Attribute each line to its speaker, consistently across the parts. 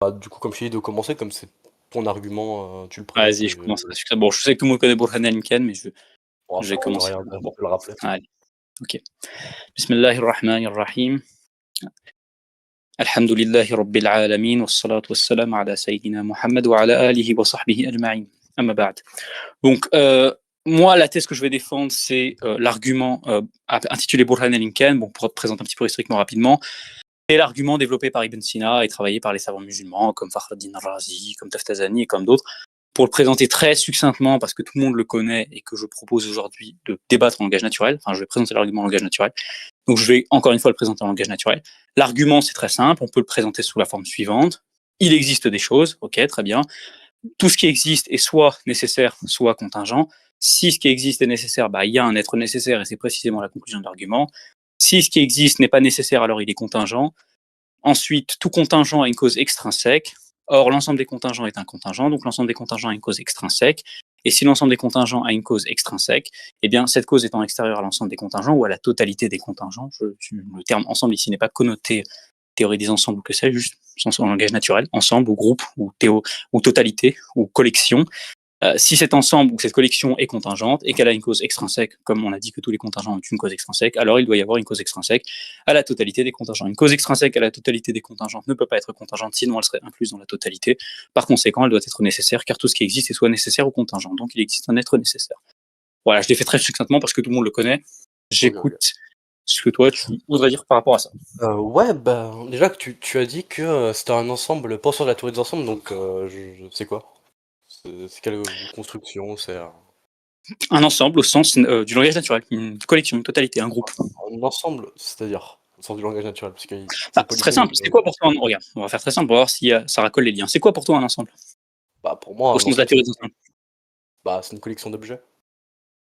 Speaker 1: Bah, du coup, comme je t'ai dit de commencer, comme c'est ton argument, tu le présentes
Speaker 2: Vas-y, je
Speaker 1: et
Speaker 2: commence. Bon, je sais que tout le monde connaît Burhan al-Imkan, mais
Speaker 1: bon,
Speaker 2: je
Speaker 1: ça
Speaker 2: vais
Speaker 1: coûte
Speaker 2: commencer.
Speaker 1: rien
Speaker 2: Bon,
Speaker 1: de le rappeler.
Speaker 2: allez, ok. Bismillahirrahmanirrahim. Alhamdulillahi rabbil alamin, wassalatu wassalamu ala sayyidina Muhammad wa ala alihi wa sahbihi ajma'in. Amma ba'd. Donc, moi, la thèse que je vais défendre, c'est l'argument intitulé Burhan al-Imkan. Bon, pour te présenter un petit peu historiquement rapidement, c'est l'argument développé par Ibn Sina et travaillé par les savants musulmans comme Fakhreddin Razi, comme Taftazani et comme d'autres. Pour le présenter très succinctement, parce que tout le monde le connaît et que je propose aujourd'hui de débattre en langage naturel, enfin, je vais présenter l'argument en langage naturel. Donc, je vais encore une fois le présenter en langage naturel. L'argument, c'est très simple. On peut le présenter sous la forme suivante. Il existe des choses, ok, très bien. Tout ce qui existe est soit nécessaire, soit contingent. Si ce qui existe est nécessaire, il y a un être nécessaire et c'est précisément la conclusion de l'argument. Si ce qui existe n'est pas nécessaire, alors il est contingent. Ensuite, tout contingent a une cause extrinsèque. Or, l'ensemble des contingents est un contingent, donc l'ensemble des contingents a une cause extrinsèque. Et si l'ensemble des contingents a une cause extrinsèque, eh bien, cette cause étant extérieure à l'ensemble des contingents ou à la totalité des contingents, le terme ensemble ici n'est pas connoté théorie des ensembles, que c'est juste en langage naturel, ensemble ou groupe ou totalité ou collection. Si cet ensemble ou cette collection est contingente et qu'elle a une cause extrinsèque, comme on a dit que tous les contingents ont une cause extrinsèque, alors il doit y avoir une cause extrinsèque à la totalité des contingents. Une cause extrinsèque à la totalité des contingents ne peut pas être contingente, sinon elle serait incluse dans la totalité. Par conséquent, elle doit être nécessaire, car tout ce qui existe est soit nécessaire ou contingent. Donc il existe un être nécessaire. Voilà, je l'ai fait très succinctement parce que tout le monde le connaît. J'écoute
Speaker 1: Ok.
Speaker 2: ce que toi, tu voudrais dire par rapport à ça.
Speaker 1: Ouais, bah, déjà que tu as dit que c'était un ensemble, pas sur la théorie des ensembles, donc je sais quoi? C'est quelle construction? C'est
Speaker 2: Un ensemble au sens du langage naturel, une collection, une totalité, un groupe.
Speaker 1: un ensemble, c'est-à-dire, au sens du langage naturel, parce que
Speaker 2: Ah,
Speaker 1: c'est
Speaker 2: c'est très
Speaker 1: polysémique.
Speaker 2: simple. C'est quoi pour toi regarde, on va faire très simple pour voir si ça racole les liens. C'est quoi pour toi un ensemble
Speaker 1: Bah, pour moi,
Speaker 2: au
Speaker 1: un
Speaker 2: sens de la
Speaker 1: ensemble,
Speaker 2: théorie des ensembles?
Speaker 1: c'est une collection d'objets.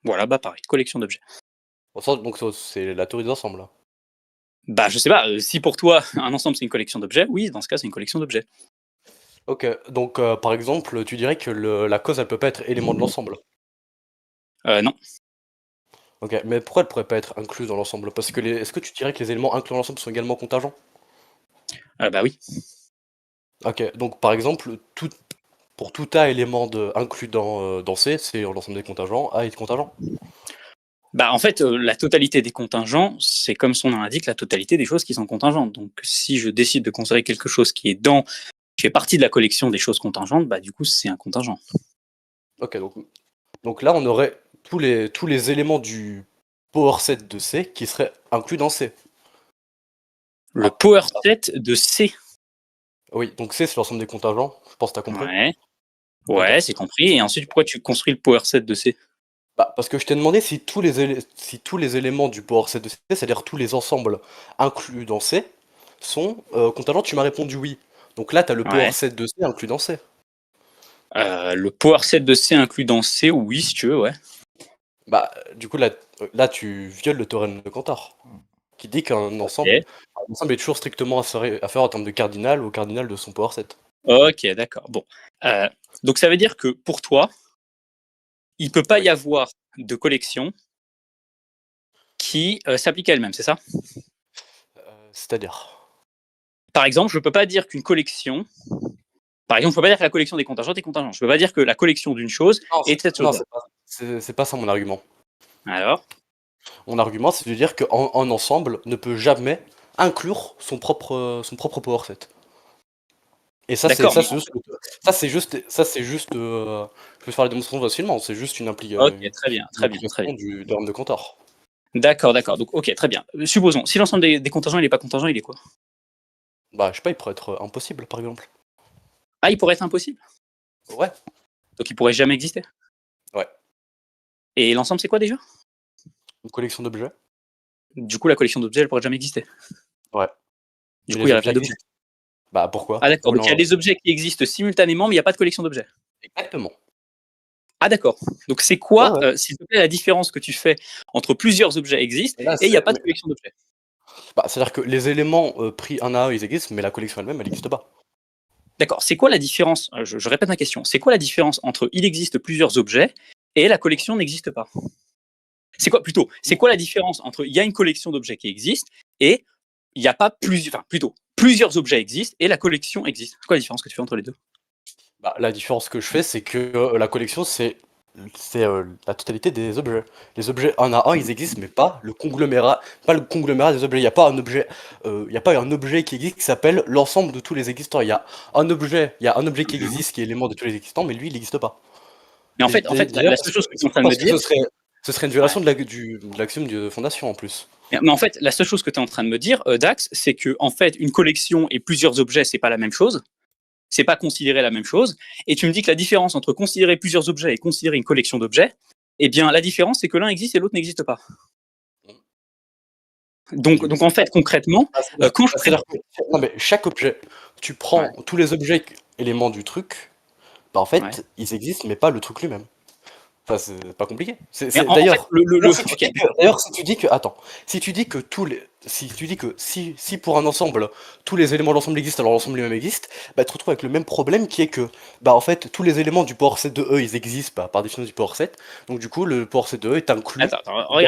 Speaker 2: Voilà, pareil, collection d'objets.
Speaker 1: Donc c'est la théorie des ensembles, là.
Speaker 2: Je sais pas, si pour toi, un ensemble, c'est une collection d'objets, oui, dans ce cas, c'est une collection d'objets.
Speaker 1: Ok, donc par exemple, tu dirais que la cause, elle peut pas être élément de l'ensemble.
Speaker 2: Non.
Speaker 1: Ok, mais pourquoi elle pourrait pas être incluse dans l'ensemble? Parce que est-ce que tu dirais que les éléments inclus dans l'ensemble sont également contingents?
Speaker 2: Oui.
Speaker 1: Ok, donc par exemple, pour tout A élément inclus dans C, c'est l'ensemble des contingents, A est contingent.
Speaker 2: En fait, la totalité des contingents, c'est comme son nom l'indique, la totalité des choses qui sont contingentes. Donc, si je décide de considérer quelque chose qui fait partie de la collection des choses contingentes, du coup, c'est un contingent.
Speaker 1: Ok, donc là, on aurait tous les éléments du power set de C qui seraient inclus dans C.
Speaker 2: Le
Speaker 1: Ah,
Speaker 2: power set de C.
Speaker 1: oui, donc C, c'est l'ensemble des contingents, je pense que tu as compris.
Speaker 2: Ouais.
Speaker 1: Ok.
Speaker 2: Ouais, c'est compris. Et ensuite, pourquoi tu construis le power set de C?
Speaker 1: Parce que je t'ai demandé si tous les éléments du power set de C, c'est-à-dire tous les ensembles inclus dans C, sont contingents, tu m'as répondu oui. Donc là, tu as le power
Speaker 2: Ouais.
Speaker 1: set de C inclus dans C.
Speaker 2: Le power set de C inclus dans C, oui, si tu veux, ouais.
Speaker 1: Du coup, là, tu violes le théorème de Cantor, qui dit qu'un ensemble,
Speaker 2: Ok.
Speaker 1: un ensemble est toujours strictement affaire en termes de cardinal au cardinal de son power set.
Speaker 2: Ok, d'accord. Bon. Donc ça veut dire que pour toi, il peut pas
Speaker 1: Oui.
Speaker 2: y avoir de collection qui s'applique à elle-même, c'est ça?
Speaker 1: C'est-à-dire.
Speaker 2: Par exemple, je peux pas dire qu'une collection. Par exemple, je peux pas dire que la collection des contingents est contingente. Je peux pas dire que la collection d'une chose
Speaker 1: Non,
Speaker 2: est de cette
Speaker 1: non,
Speaker 2: chose-là.
Speaker 1: c'est pas ça mon argument.
Speaker 2: Alors?
Speaker 1: Mon argument, c'est de dire qu'un ensemble ne peut jamais inclure son propre power set. Et ça, c'est
Speaker 2: D'accord,
Speaker 1: ça,
Speaker 2: mais
Speaker 1: c'est juste, je vais faire la démonstration facilement. C'est juste
Speaker 2: ok,
Speaker 1: une
Speaker 2: très bien, très bien, très bien.
Speaker 1: application du théorème de Cantor.
Speaker 2: D'accord, d'accord. Donc, ok, très bien. Supposons, si l'ensemble des contingents il est pas contingent, il est quoi?
Speaker 1: Je sais pas, il pourrait être impossible, par exemple.
Speaker 2: Ah, il pourrait être impossible.
Speaker 1: Ouais,
Speaker 2: Donc, il pourrait jamais exister.
Speaker 1: ouais.
Speaker 2: Et l'ensemble, c'est quoi déjà?
Speaker 1: Une collection d'objets.
Speaker 2: Du coup, la collection d'objets, elle pourrait jamais exister.
Speaker 1: Ouais.
Speaker 2: Du
Speaker 1: Mais
Speaker 2: coup, il
Speaker 1: les
Speaker 2: n'y aurait
Speaker 1: objets
Speaker 2: pas d'objets.
Speaker 1: existent. Pourquoi?
Speaker 2: Ah, d'accord. Donc, il y a des objets qui existent simultanément, mais il n'y a pas de collection d'objets.
Speaker 1: Exactement.
Speaker 2: Ah, d'accord. Donc, c'est
Speaker 1: Ouais,
Speaker 2: quoi,
Speaker 1: ouais.
Speaker 2: s'il te plaît, la différence que tu fais entre plusieurs objets existent
Speaker 1: Et là,
Speaker 2: et il n'y a pas de collection d'objets?
Speaker 1: c'est-à-dire que les éléments pris un à un, ils existent, mais la collection elle-même, elle n'existe pas.
Speaker 2: D'accord. C'est quoi la différence? Je répète ma question. C'est quoi la différence entre il existe plusieurs objets et la collection n'existe pas? C'est quoi plutôt? C'est quoi la différence entre il y a une collection d'objets qui existe et il n'y a pas plusieurs, enfin plutôt plusieurs objets existent et la collection existe. C'est quoi la différence que tu fais entre les deux?
Speaker 1: Bah, la différence que je fais, c'est que la collection, c'est la totalité des objets. Les objets un à un, ils existent, mais pas le conglomérat des objets. Il n'y a pas un objet, il y a pas un objet qui existe qui s'appelle l'ensemble de tous les existants. Il y a un objet qui
Speaker 2: Mhm.
Speaker 1: existe, qui est l'élément de tous les existants, mais lui, il n'existe pas.
Speaker 2: Mais
Speaker 1: D'ailleurs,
Speaker 2: la seule chose que tu es en train de me dire,
Speaker 1: ce serait une
Speaker 2: ouais.
Speaker 1: violation de l'axiome de fondation en plus.
Speaker 2: Mais en fait, la seule chose que tu es en train de me dire, Dax, c'est que en fait, une collection et plusieurs objets, c'est pas la même chose. C'est pas considérer la même chose. Et tu me dis que la différence entre considérer plusieurs objets et considérer une collection d'objets, eh bien, la différence, c'est que l'un existe et l'autre n'existe pas. Donc en fait, concrètement, quand je prends...
Speaker 1: Non, mais chaque objet, tu prends
Speaker 2: Ouais.
Speaker 1: tous les objets éléments du truc, bah en
Speaker 2: Ouais.
Speaker 1: fait, ils existent, mais pas le truc lui-même. Enfin, c'est pas compliqué.
Speaker 2: Mais en fait, ok.
Speaker 1: D'ailleurs, si tu dis que, attends, si tu dis que si pour un ensemble, tous les éléments de l'ensemble existent, alors l'ensemble lui-même existe, bah tu te retrouves avec le même problème qui est que, bah en fait, tous les éléments du power set de E, ils existent, bah, par définition du power set, donc du coup, le power set de E est inclus
Speaker 2: Attends,
Speaker 1: dans E.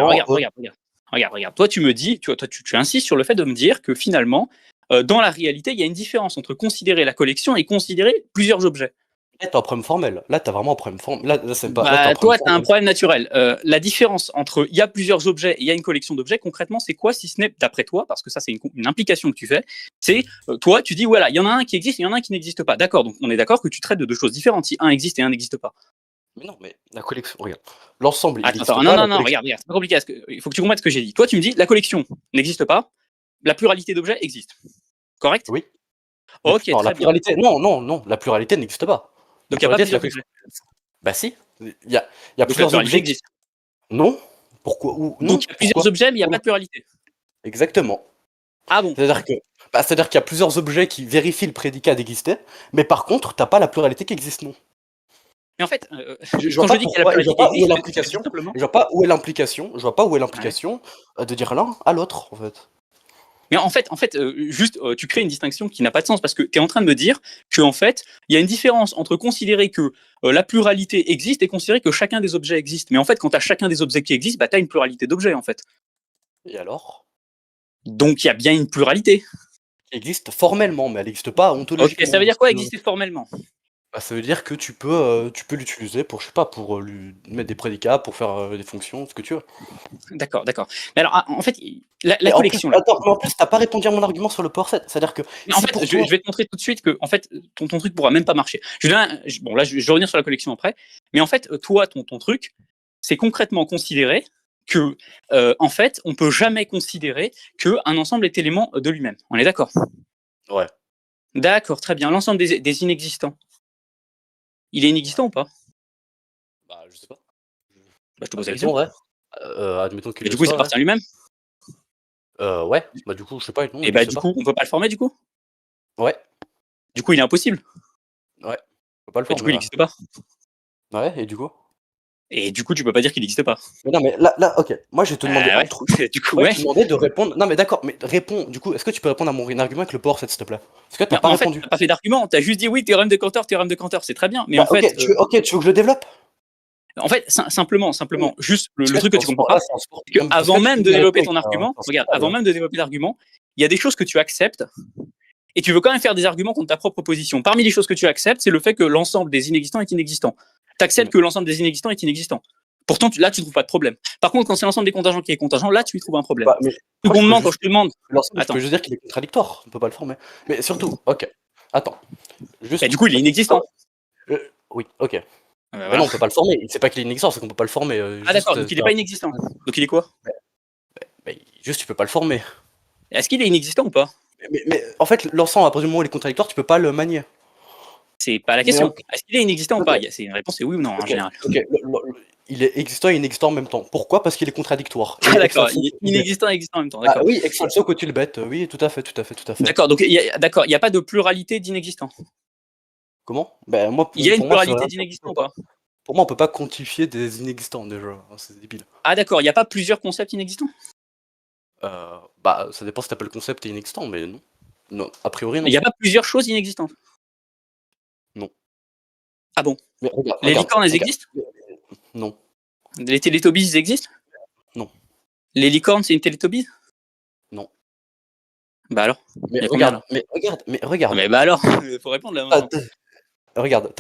Speaker 2: regarde. Toi, tu me dis, tu insistes sur le fait de me dire que finalement, dans la réalité, il y a une différence entre considérer la collection et considérer plusieurs objets.
Speaker 1: Là, t'as un problème formel. Là, t'as vraiment un problème formel. Là, c'est pas. Là, t'as un
Speaker 2: Bah,
Speaker 1: problème
Speaker 2: toi, tu as un
Speaker 1: formel.
Speaker 2: problème naturel. La différence entre il y a plusieurs objets et il y a une collection d'objets, concrètement, c'est quoi si ce n'est, d'après toi, parce que ça, c'est une implication que tu fais, c'est toi, tu dis, voilà, il y en a un qui existe et il y en a un qui n'existe pas. D'accord, donc on est d'accord que tu traites de deux choses différentes si un existe et un n'existe pas.
Speaker 1: Mais non, mais la collection, regarde. L'ensemble, il n'existe
Speaker 2: Attends,
Speaker 1: pas. La
Speaker 2: non,
Speaker 1: collection.
Speaker 2: regarde, c'est pas compliqué. Il faut que tu comprennes ce que j'ai dit. Toi, tu me dis, la collection n'existe pas, la pluralité d'objets existe. Correct?
Speaker 1: Oui.
Speaker 2: Ok,
Speaker 1: Non, la
Speaker 2: très bien.
Speaker 1: pluralité. Non, non, non. La pluralité n'existe pas. La
Speaker 2: Donc, il n'y a pas
Speaker 1: pluralité, c'est la
Speaker 2: plusieurs
Speaker 1: collection.
Speaker 2: objets.
Speaker 1: Bah si. Il y a
Speaker 2: Donc, la
Speaker 1: plusieurs
Speaker 2: pluralité
Speaker 1: objets
Speaker 2: existe.
Speaker 1: Non. Pourquoi
Speaker 2: Donc,
Speaker 1: non.
Speaker 2: il y a plusieurs
Speaker 1: Pourquoi
Speaker 2: objets, mais il n'y a pas
Speaker 1: Comment
Speaker 2: de pluralité.
Speaker 1: Exactement.
Speaker 2: Ah bon?
Speaker 1: C'est-à-dire que. Bah, c'est-à-dire qu'il y a plusieurs objets qui vérifient le prédicat d'exister, mais par contre, t'as pas la pluralité qui existe, non.
Speaker 2: Mais en fait,
Speaker 1: Je vois
Speaker 2: quand je
Speaker 1: pas
Speaker 2: dis qu'il y a la
Speaker 1: pourquoi, et je
Speaker 2: pluralité
Speaker 1: vois
Speaker 2: qui
Speaker 1: pas où est
Speaker 2: existe, je te dis
Speaker 1: l'implication,
Speaker 2: simplement.
Speaker 1: je vois pas où est l'implication, je vois pas où est
Speaker 2: Ouais.
Speaker 1: l'implication de dire l'un à l'autre, en fait.
Speaker 2: Mais en fait, juste, tu crées une distinction qui n'a pas de sens parce que tu es en train de me dire que en fait, il y a une différence entre considérer que la pluralité existe et considérer que chacun des objets existe. Mais en fait, quand tu as chacun des objets qui existent, bah, tu as une pluralité d'objets en fait.
Speaker 1: Et alors?
Speaker 2: Donc il y a bien une pluralité.
Speaker 1: Qui existe formellement, mais elle n'existe pas
Speaker 2: Ok, ça
Speaker 1: ontologiquement.
Speaker 2: veut dire quoi exister formellement?
Speaker 1: Bah, ça veut dire que tu peux l'utiliser pour, je sais pas, pour lui mettre des prédicats, pour faire des fonctions, ce que tu veux.
Speaker 2: D'accord, d'accord. Mais alors, en fait, la
Speaker 1: Et en plus,
Speaker 2: collection là.
Speaker 1: attends, mais en plus, t'as pas répondu à mon argument sur le power set. C'est-à-dire que
Speaker 2: Mais en
Speaker 1: si
Speaker 2: fait,
Speaker 1: pour toi,
Speaker 2: je vais te montrer tout de suite que en fait, ton truc pourra même pas marcher. Bon, là, je vais revenir sur la collection après. Mais en fait, toi, ton truc, c'est concrètement considérer que, en fait, on peut jamais considérer qu'un ensemble est élément de lui-même. On est d'accord?
Speaker 1: ouais,
Speaker 2: D'accord, très bien. L'ensemble des inexistants, il est inexistant ou pas?
Speaker 1: bah, je sais pas.
Speaker 2: Bah, je te pose la question.
Speaker 1: Admettons, ouais. Admettons qu'il
Speaker 2: Et
Speaker 1: le
Speaker 2: du coup, il
Speaker 1: soit, ouais.
Speaker 2: s'appartient à lui-même.
Speaker 1: Ouais, bah du coup, je sais pas, non, il
Speaker 2: Et bah,
Speaker 1: n'existe
Speaker 2: du
Speaker 1: pas.
Speaker 2: coup, on peut pas le former, du coup.
Speaker 1: Ouais,
Speaker 2: Du coup, il est impossible.
Speaker 1: ouais, on peut pas le
Speaker 2: Bah, du coup,
Speaker 1: former,
Speaker 2: il
Speaker 1: ouais.
Speaker 2: n'existe pas.
Speaker 1: Ouais, et du coup?
Speaker 2: Et du coup, tu peux pas dire qu'il n'existe pas.
Speaker 1: Mais non, mais là, ok, moi je vais te demander un
Speaker 2: Ouais.
Speaker 1: truc.
Speaker 2: Du coup,
Speaker 1: Moi, je
Speaker 2: ouais.
Speaker 1: vais te demander de répondre. Non, mais d'accord, mais réponds. Du coup, est-ce que tu peux répondre à mon argument avec le power set, s'il te plaît? Parce que t'as
Speaker 2: Mais
Speaker 1: pas
Speaker 2: en fait,
Speaker 1: répondu.
Speaker 2: t'as pas fait d'argument. T'as juste dit oui, théorème de Cantor, c'est très bien. Mais
Speaker 1: Bah,
Speaker 2: en fait,
Speaker 1: ok, tu veux que je le développe?
Speaker 2: simplement,
Speaker 1: Non, mais
Speaker 2: juste
Speaker 1: parce
Speaker 2: le
Speaker 1: que
Speaker 2: truc que tu comprends
Speaker 1: là,
Speaker 2: pas,
Speaker 1: c'est un sport.
Speaker 2: c'est
Speaker 1: Non, mais parce que
Speaker 2: qu'avant
Speaker 1: là, tu
Speaker 2: même
Speaker 1: fais
Speaker 2: de
Speaker 1: une
Speaker 2: développer
Speaker 1: rhétorique,
Speaker 2: ton argument,
Speaker 1: c'est un
Speaker 2: regarde,
Speaker 1: sport,
Speaker 2: avant même de développer l'argument, il y a des choses que tu acceptes et tu veux quand même faire des arguments contre ta propre position. Parmi les choses que tu acceptes, c'est le fait que l'ensemble des inexistants est inexistant. Tu acceptes
Speaker 1: Mm.
Speaker 2: que l'ensemble des inexistants est inexistant. Pourtant, là, tu trouves pas de problème. Par contre, quand c'est l'ensemble des contingents qui est contingent, là, tu y trouves un problème.
Speaker 1: Bah, mais moi, je peux
Speaker 2: Secondement, quand
Speaker 1: juste
Speaker 2: je te demande,
Speaker 1: je peux
Speaker 2: attends,
Speaker 1: juste dire qu'il est contradictoire. On peut pas le former. Mais surtout, ok, attends,
Speaker 2: bah,
Speaker 1: juste,
Speaker 2: du coup, il est inexistant.
Speaker 1: oui, ok.
Speaker 2: Bah,
Speaker 1: Mais non,
Speaker 2: voilà.
Speaker 1: on peut pas le former. C'est pas qu'il est inexistant, c'est qu'on peut pas le former.
Speaker 2: Ah d'accord, donc il est pas inexistant. Donc il est quoi?
Speaker 1: Juste, tu peux pas le former.
Speaker 2: Est-ce qu'il est inexistant ou pas?
Speaker 1: Mais en fait, l'ensemble, à partir du moment où il est contradictoire, tu peux pas le manier.
Speaker 2: C'est pas la
Speaker 1: Mais
Speaker 2: question. Est-ce qu'il est inexistant ou
Speaker 1: ok,
Speaker 2: pas? C'est une réponse, c'est oui ou non en
Speaker 1: ok,
Speaker 2: général.
Speaker 1: ok. Il est existant et inexistant en même temps. Pourquoi? Parce qu'il est contradictoire.
Speaker 2: Ah
Speaker 1: Et
Speaker 2: d'accord,
Speaker 1: extension
Speaker 2: il est
Speaker 1: qu'utilbet.
Speaker 2: inexistant et existant en même temps,
Speaker 1: Ah
Speaker 2: d'accord.
Speaker 1: oui, extension qu'utilbet. Oui, tout à fait, tout à fait, tout à fait.
Speaker 2: D'accord, donc d'accord, il n'y a pas de pluralité d'inexistants.
Speaker 1: Comment? Ben moi,
Speaker 2: Il y a une
Speaker 1: pour moi, ça veut
Speaker 2: pluralité
Speaker 1: rien dire.
Speaker 2: d'inexistants ou pas?
Speaker 1: Pour moi, on peut pas quantifier des inexistants déjà. C'est débile.
Speaker 2: Ah d'accord, il n'y a pas plusieurs concepts inexistants?
Speaker 1: Bah, ça dépend si t'appelles le concept inexistant, mais non. Non, a priori,
Speaker 2: Il
Speaker 1: non.
Speaker 2: n'y a pas plusieurs choses inexistantes?
Speaker 1: Non.
Speaker 2: Ah bon?
Speaker 1: Mais regarde,
Speaker 2: Les
Speaker 1: regarde,
Speaker 2: licornes, elles
Speaker 1: regarde.
Speaker 2: existent?
Speaker 1: Non,
Speaker 2: Les télétobies, ils existent?
Speaker 1: non,
Speaker 2: Les licornes, c'est une télétobie?
Speaker 1: non.
Speaker 2: Bah alors?
Speaker 1: Mais
Speaker 2: Il y a combien
Speaker 1: regarde,
Speaker 2: là?
Speaker 1: mais regarde, mais
Speaker 2: Non
Speaker 1: regarde.
Speaker 2: mais bah alors, faut répondre là
Speaker 1: T'as-
Speaker 2: maintenant.
Speaker 1: regarde,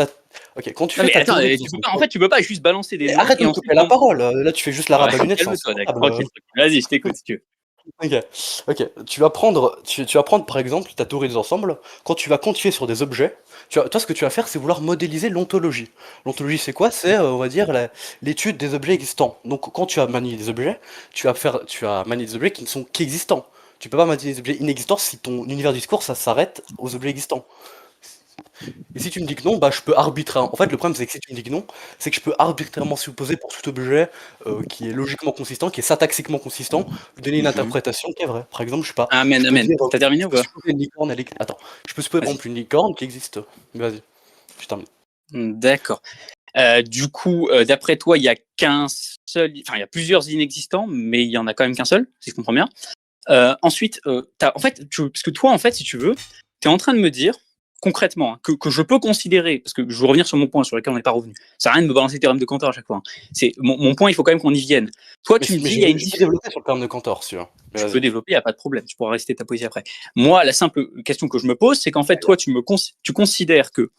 Speaker 1: ok, quand tu
Speaker 2: Non
Speaker 1: fais
Speaker 2: mais
Speaker 1: ta
Speaker 2: attends,
Speaker 1: théorie des
Speaker 2: tu peux pas, en
Speaker 1: assumptions,
Speaker 2: fait, tu peux pas juste balancer des
Speaker 1: mais
Speaker 2: noms
Speaker 1: arrête de
Speaker 2: et
Speaker 1: me
Speaker 2: ensuite
Speaker 1: couper la parole. Là, tu fais juste
Speaker 2: ouais,
Speaker 1: l'arabe-lunette sans
Speaker 2: calme-toi, Dax,
Speaker 1: insupportable.
Speaker 2: tranquille, tranquille. Vas-y, je t'écoute si tu veux.
Speaker 1: Ok, ok. Tu vas prendre par exemple ta théorie des ensembles. Quand tu vas quantifier sur des objets, toi ce que tu vas faire, c'est vouloir modéliser l'ontologie. L'ontologie, c'est quoi? C'est, on va dire, l'étude des objets existants. Donc quand tu vas manier des objets, tu vas manier des objets qui existants. Tu peux pas manier des objets inexistants si ton univers du discours ça s'arrête aux objets existants. Et si tu me dis que non, bah je peux arbitrairement. En fait, le problème c'est que si tu me dis que non, c'est que je peux arbitrairement supposer pour tout objet qui est logiquement consistant, qui est syntaxiquement consistant, lui donner une
Speaker 2: Mhm.
Speaker 1: interprétation qui est vraie. Par exemple, je sais pas,
Speaker 2: Amen,
Speaker 1: je peux
Speaker 2: amen.
Speaker 1: dire,
Speaker 2: T'as terminé
Speaker 1: je
Speaker 2: ou
Speaker 1: peux
Speaker 2: pas?
Speaker 1: supposer une licorne, attends, je peux supposer par
Speaker 2: Vas-y.
Speaker 1: exemple une licorne qui existe. Vas-y, je termine.
Speaker 2: D'accord. Du coup, d'après toi, il y a qu'un seul, enfin, il y a plusieurs inexistants, mais il y en a quand même qu'un seul, si je comprends bien. Ensuite, en fait, parce que toi, en fait, si tu veux, tu es en train de me dire, concrètement, hein, que je peux considérer, parce que je veux revenir sur mon point sur lequel on n'est pas revenu. Ça sert à rien de me balancer le théorème de Cantor à chaque fois. Hein. C'est mon point, il faut quand même qu'on y vienne. Toi,
Speaker 1: Mais,
Speaker 2: tu me
Speaker 1: mais
Speaker 2: dis, il y a une
Speaker 1: je peux
Speaker 2: différence.
Speaker 1: développer sur le terme de Cantor, si tu veux. Mais
Speaker 2: Tu peux
Speaker 1: vas-y.
Speaker 2: développer, il n'y a pas de problème. Tu pourras réciter ta poésie après. Moi, la simple question que je me pose, c'est qu'en fait, toi, tu considères que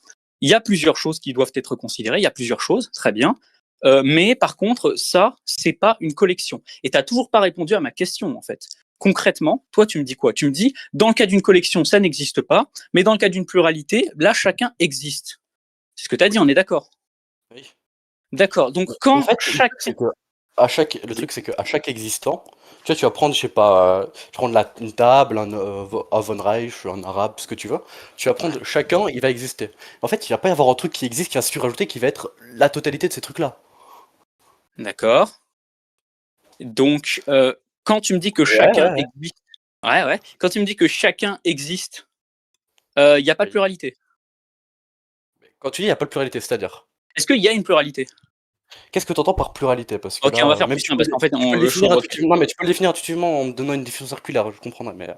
Speaker 2: il y a plusieurs choses qui doivent être considérées, il y a plusieurs choses, très bien. Mais par contre, ça, c'est pas une collection. Et tu n'as toujours pas répondu à ma question, en fait. Concrètement, toi, tu me dis quoi? Tu me dis, dans le cas d'une collection, ça n'existe pas, mais dans le cas d'une pluralité, là, chacun existe. C'est ce que tu as dit,
Speaker 1: Oui.
Speaker 2: on est d'accord.
Speaker 1: Oui.
Speaker 2: D'accord. Donc,
Speaker 1: En
Speaker 2: quand
Speaker 1: fait,
Speaker 2: chacun.
Speaker 1: le truc, c'est qu'à chaque existant, tu vois, tu vas prendre, je sais pas, tu vas prendre une table, un Von Reich, un arabe, ce que tu veux. Tu vas prendre chacun, il va exister. En fait, il va pas y avoir un truc qui existe, qui va se surajouter, qui va être la totalité de ces trucs-là.
Speaker 2: D'accord. Donc, quand tu me dis que
Speaker 1: Ouais,
Speaker 2: chacun
Speaker 1: ouais, ouais.
Speaker 2: existe. Ouais, ouais. Quand tu me dis que chacun existe, il n'y a pas de
Speaker 1: Oui.
Speaker 2: pluralité.
Speaker 1: Quand tu dis il n'y a pas de pluralité, c'est-à-dire,
Speaker 2: Est-ce qu'il y a une pluralité?
Speaker 1: qu'est-ce que tu entends par pluralité? Parce que
Speaker 2: Ok, on va
Speaker 1: là,
Speaker 2: faire
Speaker 1: même
Speaker 2: plus
Speaker 1: tu
Speaker 2: simple,
Speaker 1: peux,
Speaker 2: parce qu'en fait,
Speaker 1: tu peux le
Speaker 2: je
Speaker 1: définir
Speaker 2: refais.
Speaker 1: intuitivement, non, mais tu peux le définir intuitivement en me donnant une définition circulaire, je comprendrais, mais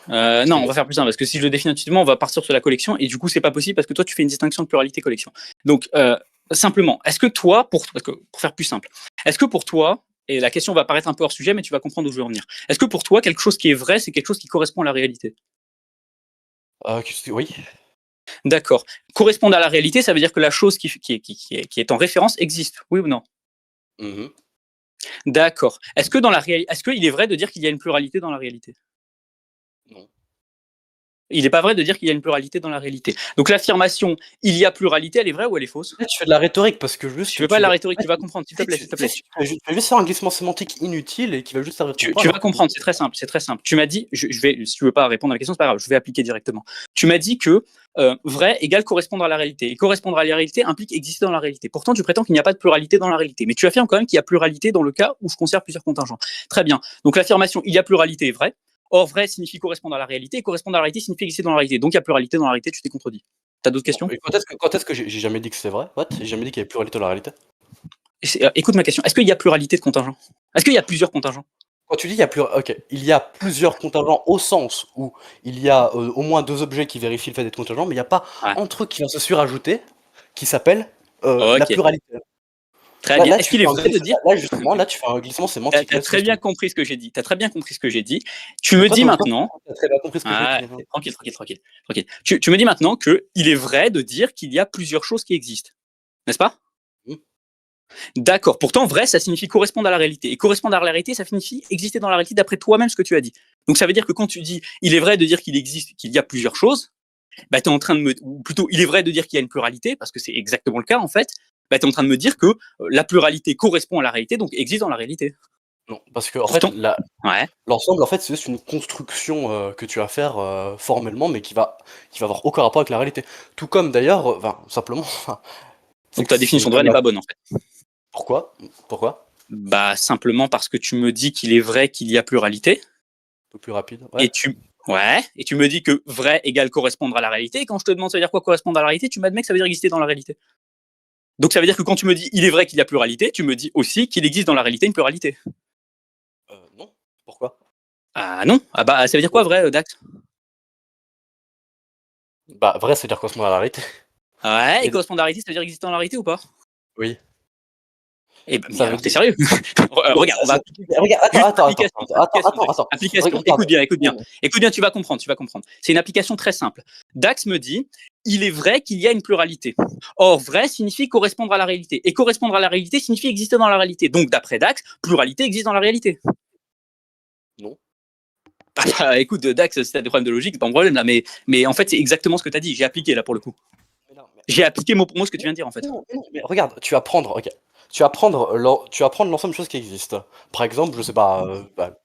Speaker 2: Non,
Speaker 1: explique.
Speaker 2: on va faire plus simple, parce que si je le définis intuitivement, on va partir sur la collection, et du coup, c'est pas possible, parce que toi, tu fais une distinction de pluralité-collection. Donc, simplement, est-ce que toi, parce que, pour faire plus simple, est-ce que pour toi, et la question va paraître un peu hors sujet, mais tu vas comprendre où je veux en venir, est-ce que pour toi, quelque chose qui est vrai, c'est quelque chose qui correspond à la réalité?
Speaker 1: Oui.
Speaker 2: D'accord. Correspondre à la réalité, ça veut dire que la chose qui est en référence existe, oui ou non?
Speaker 1: Mhm.
Speaker 2: D'accord. Est-ce qu'il est vrai de dire qu'il y a une pluralité dans la réalité?
Speaker 1: Non.
Speaker 2: Il n'est pas vrai de dire qu'il y a une pluralité dans la réalité. Donc l'affirmation il y a pluralité, elle est vraie ou elle est fausse?
Speaker 1: Là, tu fais de la rhétorique parce que juste
Speaker 2: Tu veux pas
Speaker 1: tu
Speaker 2: de la
Speaker 1: vas.
Speaker 2: rhétorique,
Speaker 1: En
Speaker 2: tu
Speaker 1: fait,
Speaker 2: vas comprendre, s'il te plaît, s'il te plaît.
Speaker 1: tu vas juste faire un glissement sémantique inutile et qui va juste servir ton point
Speaker 2: Tu vas
Speaker 1: alors que.
Speaker 2: comprendre, c'est très simple, c'est très simple. Tu m'as dit, je vais, si tu veux pas répondre à la question, c'est pas grave, je vais appliquer directement. Tu m'as dit que vrai égale correspondre à la réalité. Et correspondre à la réalité implique exister dans la réalité. Pourtant, tu prétends qu'il n'y a pas de pluralité dans la réalité. Mais tu affirmes quand même qu'il y a pluralité dans le cas où je conserve plusieurs contingents. Très bien. Donc l'affirmation il y a pluralité est vraie. Or, vrai signifie correspondre à la réalité, et correspondre à la réalité signifie exister dans la réalité. Donc il y a pluralité dans la réalité, tu t'es contredit. T'as d'autres
Speaker 1: Non.
Speaker 2: questions?
Speaker 1: Et quand est-ce que j'ai jamais dit que c'est vrai? What? J'ai jamais dit qu'il y avait pluralité dans la réalité.
Speaker 2: Écoute ma question. Est-ce qu'il y a pluralité de contingents? Est-ce qu'il y a plusieurs contingents?
Speaker 1: Quand tu dis il y a ok, il y a plusieurs contingents au sens où il y a au moins deux objets qui vérifient le fait d'être contingent, mais il n'y a pas
Speaker 2: Ouais.
Speaker 1: un truc qui vient se surajouter qui s'appelle la
Speaker 2: Ok.
Speaker 1: pluralité.
Speaker 2: Très
Speaker 1: Là,
Speaker 2: bien.
Speaker 1: là,
Speaker 2: Est-ce
Speaker 1: tu
Speaker 2: qu'il
Speaker 1: fais
Speaker 2: est
Speaker 1: un
Speaker 2: vrai de
Speaker 1: glissement,
Speaker 2: dire.
Speaker 1: là justement, là tu fais un glissement
Speaker 2: T'as
Speaker 1: sémantique.
Speaker 2: as très bien
Speaker 1: Laisse-toi.
Speaker 2: compris ce que j'ai dit. T'as très bien compris ce que j'ai dit. Tu
Speaker 1: Mais
Speaker 2: me
Speaker 1: toi,
Speaker 2: dis
Speaker 1: toi,
Speaker 2: maintenant.
Speaker 1: t'as très bien compris ce que j'ai
Speaker 2: Ah,
Speaker 1: dit. Hein.
Speaker 2: tranquille, tranquille, tranquille, tranquille. Tu me dis maintenant que il est vrai de dire qu'il y a plusieurs choses qui existent, n'est-ce pas?
Speaker 1: Hmm.
Speaker 2: D'accord. Pourtant, vrai, ça signifie correspondre à la réalité. Et correspondre à la réalité, ça signifie exister dans la réalité d'après toi-même ce que tu as dit. Donc ça veut dire que quand tu dis il est vrai de dire qu'il existe, qu'il y a plusieurs choses, bah, tu es en train de me. Ou plutôt, il est vrai de dire qu'il y a une pluralité, parce que c'est exactement le cas en fait. Bah, tu es en train de me dire que la pluralité correspond à la réalité, donc existe dans la réalité.
Speaker 1: Non, parce que en fait,
Speaker 2: Pourtant. Ouais.
Speaker 1: l'ensemble, en fait, c'est juste une construction que tu vas faire formellement, mais qui va avoir aucun rapport avec la réalité. Tout comme d'ailleurs, enfin, simplement, enfin,
Speaker 2: Donc ta définition de vrai
Speaker 1: comme
Speaker 2: n'est pas bonne en fait.
Speaker 1: Pourquoi? Pourquoi?
Speaker 2: Bah simplement parce que tu me dis qu'il est vrai qu'il y a pluralité
Speaker 1: Un peu plus rapide. Ouais.
Speaker 2: et tu me dis que vrai égale correspondre à la réalité et quand je te demande ça veut dire quoi correspondre à la réalité, tu m'admets que ça veut dire exister dans la réalité. Donc ça veut dire que quand tu me dis il est vrai qu'il y a pluralité, tu me dis aussi qu'il existe dans la réalité une pluralité.
Speaker 1: Non. Pourquoi?
Speaker 2: Ah non, ah bah ça veut dire quoi
Speaker 1: Ouais.
Speaker 2: vrai Dax?
Speaker 1: Bah, vrai, c'est dire correspondre à la réalité.
Speaker 2: Ouais, et
Speaker 1: Et
Speaker 2: correspondre à la réalité, ça veut dire exister dans la réalité ou pas?
Speaker 1: oui.
Speaker 2: Eh ben, mais
Speaker 1: Ça veut
Speaker 2: alors, t'es
Speaker 1: dire.
Speaker 2: sérieux? Regarde, on va
Speaker 1: Regarde,
Speaker 2: juste
Speaker 1: attends,
Speaker 2: application.
Speaker 1: regarde.
Speaker 2: Écoute bien, tu vas comprendre. C'est une application très simple. Dax me dit, il est vrai qu'il y a une pluralité. Or, vrai signifie correspondre à la réalité. Et correspondre à la réalité signifie exister dans la réalité. Donc, d'après Dax, pluralité existe dans la réalité.
Speaker 1: Non.
Speaker 2: Écoute, Dax, si t'as des problèmes de logique, c'est pas un problème là. Mais en fait, c'est exactement ce que t'as dit. J'ai appliqué là pour le coup. J'ai appliqué mot pour mot ce que tu viens de dire en fait.
Speaker 1: Non, mais regarde, tu vas prendre, ok. Tu vas prendre l'ensemble de choses qui existent. Par exemple, je sais pas,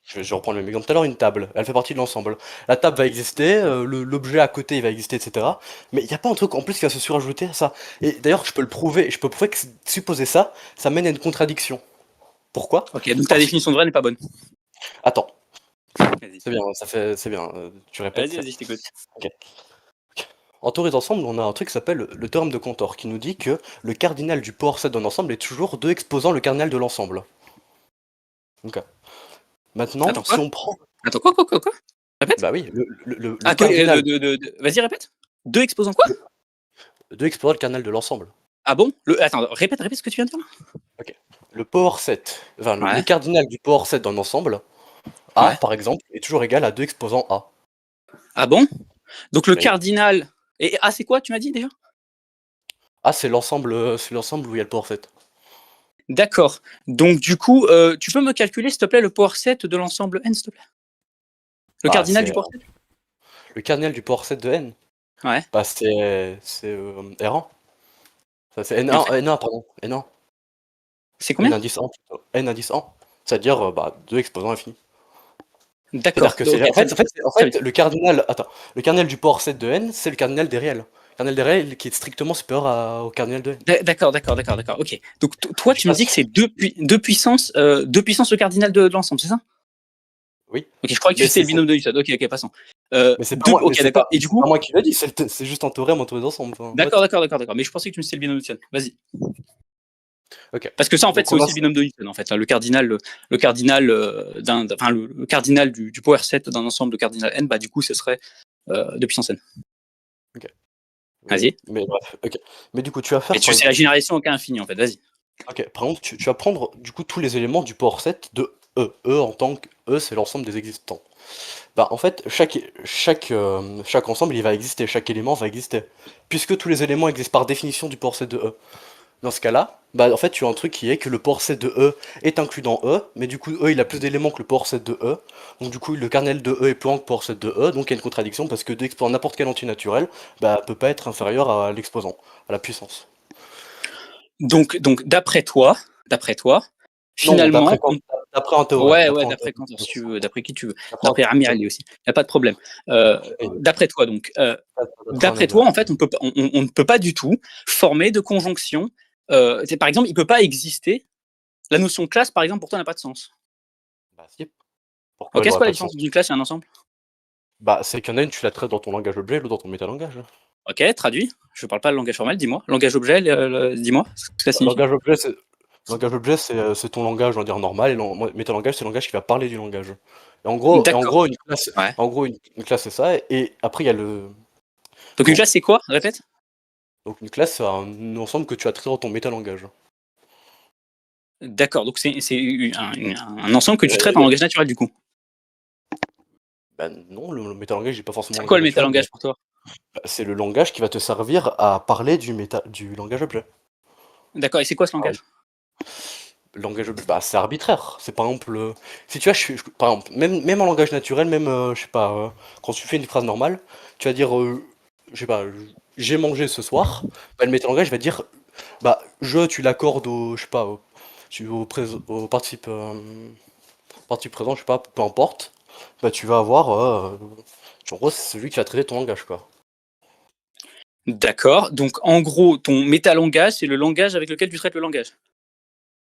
Speaker 1: je vais reprendre le même exemple tout à l'heure, une table, elle fait partie de l'ensemble. La table va exister, l'objet à côté il va exister, etc. Mais il n'y a pas un truc en plus qui va se surajouter à ça. Et d'ailleurs, je peux prouver que supposer ça, ça mène à une contradiction. Pourquoi?
Speaker 2: Ok, donc ta définition de vrai n'est pas bonne.
Speaker 1: Attends,
Speaker 2: Vas-y,
Speaker 1: c'est bien, c'est bien, tu répètes.
Speaker 2: vas-y, je t'écoute.
Speaker 1: Ok. En théorie d'ensemble, on a un truc qui s'appelle le théorème de Cantor, qui nous dit que le cardinal du power set d'un ensemble est toujours 2 exposant le cardinal de l'ensemble. Ok. Maintenant,
Speaker 2: Attends,
Speaker 1: si
Speaker 2: quoi?
Speaker 1: on prend.
Speaker 2: Attends, quoi? Répète?
Speaker 1: Bah oui, le
Speaker 2: Ah,
Speaker 1: cardinal.
Speaker 2: Vas-y, répète. Deux exposants quoi?
Speaker 1: 2 exposant le cardinal de l'ensemble.
Speaker 2: Ah bon? Attends, répète ce que tu viens de dire là.
Speaker 1: Ok. Le power set, enfin le
Speaker 2: Ouais,
Speaker 1: cardinal du power set d'un ensemble, A
Speaker 2: ouais.
Speaker 1: par exemple, est toujours égal à 2 exposants A.
Speaker 2: Ah bon? Donc le
Speaker 1: Oui.
Speaker 2: cardinal. Et A, c'est quoi, tu m'as dit déjà?
Speaker 1: A c'est l'ensemble où il y a le power set.
Speaker 2: D'accord. Donc du coup, tu peux me calculer, s'il te plaît, le power set de l'ensemble N, s'il te plaît? Le
Speaker 1: Bah
Speaker 2: cardinal
Speaker 1: c'est
Speaker 2: du power set?
Speaker 1: le cardinal du power set de N.
Speaker 2: Ouais.
Speaker 1: Bah c'est R1. Ça c'est
Speaker 2: Et en
Speaker 1: N1,
Speaker 2: fait,
Speaker 1: N1 pardon, N1.
Speaker 2: c'est
Speaker 1: N
Speaker 2: combien?
Speaker 1: indice 1 plutôt. N indice 1. C'est-à-dire 2 exposants infinis. C'est-à-dire
Speaker 2: D'accord.
Speaker 1: que
Speaker 2: Ok, très bien.
Speaker 1: en
Speaker 2: Très bien.
Speaker 1: fait, le cardinal du power set de n, c'est le cardinal des réels. Le cardinal des réels qui est strictement supérieur au cardinal de n.
Speaker 2: D'accord. Ok. Donc toi,
Speaker 1: Je
Speaker 2: tu me dis
Speaker 1: passe.
Speaker 2: que c'est deux puissances le cardinal de l'ensemble, c'est ça?
Speaker 1: Oui.
Speaker 2: Ok, je croyais que tu
Speaker 1: Mais
Speaker 2: citais
Speaker 1: c'est
Speaker 2: le binôme de Newton. Ok, passons.
Speaker 1: c'est pas moi,
Speaker 2: Ok, d'accord. Et du
Speaker 1: c'est pas
Speaker 2: coup,
Speaker 1: moi qui l'ai dit, c'est juste un théorème entre les ensembles. Enfin, en fait.
Speaker 2: d'accord. Mais je pensais que tu me citais le binôme de Newton. Vas-y.
Speaker 1: Ok.
Speaker 2: Parce que ça, en fait,
Speaker 1: Donc
Speaker 2: c'est
Speaker 1: on a
Speaker 2: aussi le binôme de Newton. En fait, le cardinal le cardinal du power set d'un ensemble de cardinal n, bah du coup, ce serait 2 puissance n.
Speaker 1: ok. Oui.
Speaker 2: Vas-y.
Speaker 1: Mais bref, ok. Mais du coup, tu vas
Speaker 2: Et
Speaker 1: faire
Speaker 2: c'est la généralisation au cas infini, en fait. Vas-y.
Speaker 1: ok. Par exemple, tu vas prendre du coup tous les éléments du power set de E. E en tant que E, c'est l'ensemble des existants. Bah, en fait, chaque ensemble, il va exister, chaque élément va exister. Puisque tous les éléments existent par définition du power set de E. Dans ce cas-là, bah, en fait, tu as un truc qui est que le power set de E est inclus dans E, mais du coup, E, il a plus d'éléments que le power set de E. Donc, du coup, le kernel de E est plus grand que le power set de E, donc il y a une contradiction parce que d'exposant n'importe quel entier naturel, bah, peut pas être inférieur à l'exposant, à la puissance.
Speaker 2: Donc d'après toi,
Speaker 1: Non,
Speaker 2: finalement,
Speaker 1: d'après un théorème,
Speaker 2: ouais, d'après Cantor, si tu veux, d'après qui tu veux, d'après
Speaker 1: théorème.
Speaker 2: Rami aussi, il n'y a pas de problème. D'après toi, donc,
Speaker 1: D'après un
Speaker 2: d'après toi,
Speaker 1: algorithme.
Speaker 2: en fait, on ne peut pas du tout former de conjonction. Par exemple, il ne peut pas exister. La notion de classe, par exemple, pour toi, n'a pas de sens.
Speaker 1: Bah, si. Pourquoi
Speaker 2: Ok,
Speaker 1: elle
Speaker 2: c'est
Speaker 1: aurait
Speaker 2: quoi la
Speaker 1: pas de sens?
Speaker 2: différence d'une classe et un ensemble?
Speaker 1: Bah, c'est qu'il y en a une, tu la traites dans ton langage objet, l'autre dans ton métalangage.
Speaker 2: Ok, traduit. Je ne parle pas le langage formel, dis-moi. Langage objet, dis-moi ce que ça signifie.
Speaker 1: Langage objet, c'est ton langage, on va dire normal, et métalangage, c'est le langage qui va parler du langage.
Speaker 2: D'accord. Ouais.
Speaker 1: Une classe, c'est ça, et après, il y a le.
Speaker 2: Donc une
Speaker 1: Comment?
Speaker 2: classe, c'est quoi? Répète.
Speaker 1: Donc, une classe, c'est un ensemble que tu as traité dans ton métalangage.
Speaker 2: D'accord, donc c'est un ensemble que tu traites en
Speaker 1: Euh,
Speaker 2: langage naturel, du coup.
Speaker 1: Bah non, le métalangage n'est pas forcément un
Speaker 2: C'est quoi
Speaker 1: langage
Speaker 2: le
Speaker 1: naturel, mais
Speaker 2: métalangage pour toi?
Speaker 1: c'est le langage qui va te servir à parler du langage objet.
Speaker 2: D'accord, et c'est quoi ce
Speaker 1: Ah oui.
Speaker 2: langage?
Speaker 1: Le langage objet, bah, c'est arbitraire. C'est par exemple, si tu vois, par exemple, même en langage naturel, même, je sais pas, quand tu fais une phrase normale, tu vas dire, je sais pas, j'ai mangé ce soir, bah, le métalangage va dire, bah, tu l'accordes au, je sais pas, au participe présent, je sais pas, peu importe, bah, tu vas avoir, en gros, c'est celui qui va traiter ton langage, quoi.
Speaker 2: D'accord, donc en gros, ton métalangage, c'est le langage avec lequel tu traites le langage.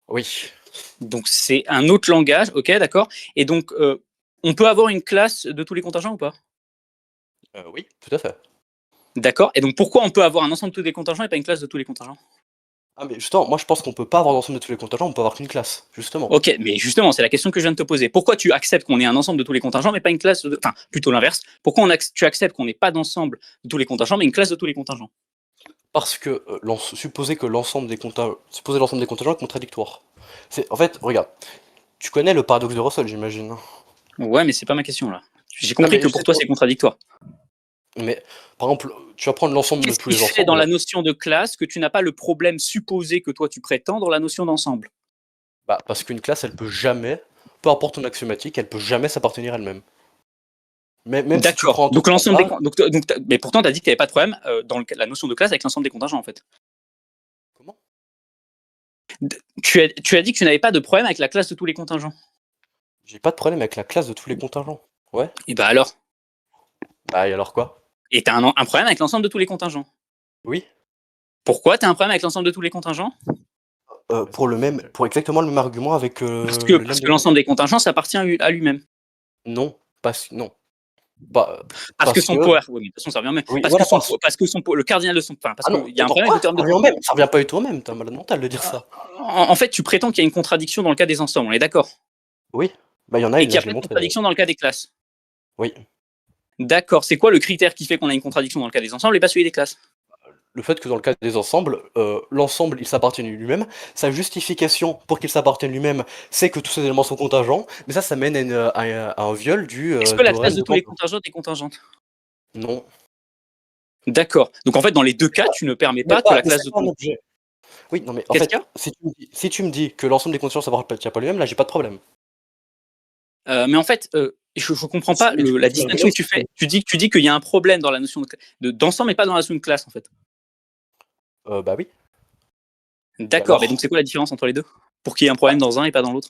Speaker 1: Oui.
Speaker 2: Donc c'est un autre langage, ok, d'accord. Et donc, on peut avoir une classe de tous les contingents ou pas?
Speaker 1: Oui, tout à fait.
Speaker 2: D'accord. Et donc pourquoi on peut avoir un ensemble de tous les contingents et pas une classe de tous les contingents?
Speaker 1: Ah, mais justement, moi je pense qu'on peut pas avoir l'ensemble de tous les contingents, on peut avoir qu'une classe, justement.
Speaker 2: Ok, mais justement, c'est la question que je viens de te poser. Pourquoi tu acceptes qu'on ait un ensemble de tous les contingents mais pas une classe de... Enfin, plutôt l'inverse. Pourquoi tu acceptes qu'on n'ait pas d'ensemble de tous les contingents mais une classe de tous les contingents?
Speaker 1: Parce que supposer l'ensemble des contingents est contradictoire. En fait, regarde, tu connais le paradoxe de Russell, j'imagine.
Speaker 2: Ouais, mais c'est pas ma question là. J'ai
Speaker 1: Non,
Speaker 2: compris
Speaker 1: mais
Speaker 2: que pour toi c'est contradictoire.
Speaker 1: Mais par exemple, tu vas prendre l'ensemble de
Speaker 2: Qu'est-ce
Speaker 1: tous
Speaker 2: qui
Speaker 1: les
Speaker 2: fait dans
Speaker 1: ensembles.
Speaker 2: la notion de classe que tu n'as pas le problème supposé que toi tu prétends dans la notion d'ensemble?
Speaker 1: Bah, parce qu'une classe, elle peut jamais, peu importe ton axiomatique, elle peut jamais s'appartenir elle-même. Même si tu
Speaker 2: D'accord.
Speaker 1: prends un truc
Speaker 2: Donc l'ensemble des
Speaker 1: standard.
Speaker 2: mais pourtant tu as dit que tu n'avais pas de problème dans la notion de classe avec l'ensemble des contingents en fait.
Speaker 1: Comment?
Speaker 2: Tu as dit que tu n'avais pas de problème avec la classe de tous les contingents.
Speaker 1: J'ai pas de problème avec la classe de tous les contingents. Ouais.
Speaker 2: Et bah alors?
Speaker 1: Bah, et alors quoi?
Speaker 2: Et tu as un problème avec l'ensemble de tous les contingents.
Speaker 1: Oui.
Speaker 2: Pourquoi tu as un problème avec l'ensemble de tous les contingents?
Speaker 1: Pour exactement le même argument avec
Speaker 2: Parce
Speaker 1: le lemme
Speaker 2: que
Speaker 1: des
Speaker 2: l'ensemble
Speaker 1: contingents.
Speaker 2: des contingents s'appartient à lui-même.
Speaker 1: Non, non. Bah,
Speaker 2: Parce que
Speaker 1: parce
Speaker 2: son
Speaker 1: que.
Speaker 2: power, oui, mais de toute façon ça revient même.
Speaker 1: Oui, voilà,
Speaker 2: Parce que le cardinal de son, enfin, parce
Speaker 1: Ah non,
Speaker 2: qu'il y a un
Speaker 1: attends,
Speaker 2: problème avec
Speaker 1: quoi?
Speaker 2: le terme
Speaker 1: Ça
Speaker 2: de.
Speaker 1: revient au même, ça revient pas du tout au même, t'as un malade mental de dire ça.
Speaker 2: En fait, tu prétends qu'il y a une contradiction dans le cas des ensembles, on est d'accord?
Speaker 1: Oui, bah il y en a
Speaker 2: Et
Speaker 1: une,
Speaker 2: qu'il
Speaker 1: là,
Speaker 2: n'y a
Speaker 1: je
Speaker 2: pas
Speaker 1: l'ai
Speaker 2: de
Speaker 1: montré d'ailleurs.
Speaker 2: contradiction dans le cas des classes.
Speaker 1: Oui.
Speaker 2: D'accord. C'est quoi le critère qui fait qu'on a une contradiction dans le cas des ensembles et pas celui des classes?
Speaker 1: Le fait que dans le cas des ensembles, l'ensemble il s'appartienne lui-même, sa justification pour qu'il s'appartienne lui-même, c'est que tous ces éléments sont contingents, mais ça mène à un viol du
Speaker 2: Est-ce que la classe
Speaker 1: théorème
Speaker 2: de
Speaker 1: de
Speaker 2: tous les
Speaker 1: Cantor.
Speaker 2: contingents est contingente?
Speaker 1: Non.
Speaker 2: D'accord. Donc en fait, dans les deux cas, tu ne permets
Speaker 1: Mais
Speaker 2: pas que la
Speaker 1: c'est
Speaker 2: classe de
Speaker 1: pas un
Speaker 2: tous.
Speaker 1: objet. Oui, non mais en
Speaker 2: Qu'est-ce qu'il y
Speaker 1: fait,
Speaker 2: a?
Speaker 1: si tu me dis que l'ensemble des contingents s'appartiennent pas lui-même, là j'ai pas de problème.
Speaker 2: Mais en fait, je ne comprends pas
Speaker 1: Mais du coup,
Speaker 2: la
Speaker 1: tu vas
Speaker 2: distinction
Speaker 1: rigoler
Speaker 2: que tu
Speaker 1: si tu
Speaker 2: fais. Tu dis qu'il y a un problème dans la notion d'ensemble et pas dans la notion de classe en fait.
Speaker 1: Bah oui. Et
Speaker 2: D'accord. Mais donc
Speaker 1: alors?
Speaker 2: c'est quoi la différence entre les deux? Pour qu'il y ait un problème dans un et pas dans l'autre?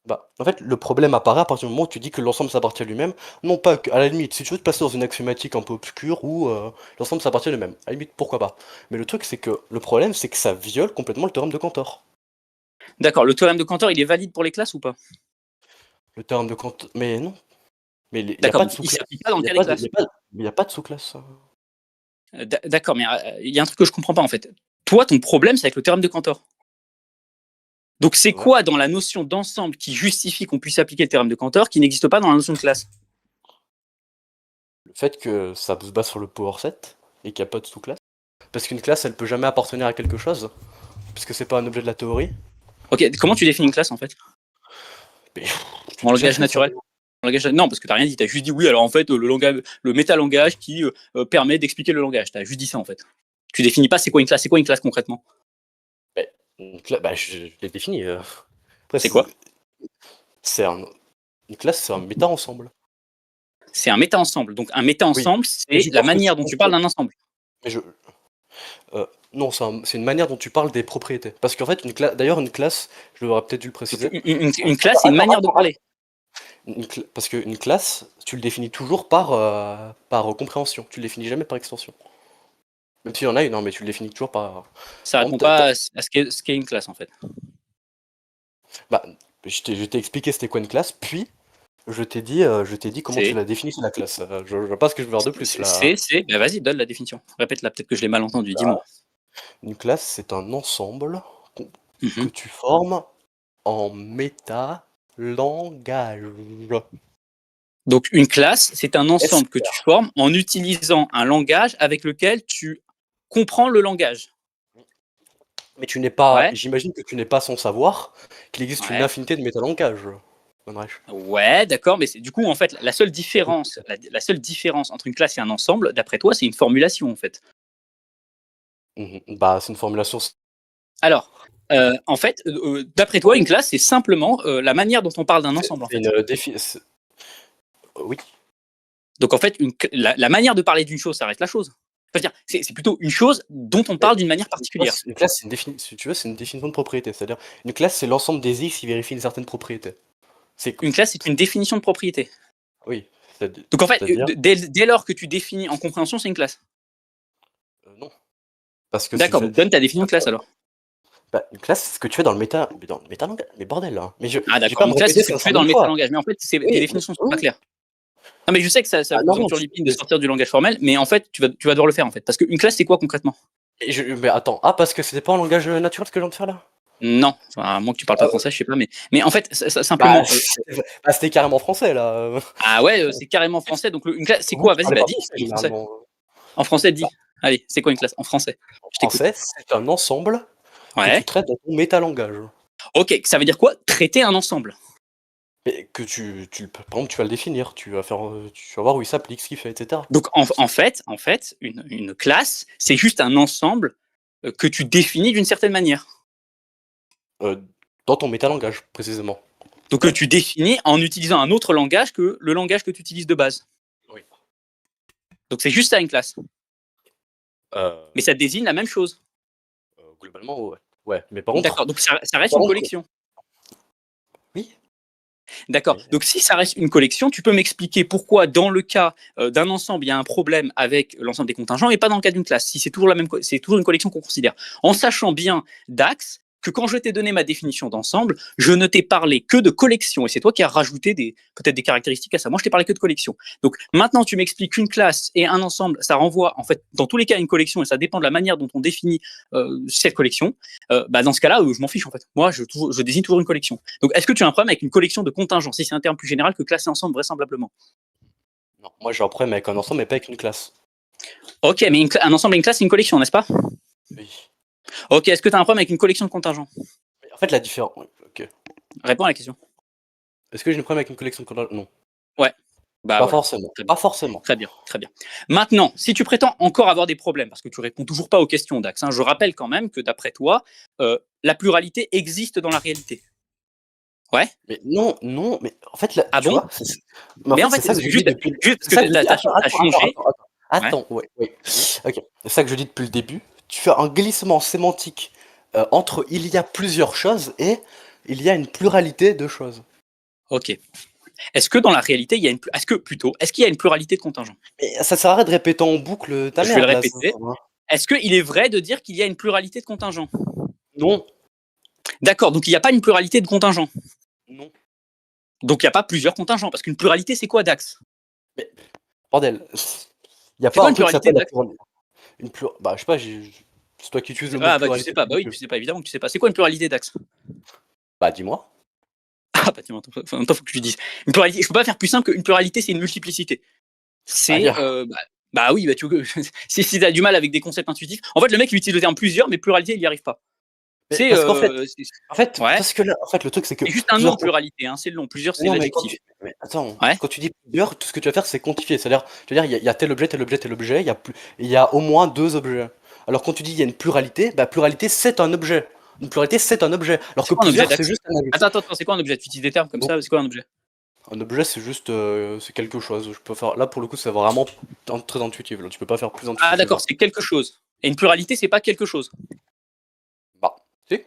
Speaker 1: Bah, en fait, le problème apparaît à partir du moment où tu dis que l'ensemble s'appartient à lui-même. Non pas qu'à la limite, si tu veux te placer dans une axiomatique un peu obscure où l'ensemble s'appartient à lui-même, à la limite, pourquoi pas. Mais le truc, c'est que le problème, c'est que ça viole complètement le théorème de Cantor.
Speaker 2: D'accord. Le théorème de Cantor, il est valide pour les classes ou pas?
Speaker 1: Le théorème de Cantor. Mais non. Mais il n'y a
Speaker 2: D'accord.
Speaker 1: pas de
Speaker 2: Donc il
Speaker 1: sous-classe.
Speaker 2: s'applique pas dans
Speaker 1: Il
Speaker 2: le
Speaker 1: n'y a
Speaker 2: cas des
Speaker 1: pas de,
Speaker 2: classes.
Speaker 1: il y a pas de sous-classe.
Speaker 2: D'accord. Mais il y a un truc que je comprends pas en fait. Toi, ton problème, c'est avec le théorème de Cantor. Donc c'est
Speaker 1: Ouais.
Speaker 2: quoi dans la notion d'ensemble qui justifie qu'on puisse appliquer le théorème de Cantor qui n'existe pas dans la notion de classe?
Speaker 1: Le fait que ça se base sur le power set et qu'il n'y a pas de sous-classe. Parce qu'une classe, elle peut jamais appartenir à quelque chose. Puisque c'est pas un objet de la théorie.
Speaker 2: Ok. Comment tu définis une classe en fait?
Speaker 1: Mais tu
Speaker 2: En
Speaker 1: l'as déjà
Speaker 2: langage
Speaker 1: fait ça.
Speaker 2: naturel? Non, parce que t'as rien dit. T'as juste dit oui. Alors en fait, le langage, le métalangage qui permet d'expliquer le langage. T'as juste dit ça en fait. Tu définis pas c'est quoi une classe. C'est quoi une classe concrètement?
Speaker 1: Bah, je l'ai défini. Après,
Speaker 2: C'est quoi?
Speaker 1: c'est une classe, c'est un méta-ensemble.
Speaker 2: C'est un méta-ensemble. Donc un
Speaker 1: Oui.
Speaker 2: méta-ensemble,
Speaker 1: Mais
Speaker 2: c'est
Speaker 1: je
Speaker 2: la
Speaker 1: pense que
Speaker 2: manière dont tu parles d'un ensemble.
Speaker 1: mais je non, c'est une manière dont tu parles des propriétés. Parce qu'en fait, d'ailleurs, une classe, je l'aurais peut-être dû le
Speaker 2: Donc
Speaker 1: préciser.
Speaker 2: une classe, c'est une manière de parler.
Speaker 1: Parce qu'une classe, tu le définis toujours par compréhension. Tu le définis jamais par extension. Même s'il y en a une, non, mais tu le définis toujours par.
Speaker 2: Ça répond pas à ce qu'est une classe en fait.
Speaker 1: Bah, je t'ai expliqué c'était quoi une classe, puis je t'ai dit comment tu
Speaker 2: C'est,
Speaker 1: la définissais la classe. Je vois pas ce que je veux faire de plus là.
Speaker 2: ben vas-y, donne la définition. Répète-la, peut-être que je l'ai mal entendu. Dis-moi.
Speaker 1: Une classe, c'est un ensemble que
Speaker 2: Mhm.
Speaker 1: tu formes en méta-langage.
Speaker 2: Donc une classe, c'est un
Speaker 1: Est-ce
Speaker 2: ensemble que tu formes en utilisant un langage avec lequel tu comprends le langage.
Speaker 1: Mais tu n'es pas.
Speaker 2: Ouais,
Speaker 1: J'imagine que tu n'es pas sans savoir qu'il existe une
Speaker 2: ouais.
Speaker 1: infinité de métalangages. Andrèche.
Speaker 2: Ouais, d'accord, mais du coup, en fait, la seule différence entre une classe et un ensemble, d'après toi, c'est une formulation, en fait.
Speaker 1: Bah, c'est une formulation.
Speaker 2: Alors, en fait, d'après toi, une classe, c'est simplement la manière dont on parle d'un ensemble, en
Speaker 1: C'est
Speaker 2: fait.
Speaker 1: une défi. Oui.
Speaker 2: Donc, en fait, la manière de parler d'une chose, ça reste la chose. Enfin, c'est plutôt une chose dont on
Speaker 1: Mais
Speaker 2: parle d'une manière particulière.
Speaker 1: une classe, c'est une si tu veux, c'est une définition de propriété. C'est-à-dire, une classe, c'est l'ensemble des X qui vérifient une certaine propriété.
Speaker 2: Une classe, c'est une définition de propriété.
Speaker 1: Oui.
Speaker 2: Donc, en fait,
Speaker 1: C'est-à-dire.
Speaker 2: dès lors que tu définis en compréhension, c'est une classe.
Speaker 1: Non. Parce que
Speaker 2: D'accord, donc donne ta définition de classe alors.
Speaker 1: Bah, une classe, c'est ce que tu fais dans le métalangage. Mais bordel, là. Mais
Speaker 2: Ah,
Speaker 1: j'ai pas
Speaker 2: d'accord,
Speaker 1: à me
Speaker 2: une classe, c'est
Speaker 1: répéter
Speaker 2: ce que tu fais
Speaker 1: 500
Speaker 2: dans
Speaker 1: 000
Speaker 2: le
Speaker 1: fois.
Speaker 2: métalangage. Mais en fait, tes
Speaker 1: Oui,
Speaker 2: définitions sont pas
Speaker 1: oui.
Speaker 2: claires. Non, mais je sais que ça
Speaker 1: Ah
Speaker 2: vous
Speaker 1: non,
Speaker 2: tombe
Speaker 1: non,
Speaker 2: sur l'épine de sortir du langage formel, mais en fait, tu vas devoir le faire en fait. Parce qu'une classe, c'est quoi concrètement?
Speaker 1: mais attends, parce que c'était pas un langage naturel ce que je viens de faire là?
Speaker 2: Non, enfin, à moins que tu parles pas français, je sais pas, mais en fait,
Speaker 1: Bah,
Speaker 2: simplement.
Speaker 1: c'était carrément français là.
Speaker 2: Ah ouais, c'est carrément français. Donc une classe, c'est
Speaker 1: Vous,
Speaker 2: quoi?
Speaker 1: tu
Speaker 2: Vas-y,
Speaker 1: parlais
Speaker 2: bah
Speaker 1: pas
Speaker 2: dis
Speaker 1: français
Speaker 2: en français.
Speaker 1: généralement.
Speaker 2: En français,
Speaker 1: Bah,
Speaker 2: dis. Allez, c'est quoi une classe en français?
Speaker 1: En
Speaker 2: Je t'écoute.
Speaker 1: français, c'est un ensemble que tu
Speaker 2: Ouais.
Speaker 1: traites dans ton métalangage.
Speaker 2: Ok, ça veut dire quoi? Traiter un ensemble.
Speaker 1: Et que par exemple, tu vas le définir, tu vas voir où il s'applique, ce qu'il fait, etc.
Speaker 2: Donc en fait, une classe, c'est juste un ensemble que tu définis d'une certaine manière.
Speaker 1: Euh, dans ton métalangage, précisément.
Speaker 2: Donc que tu définis en utilisant un autre langage que le langage que tu utilises de base.
Speaker 1: Oui.
Speaker 2: Donc c'est juste ça une classe.
Speaker 1: Euh,
Speaker 2: Mais ça désigne la même chose.
Speaker 1: Globalement, ouais. Ouais, mais par
Speaker 2: D'accord,
Speaker 1: contre,
Speaker 2: donc ça reste
Speaker 1: par
Speaker 2: une
Speaker 1: contre,
Speaker 2: collection.
Speaker 1: oui,
Speaker 2: D'accord.
Speaker 1: mais
Speaker 2: Donc si ça reste une collection, tu peux m'expliquer pourquoi dans le cas d'un ensemble, il y a un problème avec l'ensemble des contingents et pas dans le cas d'une classe, si c'est toujours c'est toujours une collection qu'on considère. En sachant bien, Dax, que quand je t'ai donné ma définition d'ensemble, je ne t'ai parlé que de collection et c'est toi qui as rajouté peut-être des caractéristiques à ça. Moi, je t'ai parlé que de collection. Donc maintenant, tu m'expliques qu'une classe et un ensemble, ça renvoie en fait dans tous les cas à une collection et ça dépend de la manière dont on définit cette collection. Bah dans ce cas-là, je m'en fiche en fait. Moi, je désigne toujours une collection. Donc, est-ce que tu as un problème avec une collection de contingents, si c'est un terme plus général que classer ensemble vraisemblablement?
Speaker 1: non, moi j'ai un problème avec un ensemble, mais pas avec une classe.
Speaker 2: Ok, mais un ensemble et une classe, c'est une collection, n'est-ce pas?
Speaker 1: Oui.
Speaker 2: Ok, est-ce que tu as un problème avec une collection de contingents?
Speaker 1: Mais en fait, la différence. Ok.
Speaker 2: Réponds à la question.
Speaker 1: Est-ce que j'ai un problème avec une collection de contingents? Non.
Speaker 2: Ouais. Bah
Speaker 1: Pas
Speaker 2: voilà.
Speaker 1: forcément.
Speaker 2: Très bien.
Speaker 1: Pas forcément.
Speaker 2: Très bien, très bien. Maintenant, si tu prétends encore avoir des problèmes, parce que tu réponds toujours pas aux questions, Dax, hein, je rappelle quand même que d'après toi, la pluralité existe dans la réalité. Ouais.
Speaker 1: Mais non, non, mais en fait, là,
Speaker 2: Ah
Speaker 1: tu
Speaker 2: bon?
Speaker 1: vois, mais en
Speaker 2: Mais
Speaker 1: fait,
Speaker 2: en
Speaker 1: c'est
Speaker 2: fait,
Speaker 1: ça que je dis
Speaker 2: juste,
Speaker 1: depuis.
Speaker 2: juste parce
Speaker 1: C'est ça que
Speaker 2: que
Speaker 1: je dis.
Speaker 2: t'as changé. Ouais.
Speaker 1: Attends, ouais, ouais. Ok. C'est ça que je dis depuis le début. Tu fais un glissement sémantique entre il y a plusieurs choses et il y a une pluralité de choses.
Speaker 2: Ok. Est-ce que dans la réalité, il y a est-ce qu'il y a une pluralité de contingents?
Speaker 1: Mais ça sert à rien de répéter en boucle ta
Speaker 2: Je vais le
Speaker 1: merde là.
Speaker 2: répéter. Est-ce qu'il est vrai de dire qu'il y a une pluralité de contingents?
Speaker 1: Non,
Speaker 2: D'accord, donc il n'y a pas une pluralité de contingents.
Speaker 1: non.
Speaker 2: Donc il n'y a pas plusieurs contingents, parce qu'une pluralité, c'est quoi, Dax?
Speaker 1: Mais bordel, il y a
Speaker 2: C'est
Speaker 1: pas
Speaker 2: quoi
Speaker 1: un
Speaker 2: une
Speaker 1: truc qui
Speaker 2: pluralité,
Speaker 1: s'appelle la
Speaker 2: Dax?
Speaker 1: pluralité. Bah, je sais pas, c'est toi qui utilises le mot
Speaker 2: Ah bah tu
Speaker 1: pluralité.
Speaker 2: sais pas, bah oui, tu sais pas, évidemment que tu sais pas. C'est quoi une pluralité, Dax?
Speaker 1: Bah, dis-moi.
Speaker 2: Ah bah tiens, en même temps, faut que je lui dise. Une pluralité, je peux pas faire plus simple qu'une pluralité, c'est une multiplicité. C'est
Speaker 1: Ailleurs.
Speaker 2: bah oui, bah tu si t'as du mal avec des concepts intuitifs. En fait, le mec il utilise le terme plusieurs, mais pluralité, il y arrive pas.
Speaker 1: Mais
Speaker 2: C'est
Speaker 1: parce qu'en fait,
Speaker 2: ouais,
Speaker 1: parce que là, en fait, le truc c'est que
Speaker 2: c'est juste un nom
Speaker 1: plusieurs.
Speaker 2: pluralité, hein, c'est le nom. Plusieurs, c'est
Speaker 1: Non, mais
Speaker 2: l'adjectif.
Speaker 1: mais attends,
Speaker 2: Ouais.
Speaker 1: quand tu dis plusieurs, tout ce que tu vas faire, c'est quantifier. C'est-à-dire, tu veux dire, il y a tel objet, tel objet, tel objet, il y a au moins deux objets. Alors quand tu dis il y a une pluralité, bah pluralité c'est un objet. Une pluralité c'est un objet. Alors
Speaker 2: C'est
Speaker 1: que
Speaker 2: quoi un objet,
Speaker 1: plusieurs c'est
Speaker 2: Dax?
Speaker 1: juste un objet.
Speaker 2: Attends, c'est quoi un objet? Tu utilises des termes comme
Speaker 1: Donc
Speaker 2: ça, c'est quoi un objet?
Speaker 1: un objet c'est juste c'est quelque chose. Je peux faire là pour le coup c'est vraiment très intuitif. Là, tu peux pas faire plus
Speaker 2: Ah
Speaker 1: intuitif que
Speaker 2: d'accord,
Speaker 1: ça.
Speaker 2: c'est quelque chose. Et une pluralité, c'est pas quelque chose.
Speaker 1: Bah, si,
Speaker 2: Ah bah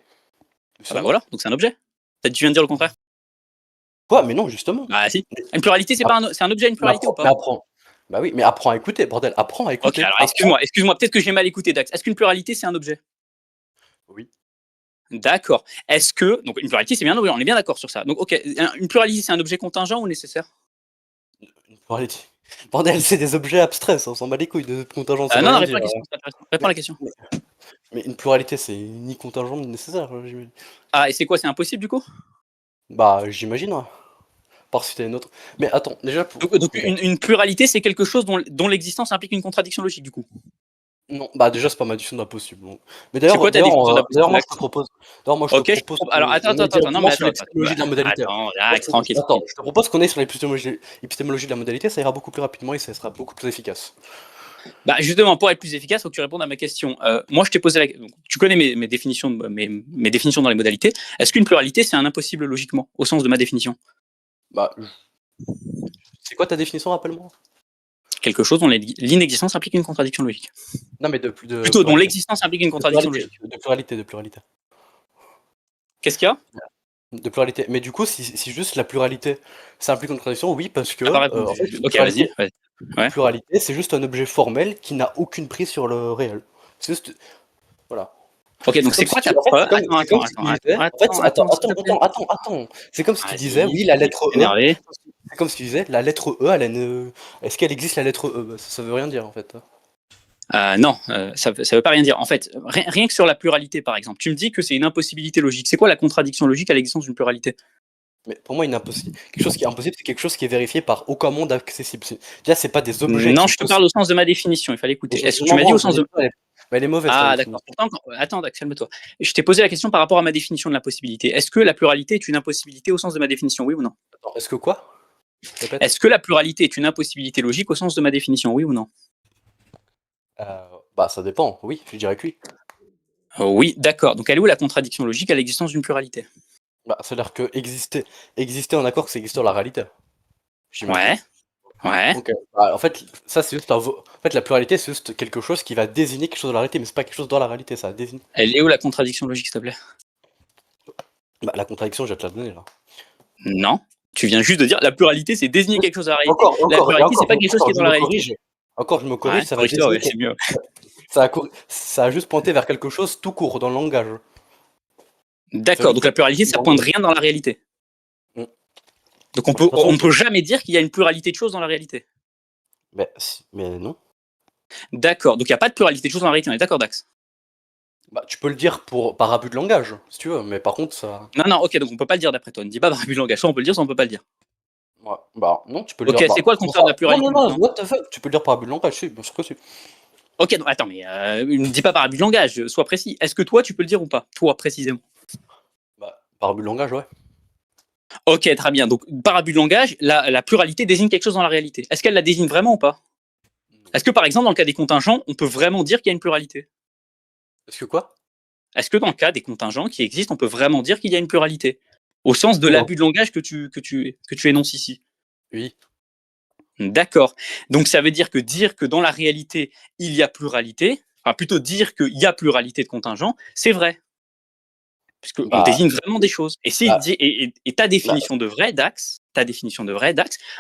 Speaker 1: justement.
Speaker 2: voilà, donc c'est un objet. Tu viens de dire le contraire.
Speaker 1: Quoi? Mais non, justement.
Speaker 2: Bah si.
Speaker 1: Mais,
Speaker 2: Une pluralité, c'est pas c'est un objet, une pluralité ou
Speaker 1: mais
Speaker 2: pas?
Speaker 1: apprends. Bah oui, mais apprends à écouter, bordel. Apprends à
Speaker 2: Ok,
Speaker 1: écouter.
Speaker 2: alors
Speaker 1: Apprends.
Speaker 2: excuse-moi, peut-être que j'ai mal écouté, Dax. Est-ce qu'une pluralité, c'est un objet?
Speaker 1: Oui.
Speaker 2: D'accord. Est-ce que donc une pluralité, c'est bien un objet, on est bien d'accord sur ça. Donc ok, une pluralité, c'est un objet contingent ou nécessaire?
Speaker 1: Une pluralité. Bordel, c'est des objets abstraits, ça, on s'en bat les couilles de contingence, ça veut
Speaker 2: Non, non,
Speaker 1: rien
Speaker 2: réponds à
Speaker 1: dire.
Speaker 2: la question, c'est intéressant. Réponds à
Speaker 1: Mais,
Speaker 2: la question.
Speaker 1: mais, mais une pluralité, c'est ni contingent ni nécessaire, j'imagine.
Speaker 2: Ah, et c'est quoi? C'est impossible du coup?
Speaker 1: Bah, j'imagine, ouais. Par si t'as une autre. Mais attends, déjà pour.
Speaker 2: Donc
Speaker 1: Ok.
Speaker 2: une pluralité, c'est quelque chose dont l'existence implique une contradiction logique du coup.
Speaker 1: Non, bah déjà, c'est pas ma définition d'impossible. Donc. Mais
Speaker 2: C'est quoi ta définition
Speaker 1: d'ailleurs,
Speaker 2: d'impossible,
Speaker 1: moi, je
Speaker 2: Dax?
Speaker 1: te propose. D'ailleurs, moi, je te
Speaker 2: Ok,
Speaker 1: propose
Speaker 2: alors
Speaker 1: qu'on
Speaker 2: attends,
Speaker 1: aille
Speaker 2: non
Speaker 1: directement
Speaker 2: mais
Speaker 1: sur
Speaker 2: attends, attends,
Speaker 1: l'épistémologie de la modalité.
Speaker 2: attends,
Speaker 1: Moi,
Speaker 2: Dax, tranquille,
Speaker 1: attends,
Speaker 2: tranquille.
Speaker 1: je te propose qu'on aille sur l'épistémologie de la modalité, ça ira beaucoup plus rapidement et ça sera beaucoup plus efficace.
Speaker 2: Bah justement, pour être plus efficace, il faut que tu répondes à ma question. Moi, je t'ai posé la question. Tu connais mes définitions, mes définitions dans les modalités. Est-ce qu'une pluralité, c'est un impossible logiquement, au sens de ma définition?
Speaker 1: Bah, c'est quoi ta définition, rappelle-moi?
Speaker 2: Quelque chose dont l'inexistence implique une contradiction logique.
Speaker 1: Non, mais de
Speaker 2: Plutôt, dont
Speaker 1: pluralité.
Speaker 2: l'existence implique une
Speaker 1: De
Speaker 2: contradiction
Speaker 1: pluralité,
Speaker 2: logique.
Speaker 1: de pluralité.
Speaker 2: Qu'est-ce qu'il y a?
Speaker 1: De pluralité. Mais du coup, si juste la pluralité, ça implique une contradiction, oui, parce que
Speaker 2: T'as pas répondu.
Speaker 1: en fait,
Speaker 2: Ok, vas-y.
Speaker 1: une
Speaker 2: Ouais.
Speaker 1: pluralité, c'est juste un objet formel qui n'a aucune prise sur le réel. C'est juste, voilà.
Speaker 2: Ok, donc
Speaker 1: C'est
Speaker 2: c'est
Speaker 1: comme si
Speaker 2: quoi
Speaker 1: tu,
Speaker 2: ta
Speaker 1: en fait,
Speaker 2: preuve?
Speaker 1: c'est comme si tu disais, en fait,
Speaker 2: S'il te plaît.
Speaker 1: attends. C'est comme si tu disais,
Speaker 2: Vas-y,
Speaker 1: oui, la lettre E.
Speaker 2: énervé.
Speaker 1: C'est comme si tu disais, la lettre E, est-ce qu'elle existe la lettre E? Bah, ça veut rien dire en fait.
Speaker 2: Non, ça veut pas rien dire. En fait, rien que sur la pluralité, par exemple, tu me dis que c'est une impossibilité logique. C'est quoi la contradiction logique à l'existence d'une pluralité?
Speaker 1: Mais pour moi, quelque chose qui est impossible, c'est quelque chose qui est vérifié par aucun monde accessible. Déjà, c'est pas des objets qui
Speaker 2: Non,
Speaker 1: sont
Speaker 2: je te
Speaker 1: possibles.
Speaker 2: parle au sens de ma définition, il fallait
Speaker 1: Mais
Speaker 2: écouter.
Speaker 1: je,
Speaker 2: Est-ce
Speaker 1: je
Speaker 2: que tu
Speaker 1: m'en
Speaker 2: m'as dit au
Speaker 1: branle,
Speaker 2: sens de...
Speaker 1: elle est mauvaise ta
Speaker 2: Ah,
Speaker 1: définition.
Speaker 2: d'accord. Pourtant, attends, Dax, calme-toi. Je t'ai posé la question par rapport à ma définition de l'impossibilité. Est-ce que la pluralité est une impossibilité au sens de ma définition, oui ou non?
Speaker 1: Attends, est-ce que quoi? Répète.
Speaker 2: Est-ce que la pluralité est une impossibilité logique au sens de ma définition, oui ou non?
Speaker 1: Bah, ça dépend, oui, je dirais que oui.
Speaker 2: Oui, d'accord. Donc elle est où la contradiction logique à l'existence d'une pluralité?
Speaker 1: Bah, c'est-à-dire que exister en accord, c'est exister dans la réalité, j'imagine.
Speaker 2: Ouais, ouais.
Speaker 1: Donc, bah, en fait, ça, c'est juste en fait, la pluralité, c'est juste quelque chose qui va désigner quelque chose dans la réalité, mais c'est pas quelque chose dans la réalité, ça désigne.
Speaker 2: Elle est où la contradiction logique, s'il te plaît?
Speaker 1: Bah, la contradiction, je vais te la donner, là.
Speaker 2: Non. Tu viens juste de dire la pluralité, c'est désigner quelque chose dans la réalité.
Speaker 1: Encore,
Speaker 2: La
Speaker 1: encore, et
Speaker 2: pluralité, c'est
Speaker 1: encore,
Speaker 2: pas quelque chose qui est
Speaker 1: je
Speaker 2: dans la
Speaker 1: me
Speaker 2: réalité.
Speaker 1: corrige. Encore, je me corrige,
Speaker 2: Ouais,
Speaker 1: ça va
Speaker 2: corrige-toi,
Speaker 1: désigner
Speaker 2: ouais, c'est mieux.
Speaker 1: ça a juste pointé vers quelque chose tout court dans le langage. Ça a
Speaker 2: D'accord.
Speaker 1: juste
Speaker 2: Donc la
Speaker 1: pointé
Speaker 2: pluralité, ça
Speaker 1: dans le
Speaker 2: pointe
Speaker 1: langage.
Speaker 2: rien dans la réalité.
Speaker 1: Mm.
Speaker 2: Donc
Speaker 1: De toute façon,
Speaker 2: on peut jamais dire qu'il y a une pluralité de choses dans la réalité.
Speaker 1: mais non.
Speaker 2: D'accord. Donc il n'y a pas de pluralité de choses dans la réalité. On est d'accord, Dax?
Speaker 1: Bah, tu peux le dire par abus de langage, si tu veux, mais par contre, ça.
Speaker 2: Non, non, ok, donc on peut pas le dire d'après toi. Ne dis pas par abus de langage. Soit on peut le dire, soit on peut pas le dire.
Speaker 1: Ouais. Bah, non, tu peux le
Speaker 2: Ok,
Speaker 1: dire.
Speaker 2: c'est
Speaker 1: Bah,
Speaker 2: quoi le
Speaker 1: comment
Speaker 2: contraire
Speaker 1: ça?
Speaker 2: de la
Speaker 1: Non,
Speaker 2: pluralité
Speaker 1: non, non,
Speaker 2: maintenant?
Speaker 1: what the fuck? Tu peux le dire par abus de langage, si, bien sûr que si.
Speaker 2: Ok, non, attends, mais ne dis pas par abus de langage, sois précis. Est-ce que toi, tu peux le dire ou pas? Toi, précisément.
Speaker 1: Bah, par abus de langage, ouais.
Speaker 2: Ok, très bien. Donc, par abus de langage, la pluralité désigne quelque chose dans la réalité. Est-ce qu'elle la désigne vraiment ou pas? Est-ce que, par exemple, dans le cas des contingents, on peut vraiment dire qu'il y a une pluralité?
Speaker 1: Est-ce que quoi?
Speaker 2: Est-ce que dans le cas des contingents qui existent, on peut vraiment dire qu'il y a une pluralité? Au sens de
Speaker 1: Oui, hein.
Speaker 2: l'abus de langage que tu énonces ici.
Speaker 1: Oui.
Speaker 2: D'accord. Donc ça veut dire que dans la réalité, il y a pluralité, enfin plutôt dire qu'il y a pluralité de contingents, c'est vrai, puisqu'on
Speaker 1: Bah,
Speaker 2: désigne vraiment des choses. Et,
Speaker 1: bah,
Speaker 2: ta
Speaker 1: bah,
Speaker 2: définition de vrai d'axe,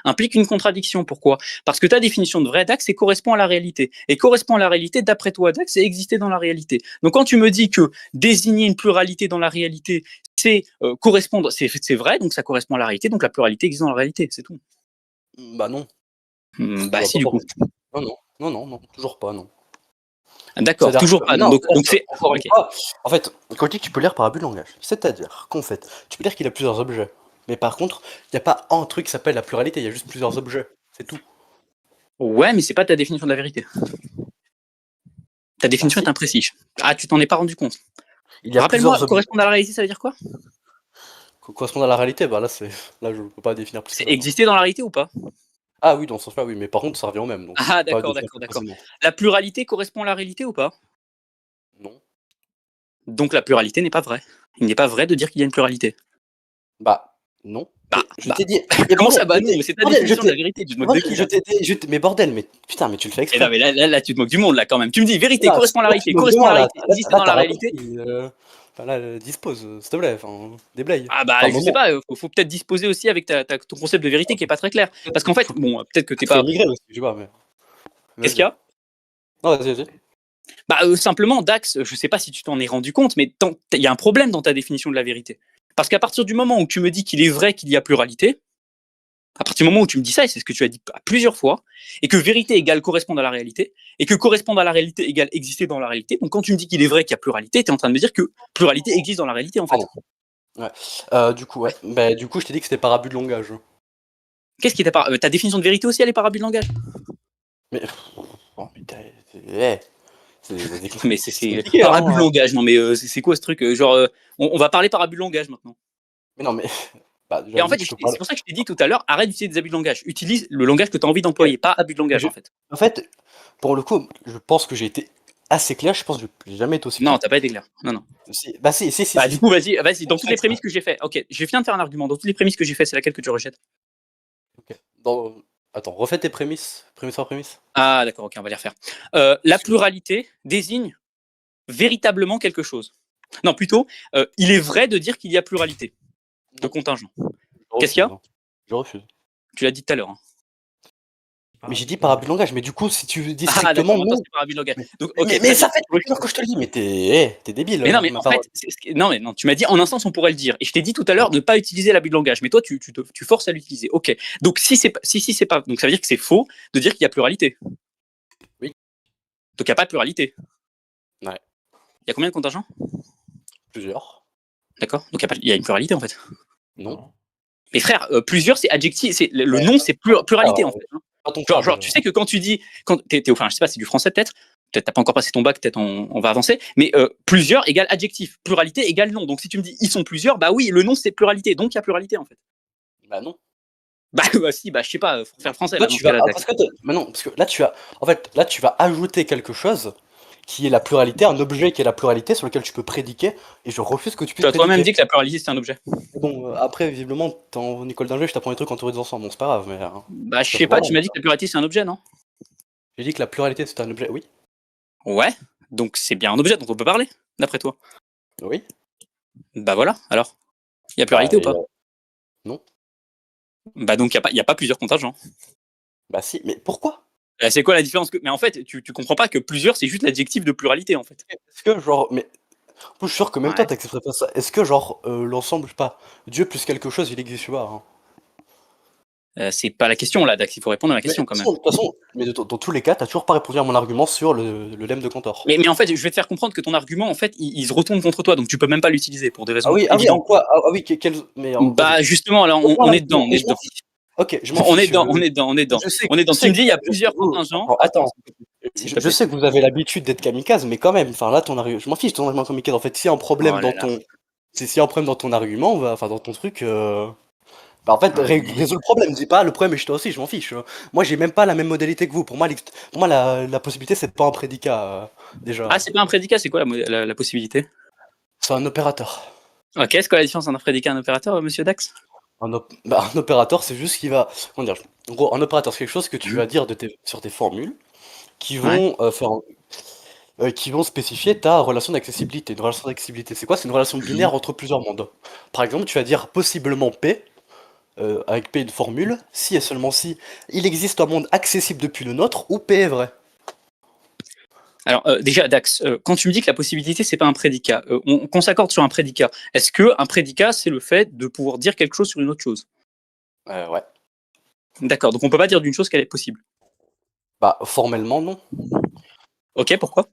Speaker 2: implique une contradiction. Pourquoi? Parce que ta définition de vrai d'axe, c'est correspond à la réalité. Et correspond à la réalité, d'après toi, Dax, c'est exister dans la réalité. Donc quand tu me dis que désigner une pluralité dans la réalité, c'est correspondre, c'est vrai, donc ça correspond à la réalité, donc la pluralité existe dans la réalité, c'est tout.
Speaker 1: bah non. Je
Speaker 2: Bah
Speaker 1: vois
Speaker 2: si,
Speaker 1: pas
Speaker 2: du coup.
Speaker 1: pourquoi. Non, non, non, non, non, toujours pas, non.
Speaker 2: D'accord,
Speaker 1: C'est-à-dire
Speaker 2: toujours
Speaker 1: que,
Speaker 2: pas.
Speaker 1: non,
Speaker 2: Donc
Speaker 1: c'est-à-dire
Speaker 2: c'est.
Speaker 1: que, encore une
Speaker 2: Ok.
Speaker 1: fois, en fait, quand je dis que tu peux lire par abus de langage, c'est-à-dire qu'en fait, tu peux dire qu'il a plusieurs objets. Mais par contre, il n'y a pas un truc qui s'appelle la pluralité, il y a juste plusieurs objets. C'est tout.
Speaker 2: Ouais, mais c'est pas ta définition de la vérité. Ta
Speaker 1: Bah
Speaker 2: définition est
Speaker 1: si,
Speaker 2: imprécise. Ah, tu t'en es pas rendu compte.
Speaker 1: il y a
Speaker 2: Rappelle-moi,
Speaker 1: plusieurs objets.
Speaker 2: correspondre à la réalité, ça veut dire quoi?
Speaker 1: Correspondent à la réalité, bah là, là, je peux pas définir plus que
Speaker 2: C'est
Speaker 1: ça, non.
Speaker 2: exister dans la réalité ou pas?
Speaker 1: Ah oui, dans ce sens-là, oui, mais par contre, ça revient au même, donc je
Speaker 2: Ah,
Speaker 1: peux pas
Speaker 2: d'accord,
Speaker 1: définir
Speaker 2: d'accord,
Speaker 1: plus
Speaker 2: d'accord.
Speaker 1: précisément.
Speaker 2: La pluralité correspond à la réalité ou pas?
Speaker 1: Non.
Speaker 2: Donc la pluralité n'est pas vraie. Il n'est pas vrai de dire qu'il y a une pluralité.
Speaker 1: Bah, non.
Speaker 2: Bah,
Speaker 1: Mais je
Speaker 2: bah.
Speaker 1: t'ai dit. Mais
Speaker 2: Comment
Speaker 1: bordel,
Speaker 2: ça, bah non, mais c'est ta
Speaker 1: bordel,
Speaker 2: définition de la vérité. Tu te moques de qui, là?
Speaker 1: mais bordel, mais putain, mais tu le fais
Speaker 2: Et non,
Speaker 1: exprès.
Speaker 2: mais là, tu te moques du monde, là, quand même. Tu me dis, vérité,
Speaker 1: Là,
Speaker 2: correspond à la
Speaker 1: là, tu
Speaker 2: réalité,
Speaker 1: te moques de
Speaker 2: correspond à
Speaker 1: moi,
Speaker 2: la
Speaker 1: là.
Speaker 2: réalité, exister
Speaker 1: Là,
Speaker 2: dans la
Speaker 1: t'as rien
Speaker 2: réalité.
Speaker 1: compris. Enfin, là, dispose, s'il te plaît, enfin, déblaye.
Speaker 2: Ah bah
Speaker 1: Enfin, un
Speaker 2: je sais
Speaker 1: moment.
Speaker 2: pas, faut peut-être disposer aussi avec ton concept de vérité qui est pas très clair. Parce qu'en fait, bon, peut-être que t'es
Speaker 1: Faut
Speaker 2: pas.
Speaker 1: émigrer aussi, je sais pas, mais.
Speaker 2: Qu'est-ce qu'il
Speaker 1: Vas-y.
Speaker 2: y a?
Speaker 1: Non, vas-y, vas-y.
Speaker 2: Bah simplement, Dax, je sais pas si tu t'en es rendu compte, mais il y a un problème dans ta définition de la vérité. Parce qu'à partir du moment où tu me dis qu'il est vrai qu'il y a pluralité, à partir du moment où tu me dis ça, et c'est ce que tu as dit plusieurs fois, et que vérité égale correspondre à la réalité, et que correspondre à la réalité égale exister dans la réalité, donc quand tu me dis qu'il est vrai qu'il y a pluralité, tu es en train de me dire que pluralité existe dans la réalité en fait.
Speaker 1: Pardon. Ouais. Du coup, ouais. Bah, du coup, je t'ai dit que c'était par abus de langage.
Speaker 2: Qu'est-ce qui t'a pas. Ta définition de vérité aussi, elle est par abus de langage?
Speaker 1: Mais. Oh, mais eh,
Speaker 2: Mais
Speaker 1: c'est
Speaker 2: c'est
Speaker 1: compliqué,
Speaker 2: par
Speaker 1: hein.
Speaker 2: abus de langage. Non, mais c'est quoi ce truc? Genre, on va parler par abus de langage maintenant.
Speaker 1: Mais non, mais. Bah,
Speaker 2: Et
Speaker 1: j'avais
Speaker 2: en
Speaker 1: dit
Speaker 2: fait,
Speaker 1: que je te
Speaker 2: c'est
Speaker 1: parlais.
Speaker 2: pour ça que je t'ai dit tout à l'heure, arrête d'utiliser des abus de langage. Utilise le langage que tu as envie
Speaker 1: Ok.
Speaker 2: d'employer, pas abus de langage
Speaker 1: Je-
Speaker 2: en fait.
Speaker 1: En fait, pour le coup, je pense que j'ai été assez clair. Je pense que j'ai jamais été aussi
Speaker 2: Non,
Speaker 1: clair.
Speaker 2: t'as pas été clair. Non, non.
Speaker 1: Bah, si, si, si,
Speaker 2: Bah,
Speaker 1: si,
Speaker 2: du
Speaker 1: si.
Speaker 2: coup, vas-y. Dans
Speaker 1: Je
Speaker 2: toutes
Speaker 1: fais
Speaker 2: les
Speaker 1: exprès.
Speaker 2: prémices que j'ai fait. Ok, je viens de faire un argument. Dans toutes les prémices que j'ai fait, c'est laquelle que tu rejettes?
Speaker 1: Ok. Attends, refais tes prémices. Prémices par prémices.
Speaker 2: Ah, d'accord, ok, on va les refaire. La pluralité désigne véritablement quelque chose. Non, plutôt, il est vrai de dire qu'il y a pluralité de
Speaker 1: Non,
Speaker 2: contingents.
Speaker 1: je
Speaker 2: Qu'est-ce qu'il y
Speaker 1: refuse.
Speaker 2: a?
Speaker 1: Non. Je refuse.
Speaker 2: Tu l'as dit tout à l'heure. Hein.
Speaker 1: Mais j'ai dit par abus de langage. Mais du coup, si tu dis
Speaker 2: Ah,
Speaker 1: strictement
Speaker 2: d'accord, maintenant
Speaker 1: non.
Speaker 2: c'est par abus de langage.
Speaker 1: Mais,
Speaker 2: Donc, ok,
Speaker 1: mais
Speaker 2: très
Speaker 1: ça
Speaker 2: bien.
Speaker 1: fait depuis tout à l'heure que je te le dis. Mais t'es débile,
Speaker 2: Mais non, mais
Speaker 1: ma
Speaker 2: en
Speaker 1: parole.
Speaker 2: fait, non, mais non, tu m'as dit en un sens on pourrait le dire. Et je t'ai dit tout à l'heure de ne pas utiliser l'abus de langage. Mais toi, tu forces à l'utiliser. Ok. Donc si c'est c'est pas. Donc ça veut dire que c'est faux de dire qu'il y a pluralité.
Speaker 1: Oui.
Speaker 2: Donc il n'y a pas de pluralité.
Speaker 1: Ouais.
Speaker 2: Il y a combien de contingents?
Speaker 1: Plusieurs.
Speaker 2: D'accord. Donc il y a une pluralité en fait.
Speaker 1: Non.
Speaker 2: Mais frère, plusieurs, c'est adjectif, le
Speaker 1: Ouais,
Speaker 2: nom, c'est pluralité, en fait. Hein.
Speaker 1: pas ton cas,
Speaker 2: Genre,
Speaker 1: déjà.
Speaker 2: tu sais que quand tu dis, enfin, je sais pas, c'est du français peut-être t'as pas encore passé ton bac, peut-être on va avancer, mais plusieurs égale adjectif, pluralité égale nom. Donc si tu me dis ils sont plusieurs, bah oui, le nom c'est pluralité, donc il y a pluralité en fait.
Speaker 1: Bah non.
Speaker 2: Bah si, bah je sais pas, faut faire français
Speaker 1: Toi,
Speaker 2: là dans
Speaker 1: tu
Speaker 2: ce
Speaker 1: vas,
Speaker 2: cas-là.
Speaker 1: parce que mais non, parce que là, en fait, là, tu vas ajouter quelque chose qui est la pluralité, un objet qui est la pluralité sur lequel tu peux prédiquer, et je refuse que tu
Speaker 2: Tu
Speaker 1: puisses
Speaker 2: as toi-même
Speaker 1: prédiquer.
Speaker 2: dit que la pluralité c'est un objet.
Speaker 1: Bon, après, visiblement, t'es en école d'ingé, je t'apprends des trucs en théorie des ensembles, bon, c'est pas grave, mais.
Speaker 2: Bah je
Speaker 1: Ça
Speaker 2: sais
Speaker 1: fait
Speaker 2: pas,
Speaker 1: voilà.
Speaker 2: tu m'as dit que la pluralité c'est un objet, non?
Speaker 1: J'ai dit que la pluralité c'est un objet, oui.
Speaker 2: Ouais, donc c'est bien un objet dont on peut parler, d'après toi.
Speaker 1: Oui.
Speaker 2: Bah voilà, alors. Il y a
Speaker 1: Bah,
Speaker 2: pluralité ou pas?
Speaker 1: non.
Speaker 2: Bah donc il y a pas plusieurs contingents.
Speaker 1: Bah si, mais pourquoi?
Speaker 2: C'est quoi la différence Mais en fait, tu comprends pas que plusieurs c'est juste l'adjectif de pluralité en fait.
Speaker 1: Est-ce que, genre, mais. Je suis sûr que même toi
Speaker 2: Ouais.
Speaker 1: t'accepterais pas ça. Est-ce que, genre, l'ensemble, je sais pas, Dieu plus quelque chose, il existe pas, hein.
Speaker 2: C'est pas la question là, Dax, il faut répondre à la
Speaker 1: Mais
Speaker 2: question quand même.
Speaker 1: de toute façon, mais dans tous les cas, t'as toujours pas répondu à mon argument sur le lemme de Cantor.
Speaker 2: Mais en fait, je vais te faire comprendre que ton argument, en fait, il se retourne contre toi, donc tu peux même pas l'utiliser pour des raisons
Speaker 1: Ah oui, en
Speaker 2: évidentes.
Speaker 1: quoi? Oui, mais vas-y.
Speaker 2: Bah justement, là,
Speaker 1: Reprends
Speaker 2: on est dedans,
Speaker 1: l'argument,
Speaker 2: on
Speaker 1: mais
Speaker 2: est
Speaker 1: je m'en
Speaker 2: dedans.
Speaker 1: fiche. Ok, je m'en
Speaker 2: On est
Speaker 1: fiche.
Speaker 2: dedans, on est dedans, on est dedans. On est
Speaker 1: Je
Speaker 2: dedans. Tu
Speaker 1: sais
Speaker 2: me dis, il y a
Speaker 1: je sais
Speaker 2: plusieurs contingents.
Speaker 1: attends,
Speaker 2: S'il te
Speaker 1: je
Speaker 2: plaît.
Speaker 1: sais que vous avez l'habitude d'être kamikaze, mais quand même, enfin là, je m'en fiche de ton argument kamikaze. En fait, s'il y a un problème
Speaker 2: Oh
Speaker 1: dans
Speaker 2: là là.
Speaker 1: ton, s'il y a un problème dans ton argument, enfin dans ton truc, bah en fait,
Speaker 2: Ouais.
Speaker 1: résous le problème. Dis pas le problème est chez toi aussi, je m'en fiche. Moi, j'ai même pas la même modalité que vous. Pour moi, la possibilité, c'est pas un prédicat,
Speaker 2: Ah,
Speaker 1: déjà.
Speaker 2: c'est pas un prédicat, c'est quoi la possibilité?
Speaker 1: C'est un opérateur.
Speaker 2: Ok, est-ce que la différence entre un prédicat et un opérateur, monsieur Dax?
Speaker 1: Un opérateur, c'est juste qu'il va. Comment dire? En gros, un opérateur, c'est quelque chose que tu vas dire sur tes formules qui
Speaker 2: Ouais.
Speaker 1: vont qui vont spécifier ta relation d'accessibilité. Une relation d'accessibilité, c'est quoi? C'est une relation
Speaker 2: Mhm.
Speaker 1: binaire entre plusieurs mondes. Par exemple, tu vas dire possiblement P, avec P une formule, si et seulement si il existe un monde accessible depuis le nôtre ou P est vrai.
Speaker 2: Alors déjà, Dax, quand tu me dis que la possibilité c'est pas un prédicat, qu'on s'accorde sur un prédicat, est-ce que un prédicat c'est le fait de pouvoir dire quelque chose sur une autre chose?
Speaker 1: Ouais.
Speaker 2: D'accord, donc on peut pas dire d'une chose qu'elle est possible.
Speaker 1: Bah, formellement, non.
Speaker 2: Ok, pourquoi?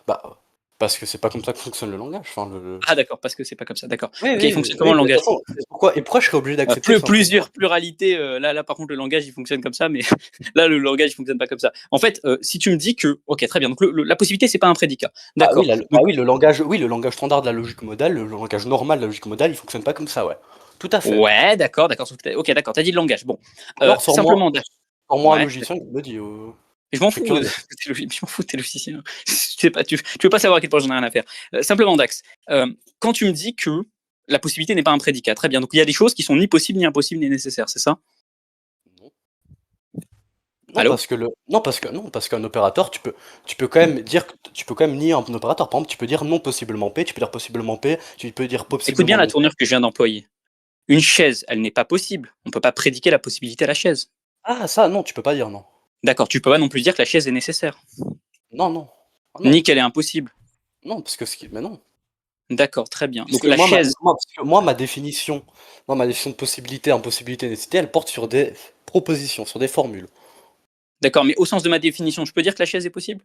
Speaker 1: Bah, parce que c'est pas comme ça que fonctionne le langage. Enfin,
Speaker 2: Ah d'accord, parce que c'est pas comme ça, d'accord.
Speaker 1: Oui,
Speaker 2: Ok, il fonctionne comment
Speaker 1: oui,
Speaker 2: le
Speaker 1: mais de toute
Speaker 2: langage?
Speaker 1: façon, pourquoi je serais obligé d'accepter tout simplement?
Speaker 2: Plusieurs pluralités, là par contre le langage il fonctionne comme ça, mais là le langage il fonctionne pas comme ça. En fait, si tu me dis que, ok très bien, donc la possibilité c'est pas un prédicat, d'accord. Donc
Speaker 1: Oui, le langage standard de la logique modale, le langage normal de la logique modale, il fonctionne pas comme ça, ouais. Tout à fait.
Speaker 2: ouais, d'accord, ok d'accord, t'as dit le langage, bon,
Speaker 1: Alors,
Speaker 2: simplement,
Speaker 1: sors-moi un
Speaker 2: ouais.
Speaker 1: logicien qui me le dit.
Speaker 2: Mais je m'en
Speaker 1: Je suis
Speaker 2: fous,
Speaker 1: curieux.
Speaker 2: je m'en fous de tes logiciels. Tu sais pas, tu veux pas savoir à quel point j'en ai rien à faire. Simplement, Dax, quand tu me dis que la possibilité n'est pas un prédicat, très bien. Donc il y a des choses qui sont ni possibles, ni impossibles, ni nécessaires, c'est ça?
Speaker 1: Non.
Speaker 2: Allô?
Speaker 1: Non, parce qu'un opérateur, tu peux quand même dire, tu peux quand même nier un opérateur. Par exemple, tu peux dire non possiblement P, tu peux dire possiblement P, tu peux dire
Speaker 2: Écoute bien
Speaker 1: possiblement
Speaker 2: la
Speaker 1: non P.
Speaker 2: tournure que je viens d'employer. Une chaise, elle n'est pas possible. On peut pas prédiquer la possibilité à la chaise.
Speaker 1: Ah, ça, non, tu peux pas dire non.
Speaker 2: D'accord, tu peux pas non plus dire que la chaise est nécessaire,
Speaker 1: Non, non. Ah, non.
Speaker 2: ni qu'elle est impossible.
Speaker 1: Non, mais non.
Speaker 2: D'accord, très bien.
Speaker 1: Parce
Speaker 2: Donc
Speaker 1: que
Speaker 2: la chaise,
Speaker 1: parce que ma définition de possibilité, impossibilité, nécessité, elle porte sur des propositions, sur des formules.
Speaker 2: d'accord, mais au sens de ma définition, je peux dire que la chaise est possible?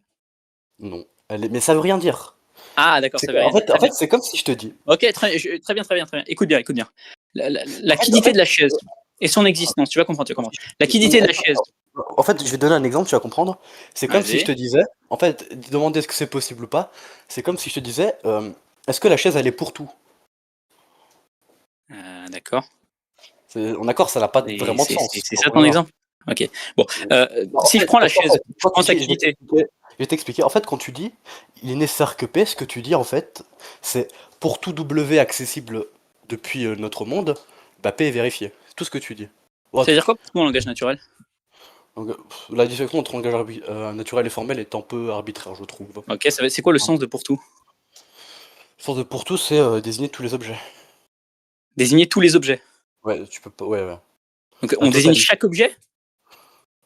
Speaker 1: Non. Mais ça veut rien dire.
Speaker 2: Ah, d'accord, ça veut rien dire.
Speaker 1: En
Speaker 2: Très bien.
Speaker 1: fait, c'est comme si je te dis.
Speaker 2: Ok, très bien, très bien, très bien. Écoute bien, écoute bien. La
Speaker 1: En
Speaker 2: quiddité
Speaker 1: fait,
Speaker 2: de la chaise et son existence, tu vas comprendre, tu vas comprendre. La quiddité de la chaise,
Speaker 1: En fait, je vais te donner un exemple, tu vas comprendre. C'est comme si je
Speaker 2: vas-y.
Speaker 1: te disais, en fait, demander est-ce que c'est possible ou pas, c'est comme si je te disais, est-ce que la chaise elle est pour tout?
Speaker 2: D'accord.
Speaker 1: On est d'accord, ça n'a pas
Speaker 2: Et
Speaker 1: vraiment de sens.
Speaker 2: c'est ça
Speaker 1: Donc,
Speaker 2: ton
Speaker 1: voilà.
Speaker 2: exemple? Ok. Bon,
Speaker 1: En
Speaker 2: si je
Speaker 1: fait,
Speaker 2: prends la
Speaker 1: parce qu'en
Speaker 2: chaise,
Speaker 1: fait,
Speaker 2: je
Speaker 1: quand
Speaker 2: prends
Speaker 1: tu
Speaker 2: sa
Speaker 1: dis,
Speaker 2: quiddité.
Speaker 1: je vais t'expliquer. En fait, quand tu dis, il est nécessaire que P, ce que tu dis en fait, c'est pour tout W accessible depuis notre monde, bah P est vérifié. C'est tout ce que tu dis. Ouais,
Speaker 2: C'est-à-dire quoi pour toi en langage naturel?
Speaker 1: donc, la distinction entre langage naturel et formel est un peu arbitraire, je trouve.
Speaker 2: Ok, c'est quoi le sens de pour tout?
Speaker 1: Sens de pour tout, c'est désigner tous les objets.
Speaker 2: Désigner tous les objets.
Speaker 1: Ouais, tu peux pas. Ouais.
Speaker 2: Donc
Speaker 1: La
Speaker 2: on désigne
Speaker 1: totalité.
Speaker 2: chaque objet?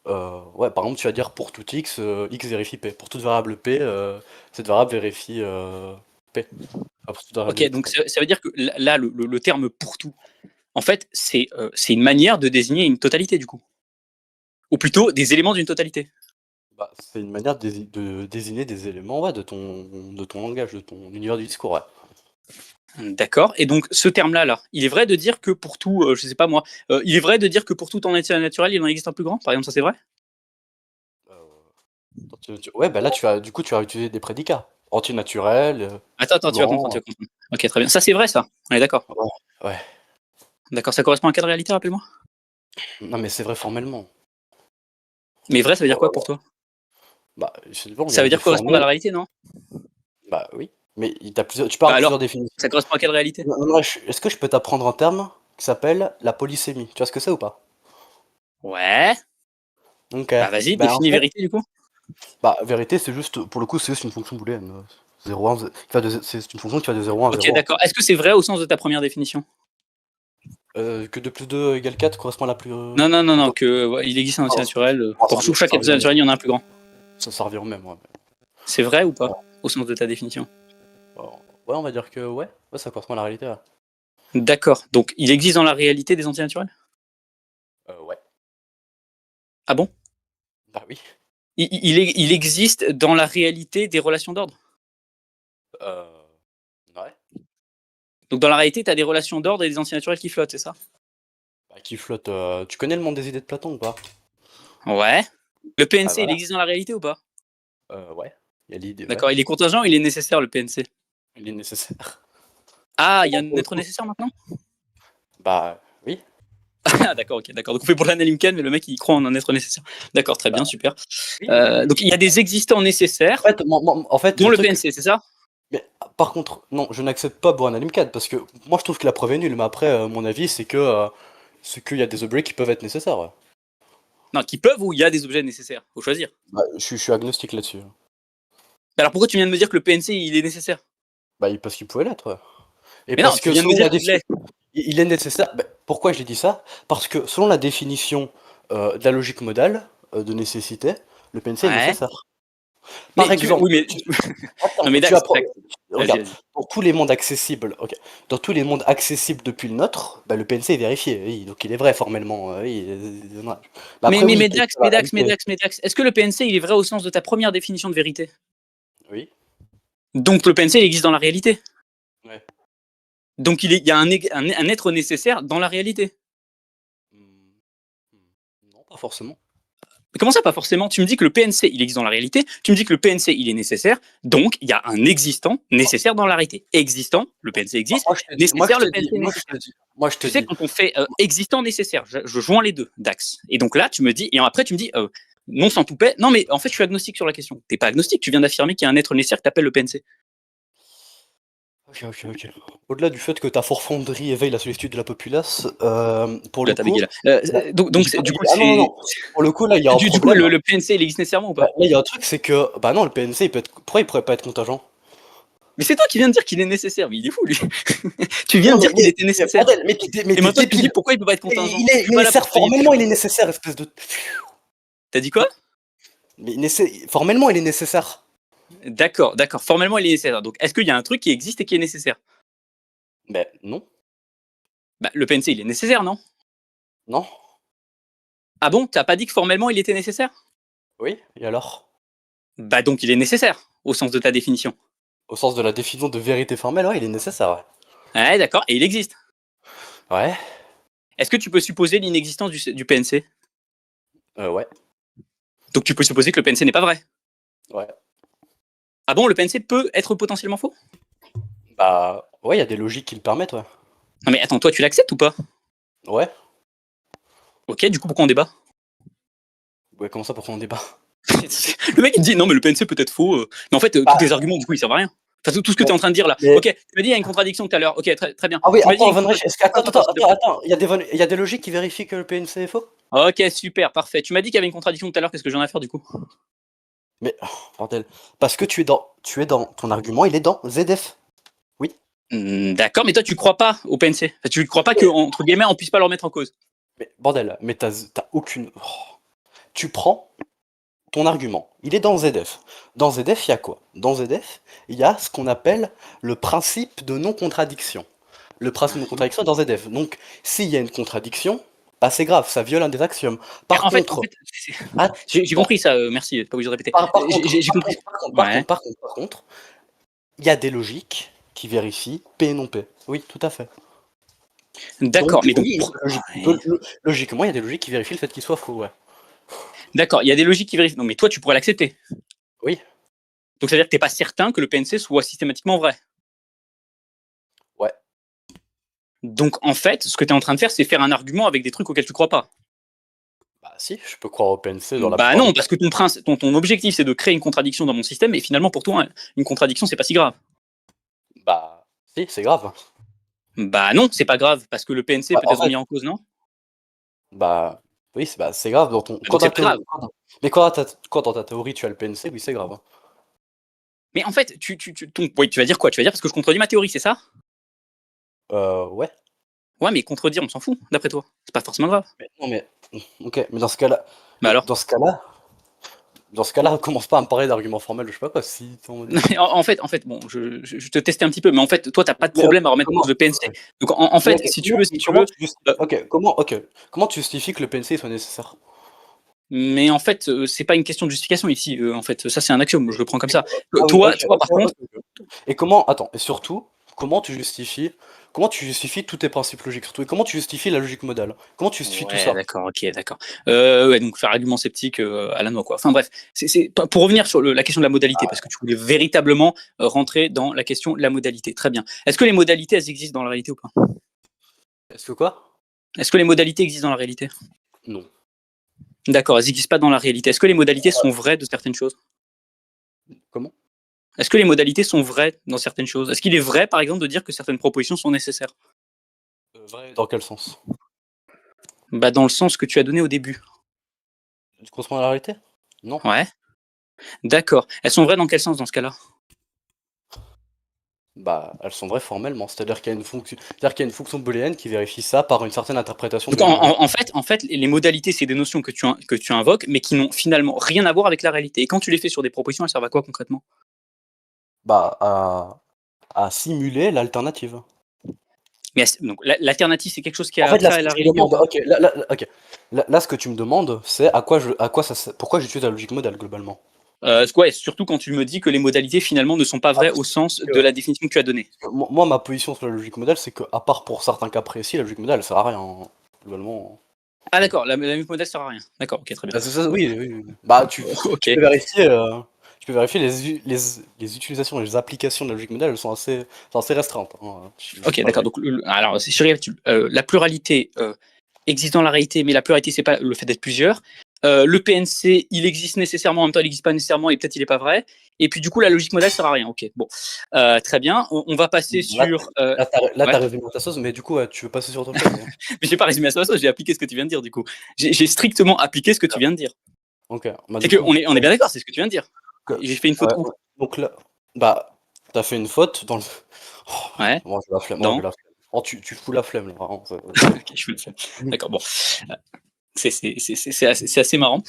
Speaker 1: Ouais, par exemple, tu vas dire pour tout x, x vérifie p. Pour toute variable p, cette variable vérifie p. Enfin, pour toute variable
Speaker 2: Ok,
Speaker 1: x,
Speaker 2: donc
Speaker 1: pardon.
Speaker 2: ça veut dire que là, le terme pour tout, en fait, c'est une manière de désigner une totalité du coup. Ou plutôt des éléments d'une totalité.
Speaker 1: Bah, c'est une manière de désigner des éléments ouais, de ton langage, de ton univers du discours. Ouais.
Speaker 2: D'accord. Et donc, ce terme-là, là, il est vrai de dire que pour tout, je sais pas moi, il est vrai de dire que pour tout entité naturel, il en existe un plus grand? Par exemple, ça c'est vrai?
Speaker 1: Euh, Ouais, bah là, tu vas utiliser des prédicats. Antinaturel,
Speaker 2: Attends,
Speaker 1: plus
Speaker 2: tu vas comprendre, tu
Speaker 1: grand.
Speaker 2: vas comprendre. Ok, très bien. Ça c'est vrai, ça. On est d'accord.
Speaker 1: Ouais, ouais.
Speaker 2: D'accord, ça correspond à quelle réalité, rappelle-moi?
Speaker 1: Non, mais c'est vrai formellement.
Speaker 2: Mais vrai, ça veut dire quoi pour
Speaker 1: Oh,
Speaker 2: toi?
Speaker 1: bah, c'est bon, il y
Speaker 2: Ça
Speaker 1: a
Speaker 2: veut
Speaker 1: des
Speaker 2: dire correspondre à
Speaker 1: formules.
Speaker 2: la réalité, non?
Speaker 1: Bah oui. Mais tu peux
Speaker 2: Bah
Speaker 1: avoir
Speaker 2: alors,
Speaker 1: plusieurs définitions.
Speaker 2: ça correspond à quelle réalité?
Speaker 1: Non, non, est-ce que je peux t'apprendre un terme qui s'appelle la polysémie? Tu vois ce que c'est ou pas?
Speaker 2: Ouais.
Speaker 1: Ok.
Speaker 2: Bah vas-y,
Speaker 1: Ben en
Speaker 2: définis
Speaker 1: fait,
Speaker 2: vérité du coup.
Speaker 1: bah vérité, c'est juste, pour le coup, c'est juste une fonction booléenne. 0, 1, c'est une fonction qui va de 0 à
Speaker 2: Ok,
Speaker 1: 0.
Speaker 2: d'accord. Est-ce que c'est vrai au sens de ta première définition?
Speaker 1: Que 2 plus 2 égale 4 correspond à la plus.
Speaker 2: Non,
Speaker 1: Attends,
Speaker 2: que ouais, il existe un
Speaker 1: non,
Speaker 2: entité naturel. Pour chaque
Speaker 1: ça
Speaker 2: entité
Speaker 1: revient,
Speaker 2: naturel, il y en a un plus grand.
Speaker 1: ça revient au même, ouais.
Speaker 2: C'est vrai ou pas?
Speaker 1: Ouais.
Speaker 2: Au sens de ta définition.
Speaker 1: Ouais, on va dire que ouais, ouais, ça correspond à la réalité. Ouais.
Speaker 2: D'accord. Donc, il existe dans la réalité des entités naturels?
Speaker 1: Ouais.
Speaker 2: Ah bon?
Speaker 1: Bah oui.
Speaker 2: Il existe dans la réalité des relations d'ordre?
Speaker 1: Euh, ouais.
Speaker 2: Donc, dans la réalité, tu as des relations d'ordre et des entités naturels qui flottent, c'est ça?
Speaker 1: Bah, qui flotte. Tu connais le monde des idées de Platon ou pas?
Speaker 2: Ouais. Le
Speaker 1: Ah
Speaker 2: PNC, il
Speaker 1: voilà.
Speaker 2: existe dans la réalité ou pas?
Speaker 1: Ouais. Il y a l'idée, ouais.
Speaker 2: D'accord. Il est contingent, il est nécessaire, le PNC.
Speaker 1: Il est nécessaire.
Speaker 2: Ah, il y a
Speaker 1: Bon,
Speaker 2: un
Speaker 1: pour le
Speaker 2: être
Speaker 1: coup.
Speaker 2: nécessaire maintenant?
Speaker 1: Bah oui.
Speaker 2: Ah, d'accord, ok, d'accord. Donc, on fait pour l'analyse, mais le mec, il croit en un être nécessaire. D'accord, très bien,
Speaker 1: Bah
Speaker 2: super.
Speaker 1: oui, oui, oui.
Speaker 2: Donc, il y a des existants nécessaires,
Speaker 1: En fait,
Speaker 2: dont
Speaker 1: le
Speaker 2: le
Speaker 1: truc.
Speaker 2: PNC, c'est ça?
Speaker 1: Mais par contre, non, je n'accepte pas Boran Alimcad parce que moi je trouve que la preuve est nulle. Mais après, mon avis, c'est qu'il y a des objets qui peuvent être nécessaires. Ouais.
Speaker 2: Non, qui peuvent ou il y a des objets nécessaires? Faut choisir.
Speaker 1: Bah, je suis agnostique là-dessus.
Speaker 2: Alors, pourquoi tu viens de me dire que le PNC, il est nécessaire?
Speaker 1: Bah, parce qu'il pouvait l'être. Ouais. Et
Speaker 2: Mais non,
Speaker 1: parce
Speaker 2: tu
Speaker 1: que
Speaker 2: viens de me
Speaker 1: selon
Speaker 2: dire
Speaker 1: la
Speaker 2: qu'il
Speaker 1: définition,
Speaker 2: l'est.
Speaker 1: il est nécessaire. Bah, pourquoi j'ai dit ça? Parce que selon la définition de la logique modale de nécessité, le PNC est
Speaker 2: Ouais.
Speaker 1: nécessaire. Par
Speaker 2: Mais
Speaker 1: exemple,
Speaker 2: oui, mais non,
Speaker 1: attends,
Speaker 2: mais
Speaker 1: tu
Speaker 2: Dax,
Speaker 1: apprends.
Speaker 2: Dax, vas-y,
Speaker 1: Regarde,
Speaker 2: vas-y.
Speaker 1: dans tous les mondes accessibles, ok, dans tous les mondes accessibles depuis le nôtre, bah, le PNC est vérifié, oui, donc il est vrai formellement, oui. Ouais. Bah, après, oui, question de la réalité.
Speaker 2: Mais Dax, est-ce que le PNC, il est vrai au sens de ta première définition de vérité?
Speaker 1: Oui.
Speaker 2: Donc, le PNC, il existe dans la réalité.
Speaker 1: Ouais.
Speaker 2: Donc, il y a un être nécessaire dans la réalité.
Speaker 1: Hmm, non, pas forcément.
Speaker 2: Mais comment ça, pas forcément? Tu me dis que le PNC, il existe dans la réalité. Tu me dis que le PNC, il est nécessaire. Donc, il y a un existant nécessaire dans la réalité. Existant, le PNC existe.
Speaker 1: Moi, je te dis,
Speaker 2: Nécessaire, le PNC est nécessaire.
Speaker 1: moi, je te
Speaker 2: Tu sais,
Speaker 1: dis,
Speaker 2: quand on fait existant, nécessaire, je joins les deux, Dax. Et donc là, tu me dis, et après, tu me dis, non sans toupet. Non, mais en fait, je suis agnostique sur la question. T'es pas agnostique, tu viens d'affirmer qu'il y a un être nécessaire que t'appelles le PNC.
Speaker 1: ok. Au-delà du fait que ta forfanderie éveille la solitude de la populace, pour
Speaker 2: Là,
Speaker 1: le
Speaker 2: t'as
Speaker 1: coup,
Speaker 2: bégayé là.
Speaker 1: là,
Speaker 2: Donc
Speaker 1: j'ai pas
Speaker 2: du
Speaker 1: dit-
Speaker 2: coup,
Speaker 1: ah non, non,
Speaker 2: c'est.
Speaker 1: non, pour le coup, là, il y a un
Speaker 2: Du coup,
Speaker 1: problème.
Speaker 2: le PNC, il existe nécessairement ou
Speaker 1: Bah,
Speaker 2: pas?
Speaker 1: là, il y a un truc, c'est que, bah non, le PNC, pourquoi il pourrait pas être contingent?
Speaker 2: Mais c'est toi qui viens de dire qu'il est nécessaire, mais il est fou, lui. Tu viens
Speaker 1: Non,
Speaker 2: de dire qu'il était nécessaire.
Speaker 1: bordel, mais
Speaker 2: Et
Speaker 1: t'es
Speaker 2: maintenant, tu me dis
Speaker 1: débile.
Speaker 2: pourquoi il peut pas être contingent. Je
Speaker 1: Il
Speaker 2: suis
Speaker 1: est
Speaker 2: pas là pour
Speaker 1: nécessaire,
Speaker 2: te payer.
Speaker 1: formellement, il est nécessaire, espèce de.
Speaker 2: T'as dit quoi?
Speaker 1: Mais formellement, il est nécessaire.
Speaker 2: D'accord, d'accord. Formellement, il est nécessaire. Donc, est-ce qu'il y a un truc qui existe et qui est nécessaire?
Speaker 1: Mais non,
Speaker 2: Bah, le PNC, il est nécessaire, non?
Speaker 1: non,
Speaker 2: Ah bon? T'as pas dit que formellement, il était nécessaire?
Speaker 1: oui, et alors?
Speaker 2: Bah, donc, il est nécessaire, au sens de ta définition.
Speaker 1: Au sens de la définition de vérité formelle, ouais, il est nécessaire,
Speaker 2: Ouais, d'accord. Et il existe.
Speaker 1: ouais. Ouais,
Speaker 2: Est-ce que tu peux supposer l'inexistence du PNC?
Speaker 1: ouais,
Speaker 2: Donc, tu peux supposer que le PNC n'est pas vrai.
Speaker 1: ouais.
Speaker 2: Ah bon? Le PNC peut être potentiellement faux?
Speaker 1: Bah, ouais, il y a des logiques qui le permettent, ouais.
Speaker 2: Non, mais attends, toi, tu l'acceptes ou pas?
Speaker 1: Ouais,
Speaker 2: Ok, du coup, pourquoi on débat?
Speaker 1: ouais, comment ça, pourquoi on débat?
Speaker 2: Le mec, il me dit non, mais le PNC peut être faux. Mais en fait, tous
Speaker 1: Bah,
Speaker 2: tes arguments, du coup, ils servent à rien. Enfin, tout ce que tu
Speaker 1: bon,
Speaker 2: es en train de dire là.
Speaker 1: mais.
Speaker 2: Ok, tu m'as dit il y a une contradiction tout à l'heure. Ok, très, très bien.
Speaker 1: Ah oui,
Speaker 2: Tu m'as dit il y a
Speaker 1: attends,
Speaker 2: une
Speaker 1: Van Rij,
Speaker 2: contradiction.
Speaker 1: attends, il y a il y a des logiques qui vérifient que le PNC est faux?
Speaker 2: Ok, super, parfait. Tu m'as dit qu'il y avait une contradiction tout à l'heure. Qu'est-ce que j'en ai à faire du coup?
Speaker 1: Mais, oh, bordel. Parce que ton argument, il est dans ZF. Oui.
Speaker 2: D'accord, mais toi, tu crois pas au PNC. Enfin, tu ne crois pas que, entre guillemets, on puisse pas le remettre en cause.
Speaker 1: Mais, bordel, mais t'as aucune. Oh. Tu prends ton argument, il est dans ZF. Dans ZF, il y a quoi? Dans ZF, il y a ce qu'on appelle le principe de non-contradiction. Le principe de non-contradiction est dans ZF. Donc, s'il y a une contradiction, bah c'est grave, ça viole un des axiomes. Par
Speaker 2: En fait,
Speaker 1: contre, attends,
Speaker 2: j'ai compris ça. Merci, pas obligé de répéter.
Speaker 1: par contre,
Speaker 2: J'ai compris. Ouais.
Speaker 1: par contre, il y a des logiques qui vérifie P et non P. Oui, tout à fait.
Speaker 2: D'accord, mais donc
Speaker 1: oui, logiquement, il y a des logiques qui vérifient le fait qu'il soit faux, ouais.
Speaker 2: D'accord, il y a des logiques qui vérifient. Non, mais toi, tu pourrais l'accepter.
Speaker 1: Oui.
Speaker 2: Donc, ça veut dire que tu n'es pas certain que le PNC soit systématiquement vrai.
Speaker 1: Ouais.
Speaker 2: Donc, en fait, ce que tu es en train de faire, c'est faire un argument avec des trucs auxquels tu crois pas.
Speaker 1: Bah si, je peux croire au PNC dans la
Speaker 2: Bah
Speaker 1: plupart
Speaker 2: non,
Speaker 1: des
Speaker 2: parce que ton objectif, c'est de créer une contradiction dans mon système, et finalement, pour toi, une contradiction, c'est pas si grave.
Speaker 1: Bah si, c'est grave.
Speaker 2: Bah non, c'est pas grave, parce que le PNC
Speaker 1: Bah,
Speaker 2: peut
Speaker 1: en
Speaker 2: être
Speaker 1: fait,
Speaker 2: remis en cause, non?
Speaker 1: bah oui, c'est grave dans ton.
Speaker 2: Bah donc c'est pas grave.
Speaker 1: Mais quand dans ta théorie tu as le PNC, oui, c'est grave. Hein.
Speaker 2: Mais en fait, oui, tu vas dire quoi? Tu vas dire parce que je contredis ma théorie, c'est ça?
Speaker 1: Ouais.
Speaker 2: Ouais, mais contredire, on s'en fout, d'après toi. C'est pas forcément grave.
Speaker 1: Non, mais ok, mais dans ce cas-là,
Speaker 2: Bah alors?
Speaker 1: dans ce cas-là, commence pas à me parler d'arguments formels, je sais pas quoi. Si
Speaker 2: En fait, bon, je te testais un petit peu, mais en fait, toi, t'as pas de problème à remettre en cause le PNC. Donc, en fait, si tu veux,
Speaker 1: comment tu justifies que le PNC soit nécessaire?
Speaker 2: mais en fait, c'est pas une question de justification ici. En fait, ça, c'est un axiome. Je le prends comme ça.
Speaker 1: Ah oui,
Speaker 2: Toi,
Speaker 1: ok,
Speaker 2: par contre,
Speaker 1: Et surtout, comment tu justifies tous tes principes logiques, surtout, et comment tu justifies la logique modale? Comment tu justifies tout
Speaker 2: ouais,
Speaker 1: ça?
Speaker 2: d'accord, ok, d'accord. Ouais, donc faire argument sceptique à la noix, quoi. Enfin bref, pour revenir sur la question de la modalité, parce que tu voulais véritablement rentrer dans la question de la modalité. Très bien. Est-ce que les modalités, elles existent dans la réalité ou pas?
Speaker 1: Est-ce que quoi?
Speaker 2: Est-ce que les modalités existent dans la réalité?
Speaker 1: Non.
Speaker 2: D'accord, elles n'existent pas dans la réalité. Est-ce que les modalités sont vraies de certaines choses?
Speaker 1: Comment?
Speaker 2: Est-ce que les modalités sont vraies dans certaines choses? Est-ce qu'il est vrai, par exemple, de dire que certaines propositions sont nécessaires?
Speaker 1: Vrai dans quel sens?
Speaker 2: Bah, dans le sens que tu as donné au début.
Speaker 1: Tu correspond à la réalité? Non.
Speaker 2: Ouais. D'accord. Elles sont vraies dans quel sens dans ce cas-là?
Speaker 1: Bah, elles sont vraies formellement, c'est-à-dire qu'il y a une fonction booléenne qui vérifie ça par une certaine interprétation
Speaker 2: Donc,
Speaker 1: de
Speaker 2: en fait, les modalités, c'est des notions que tu invoques, mais qui n'ont finalement rien à voir avec la réalité. Et quand tu les fais sur des propositions, elles servent à quoi concrètement?
Speaker 1: bah, à simuler l'alternative.
Speaker 2: Mais donc, l'alternative, c'est quelque chose qui
Speaker 1: En
Speaker 2: a
Speaker 1: fait, là,
Speaker 2: trait
Speaker 1: ce
Speaker 2: à
Speaker 1: que
Speaker 2: la
Speaker 1: tu me
Speaker 2: réalité ou
Speaker 1: demandes,
Speaker 2: pas?
Speaker 1: ok, ok. Là, ce que tu me demandes, c'est pourquoi j'utilise la logique modale globalement.
Speaker 2: Ouais, surtout quand tu me dis que les modalités, finalement, ne sont pas vraies au sens de la définition que tu as donnée.
Speaker 1: Moi, ma position sur la logique modale, c'est que, à part pour certains cas précis, la logique modale, elle sert à rien, hein, globalement.
Speaker 2: Ah, d'accord, la logique modèle sert à rien. D'accord, ok, très bien.
Speaker 1: Bah, c'est ça, oui, oui, oui. Bah, tu
Speaker 2: Ok.
Speaker 1: peux vérifier, les utilisations et les applications de la logique modale, elles sont assez restreintes. Hein.
Speaker 2: Ok, d'accord. Donc, alors, si je récapitule, la pluralité existe dans la réalité, mais la pluralité, c'est pas le fait d'être plusieurs. Le PNC, il existe nécessairement, en même temps, il n'existe pas nécessairement, et peut-être il n'est pas vrai. Et puis, du coup, la logique modale sert à rien. Ok, bon. Très bien. On va passer sur.
Speaker 1: T'as
Speaker 2: Ouais.
Speaker 1: résumé ta sauce, mais du coup, ouais, tu veux passer sur autre chose. Hein.
Speaker 2: Mais j'ai pas résumé à ça, j'ai appliqué ce que tu viens de dire, du coup. J'ai strictement appliqué ce que tu viens de dire.
Speaker 1: Ok, bah,
Speaker 2: C'est
Speaker 1: du coup,
Speaker 2: qu'on est bien d'accord, c'est ce que tu viens de dire.
Speaker 1: que-
Speaker 2: J'ai fait une faute où?
Speaker 1: donc là, bah, t'as fait une faute dans le. Oh,
Speaker 2: Ouais.
Speaker 1: moi, j'ai la flemme. Moi, j'ai
Speaker 2: Dans.
Speaker 1: la flemme. Oh, tu fous la flemme, là, vraiment.
Speaker 2: Ok, je le fais. D'accord, bon. C'est assez marrant.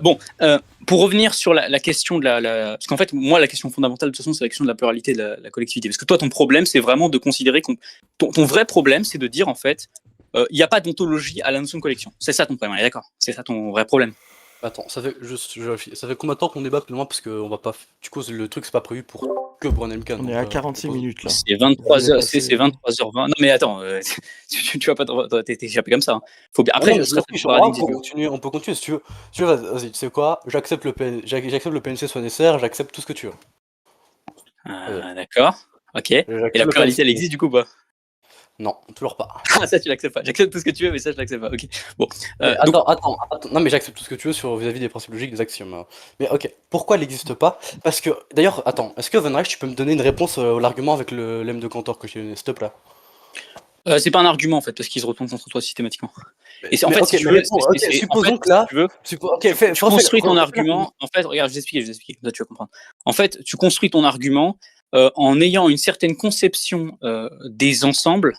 Speaker 2: Bon, pour revenir sur la question de parce qu'en fait, moi, la question fondamentale, de toute façon, c'est la question de la pluralité de la collectivité. Parce que toi, ton problème, c'est vraiment de considérer ton vrai problème, c'est de dire, en fait, il n'y a pas d'ontologie à la notion de collection. C'est ça ton problème, on est d'accord? C'est ça ton vrai problème.
Speaker 1: Attends, ça fait combien de temps qu'on débat plus loin parce que on va pas. Du coup, le truc, c'est pas prévu pour que pour un MK.
Speaker 3: On est à 46 minutes là.
Speaker 2: C'est 23h,
Speaker 3: passé-
Speaker 2: c'est 23h20. Non, mais attends, tu vas pas t'échapper comme ça. Hein. Après, ce serait
Speaker 1: on peut continuer si tu veux. Si tu veux, vas-y, tu sais quoi? J'accepte j'accepte le PNC soit nécessaire, j'accepte tout ce que tu veux.
Speaker 2: D'accord, ok. Et la
Speaker 1: J'accepte le
Speaker 2: pluralité,
Speaker 1: PNC.
Speaker 2: elle existe du coup ou pas?
Speaker 1: Non, toujours pas.
Speaker 2: Ah, ça, tu l'acceptes pas. J'accepte tout ce que tu veux, mais ça, je l'accepte pas. Ok. Bon.
Speaker 1: Mais
Speaker 2: Donc,
Speaker 1: attends. Non, mais j'accepte tout ce que tu veux sur vis-à-vis des principes logiques, des axiomes. Mais ok, pourquoi elle n'existe pas? Parce que, d'ailleurs, attends, est-ce que Van Reich, tu peux me donner une réponse à l'argument avec le lemme de Cantor que je t'ai donné, s'il te plaît?
Speaker 2: c'est pas un argument en fait, parce qu'il se retourne contre toi systématiquement. Et c'est en
Speaker 1: Mais
Speaker 2: fait,
Speaker 1: ok,
Speaker 2: si tu
Speaker 1: mais
Speaker 2: veux,
Speaker 1: réponds, ok, supposons que là.
Speaker 2: si tu veux,
Speaker 1: Ok,
Speaker 2: tu construis ton argument. En fait, regarde, je vais expliquer. Là, tu vas comprendre. En fait, tu construis ton argument en ayant une certaine conception des ensembles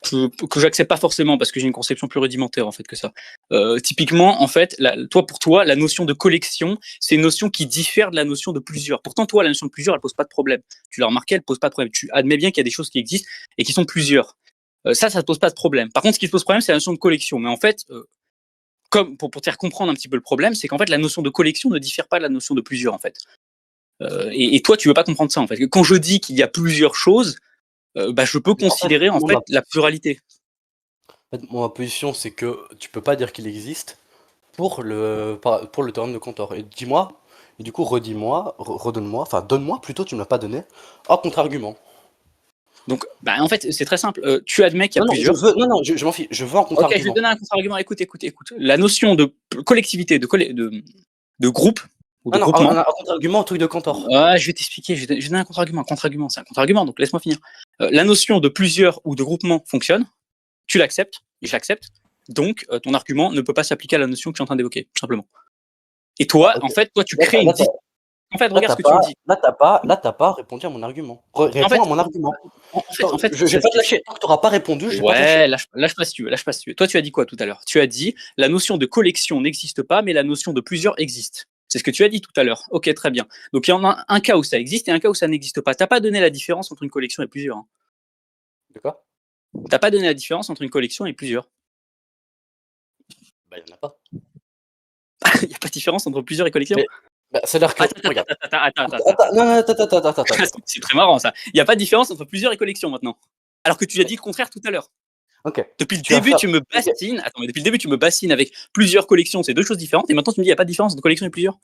Speaker 2: que j'accepte pas forcément parce que j'ai une conception plus rudimentaire en fait que ça. Typiquement, en fait, pour toi, la notion de collection, c'est une notion qui diffère de la notion de plusieurs. Pourtant, toi, la notion de plusieurs, elle pose pas de problème. Tu l'as remarqué, elle pose pas de problème. Tu admets bien qu'il y a des choses qui existent et qui sont plusieurs. Ça ne pose pas de problème. Par contre, ce qui pose problème, c'est la notion de collection. Mais en fait, comme pour te faire comprendre un petit peu le problème, c'est qu'en fait, la notion de collection ne diffère pas de la notion de plusieurs, en fait. Et toi, tu veux pas comprendre ça en fait. Quand je dis qu'il y a plusieurs choses, je peux considérer en fait la pluralité.
Speaker 1: Ma position, c'est que tu peux pas dire qu'il existe pour le théorème de Cantor. Et dis-moi, et du coup, redis-moi, redonne-moi, enfin, donne-moi plutôt, tu ne m'as pas donné, un contre-argument.
Speaker 2: Donc, en fait, c'est très simple. Tu admets qu'il y a plusieurs.
Speaker 1: Je m'en fiche, je veux un
Speaker 2: Ok, je
Speaker 1: contre-argument.
Speaker 2: vais te donner un contre-argument. Écoute. La notion de collectivité, de groupe ou de groupement.
Speaker 1: Un contre-argument au truc de Cantor.
Speaker 2: Je vais t'expliquer. Je vais donner un contre-argument. Un contre-argument, c'est un contre-argument. Donc, laisse-moi finir. La notion de plusieurs ou de groupement fonctionne. Tu l'acceptes et je l'accepte. Donc, ton argument ne peut pas s'appliquer à la notion que je suis en train d'évoquer, tout simplement. Et toi, en fait, tu crées une. En fait, regarde ce que tu me dis.
Speaker 1: Là, t'as pas répondu à mon argument. Réponds à mon argument.
Speaker 2: En fait,
Speaker 1: je vais pas te lâcher. Tant que t'auras pas répondu, je vais pas te lâcher.
Speaker 2: Lâche pas si tu veux. Toi, tu as dit quoi tout à l'heure? Tu as dit la notion de collection n'existe pas, mais la notion de plusieurs existe. C'est ce que tu as dit tout à l'heure. Ok, très bien. Donc, il y en a un cas où ça existe et un cas où ça n'existe pas. T'as pas donné la différence entre une collection et plusieurs. Hein.
Speaker 1: De quoi?
Speaker 2: T'as pas donné la différence entre une collection et plusieurs.
Speaker 1: Bah, il y en a pas.
Speaker 2: Il n'y a pas de différence entre plusieurs et collection.
Speaker 1: C'est-à-dire que. Attends.
Speaker 2: C'est très marrant ça. Il n'y a pas de différence entre plusieurs et collection maintenant. Alors que tu as dit le contraire tout à l'heure.
Speaker 1: Ok.
Speaker 2: Depuis le début, tu me bassines. Attends, mais depuis le début, tu me bassines avec plusieurs collections, c'est deux choses différentes. Et maintenant, tu me dis qu'il n'y a pas de différence entre collection et plusieurs.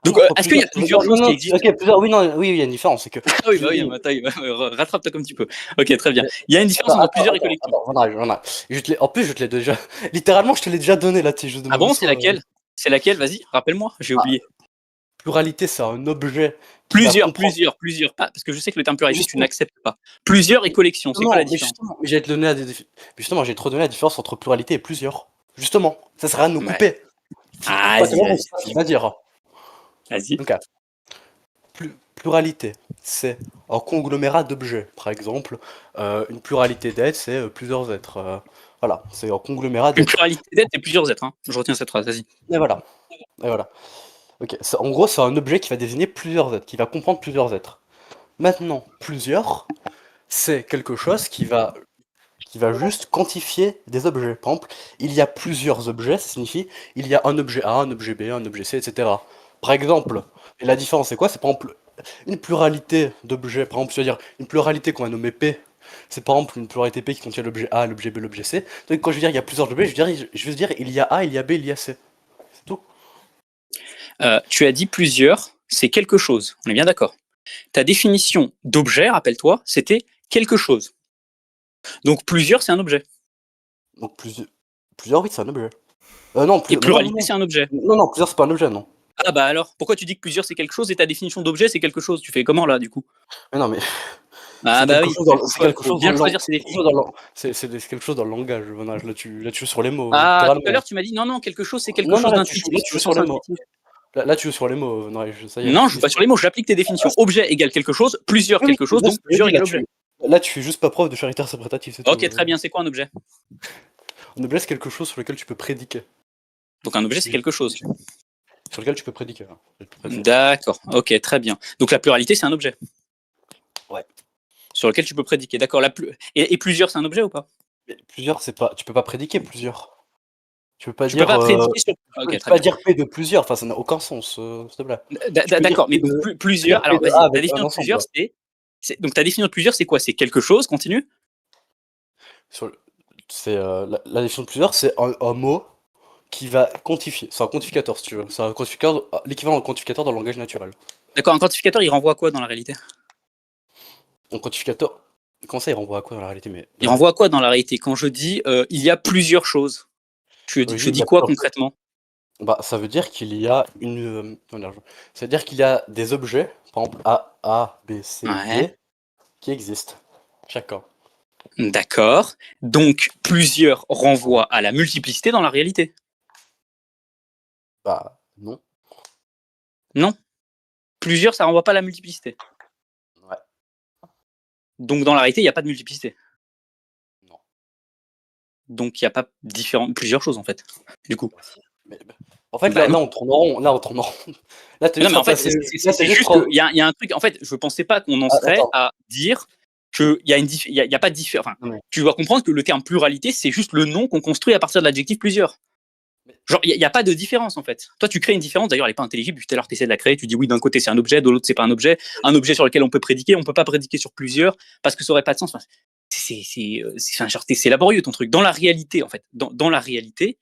Speaker 2: Donc, est-ce qu'il y a plusieurs choses qui existent?
Speaker 1: Ok, plusieurs. Oui, il y a une différence. C'est que.
Speaker 2: Rattrape-toi comme tu peux. Ok, très bien. Il y a une différence entre plusieurs et collection.
Speaker 1: En plus, je te l'ai déjà. Littéralement, je te l'ai déjà donné là.
Speaker 2: Ah bon, c'est laquelle? C'est laquelle? Vas-y, rappelle-moi. J'ai oublié.
Speaker 1: Pluralité, c'est un objet.
Speaker 2: Plusieurs. Pas, parce que je sais que le terme pluralité, tu n'acceptes pas. Plusieurs et collection, c'est quoi la différence?
Speaker 1: Mais j'ai te donné la différence entre pluralité et plusieurs. Justement, ça sert à nous couper.
Speaker 2: Vas-y.
Speaker 1: dire.
Speaker 2: Vas-y.
Speaker 1: Donc, pluralité, c'est un conglomérat d'objets. Par exemple, une pluralité d'êtres, c'est plusieurs êtres. Voilà, c'est un conglomérat d'êtres.
Speaker 2: Une pluralité d'êtres et plusieurs êtres. Hein. Je retiens cette phrase, vas-y.
Speaker 1: Et voilà. Ok, en gros, c'est un objet qui va désigner plusieurs êtres, qui va comprendre plusieurs êtres. Maintenant, plusieurs, c'est quelque chose qui va juste quantifier des objets. Par exemple, il y a plusieurs objets, ça signifie il y a un objet A, un objet B, un objet C, etc. Par exemple, et la différence c'est quoi? C'est par exemple une pluralité d'objets. Par exemple, c'est-à-dire une pluralité qu'on va nommer P. C'est par exemple une pluralité P qui contient l'objet A, l'objet B, l'objet C. Donc quand je veux dire il y a plusieurs objets, je veux dire il y a A, il y a B, il y a C. C'est tout.
Speaker 2: Tu as dit plusieurs, c'est quelque chose. On est bien d'accord. Ta définition d'objet, rappelle-toi, c'était quelque chose. Donc plusieurs, c'est un objet.
Speaker 1: Donc plusieurs, oui, c'est un objet. Non,
Speaker 2: et pluralité, c'est un objet.
Speaker 1: Non, plusieurs, c'est pas un objet, non.
Speaker 2: Ah bah alors, pourquoi tu dis que plusieurs, c'est quelque chose et ta définition d'objet, c'est quelque chose? Tu fais comment là, du coup?
Speaker 1: Mais non, mais.
Speaker 2: Ah bah oui,
Speaker 1: c'est quelque chose
Speaker 2: bien choisir ses définitions.
Speaker 1: C'est quelque chose dans le langage, là tu joues sur les mots.
Speaker 2: Ah, tout à l'heure tu m'as dit non, quelque chose c'est quelque chose d'intuitif.
Speaker 1: Là tu joues sur les mots. Là tu joues sur les mots, ça y est.
Speaker 2: Non, je joue pas sur les mots, j'applique tes définitions. Objet égale quelque chose, plusieurs quelque chose, donc plusieurs égale objet.
Speaker 1: Là tu fais juste pas preuve de charité interprétative, c'est tout.
Speaker 2: Ok, très bien, c'est quoi un objet?
Speaker 1: Un objet c'est quelque chose sur lequel tu peux prédiquer.
Speaker 2: Donc un objet c'est quelque chose.
Speaker 1: Sur lequel tu peux prédiquer.
Speaker 2: D'accord, ok, très bien. Donc la pluralité c'est un objet.
Speaker 1: Ouais.
Speaker 2: Sur lequel tu peux prédiquer, d'accord. Et plusieurs c'est un objet ou pas?
Speaker 1: Plusieurs, c'est pas. Tu peux pas prédiquer plusieurs. Tu peux pas
Speaker 2: dire.
Speaker 1: Peux pas
Speaker 2: prédiquer sur.
Speaker 1: Okay, tu peux pas dire P de plusieurs, enfin ça n'a aucun sens, s'il te plaît.
Speaker 2: D'accord, mais plusieurs. Alors vas-y, ta définition de plusieurs, donc ta définition de plusieurs, c'est quoi? C'est quelque chose, continue.
Speaker 1: C'est la définition de plusieurs, c'est un mot qui va quantifier. C'est un quantificateur, si tu veux. C'est un quantificateur, l'équivalent d'un quantificateur dans le langage naturel.
Speaker 2: D'accord, un quantificateur, il renvoie à quoi dans la réalité?
Speaker 1: Un quantificateur, comment ça, il renvoie à quoi dans la réalité?
Speaker 2: Il renvoie à quoi dans la réalité? Quand je dis il y a plusieurs choses, je dis quoi concrètement?
Speaker 1: Bah, ça veut dire qu'il y a une. Ça veut dire qu'il y a des objets, par exemple A, B, C, D, qui existent. Chacun.
Speaker 2: D'accord. Donc, plusieurs renvoient à la multiplicité dans la réalité?
Speaker 1: Bah, non.
Speaker 2: Non. Plusieurs, ça renvoie pas à la multiplicité?
Speaker 1: Ouais.
Speaker 2: Donc, dans la réalité, il n'y a pas de multiplicité?
Speaker 1: Non.
Speaker 2: Donc, il n'y a pas plusieurs choses, en fait, du coup.
Speaker 1: En fait, là, on tourne en rond. Là,
Speaker 2: non, mais en fait, c'est juste qu'il y a un truc. En fait, je pensais pas qu'on en serait à dire qu'il y a pas de différence. Enfin, tu dois comprendre que le terme pluralité, c'est juste le nom qu'on construit à partir de l'adjectif plusieurs. Genre, il n'y a pas de différence, en fait. Toi, tu crées une différence, d'ailleurs, elle n'est pas intelligible, puis tout à l'heure, tu essaies de la créer, tu dis oui, d'un côté, c'est un objet, de l'autre, c'est pas un objet sur lequel on peut prédiquer, on peut pas prédiquer sur plusieurs, parce que ça aurait pas de sens. Enfin, c'est laborieux, ton truc. Dans la réalité, en fait, dans la réalité,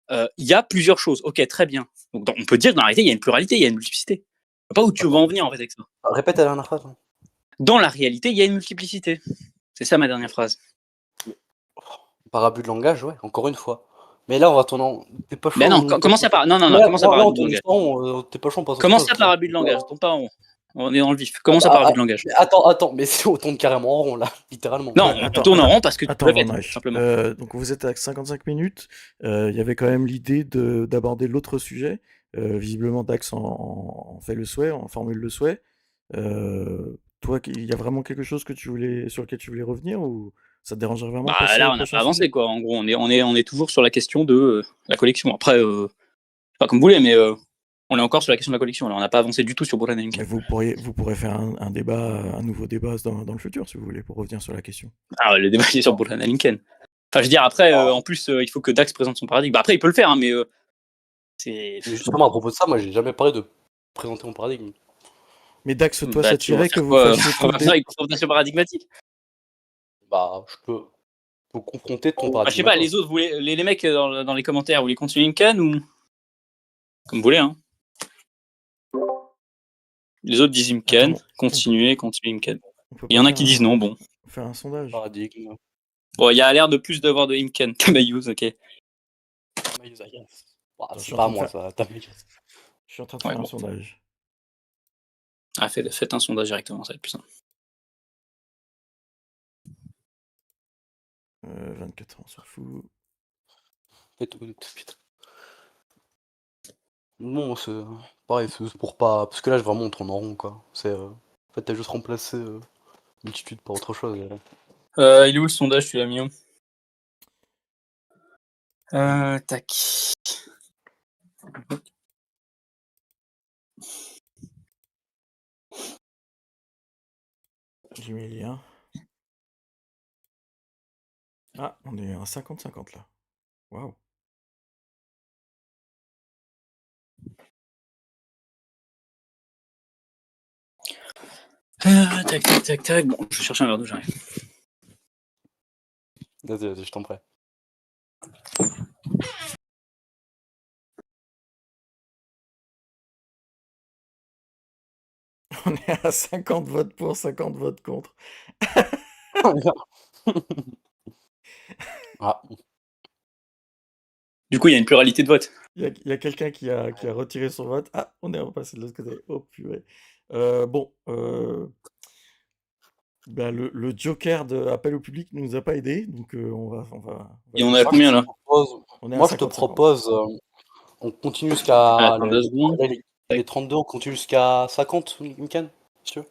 Speaker 2: il y a plusieurs choses. Ok, très bien. Donc, on peut dire que dans la réalité, il y a une pluralité, il y a une multiplicité. Je sais pas où tu vas en venir, en fait, avec ça.
Speaker 1: Répète la dernière phrase. Hein.
Speaker 2: Dans la réalité, il y a une multiplicité. C'est ça ma dernière phrase.
Speaker 1: Par abus de langage, ouais, encore une fois. Mais là, on va tourner en... T'es pas chaud.
Speaker 2: Mais non, commence à par... Non, commence à par abus de langage.
Speaker 1: T'es pas chaud, on passe
Speaker 2: Comment ça par abus de langage? Tombe pas en rond. On est dans le vif. Comment ça par abus de langage?
Speaker 1: Attends, mais on tourne carrément en rond, là, littéralement.
Speaker 2: Non, on tourne en rond parce que tu
Speaker 3: répètes, simplement. Donc vous êtes à 55 minutes. Il y avait quand même l'idée d'aborder l'autre sujet. Visiblement, Dax en fait le souhait, en formule le souhait. Toi, il y a vraiment quelque chose sur lequel tu voulais revenir ou ça te dérangerait vraiment?
Speaker 2: Là, on n'a pas avancé, quoi. En gros, on est toujours sur la question de la collection. Après, pas comme vous voulez, mais on est encore sur la question de la collection. Là, on n'a pas avancé du tout sur Burhan Alinken.
Speaker 3: Vous pourrez faire un nouveau débat dans le futur, si vous voulez, pour revenir sur la question.
Speaker 2: Ah, le débat est sur Burhan Alinken. Enfin, je veux dire, après, en plus, il faut que Dax présente son paradigme. Après, il peut le faire, hein, mais c'est...
Speaker 1: Justement, à propos de ça, moi, j'ai jamais parlé de présenter mon paradigme.
Speaker 3: Mais Dax, toi, ça tirait que vous fassiez
Speaker 2: tout le une confrontation paradigmatique.
Speaker 1: Bah, je peux confronter ton paradigme.
Speaker 2: Je sais pas, les autres, les mecs dans les commentaires, vous voulez continuer Imken ou... Comme vous voulez, hein. Les autres disent Imken, continuez Imken. Il y en a qui disent non, bon.
Speaker 3: On fait un sondage.
Speaker 1: Paradigme.
Speaker 2: Bon, il y a l'air de plus d'avoir de Imken que Mayus, ok.
Speaker 1: Mayus, c'est pas moi, ça.
Speaker 3: Je suis en train de faire un sondage.
Speaker 2: Ah, faites un sondage directement, ça va être plus simple.
Speaker 3: 24 ans, on s'en fout.
Speaker 1: Non, c'est pareil, c'est pour pas... Parce que là, vraiment, on tourne en rond, quoi. C'est... En fait, t'as juste remplacé multitude par autre chose.
Speaker 2: Il est où le sondage, tu l'as mis où? Tac.
Speaker 3: J'ai mis le lien. Ah, on est à 50-50 là. Waouh.
Speaker 2: Tac. Bon, je vais chercher un verre d'eau, j'arrive.
Speaker 1: Vas-y, je t'en prie.
Speaker 3: On est à 50 votes pour, 50 votes contre.
Speaker 1: Ah.
Speaker 3: Du coup, il y a une pluralité de votes. Il y a quelqu'un qui a retiré son vote. Ah, on est repassé de l'autre côté. Oh purée. Ben, le joker de appel au public ne nous a pas aidé, donc on va.
Speaker 2: Et on est à combien là?
Speaker 1: Moi, je te propose, on continue jusqu'à
Speaker 2: les
Speaker 1: 32, on continue jusqu'à 50, Imken, si tu veux.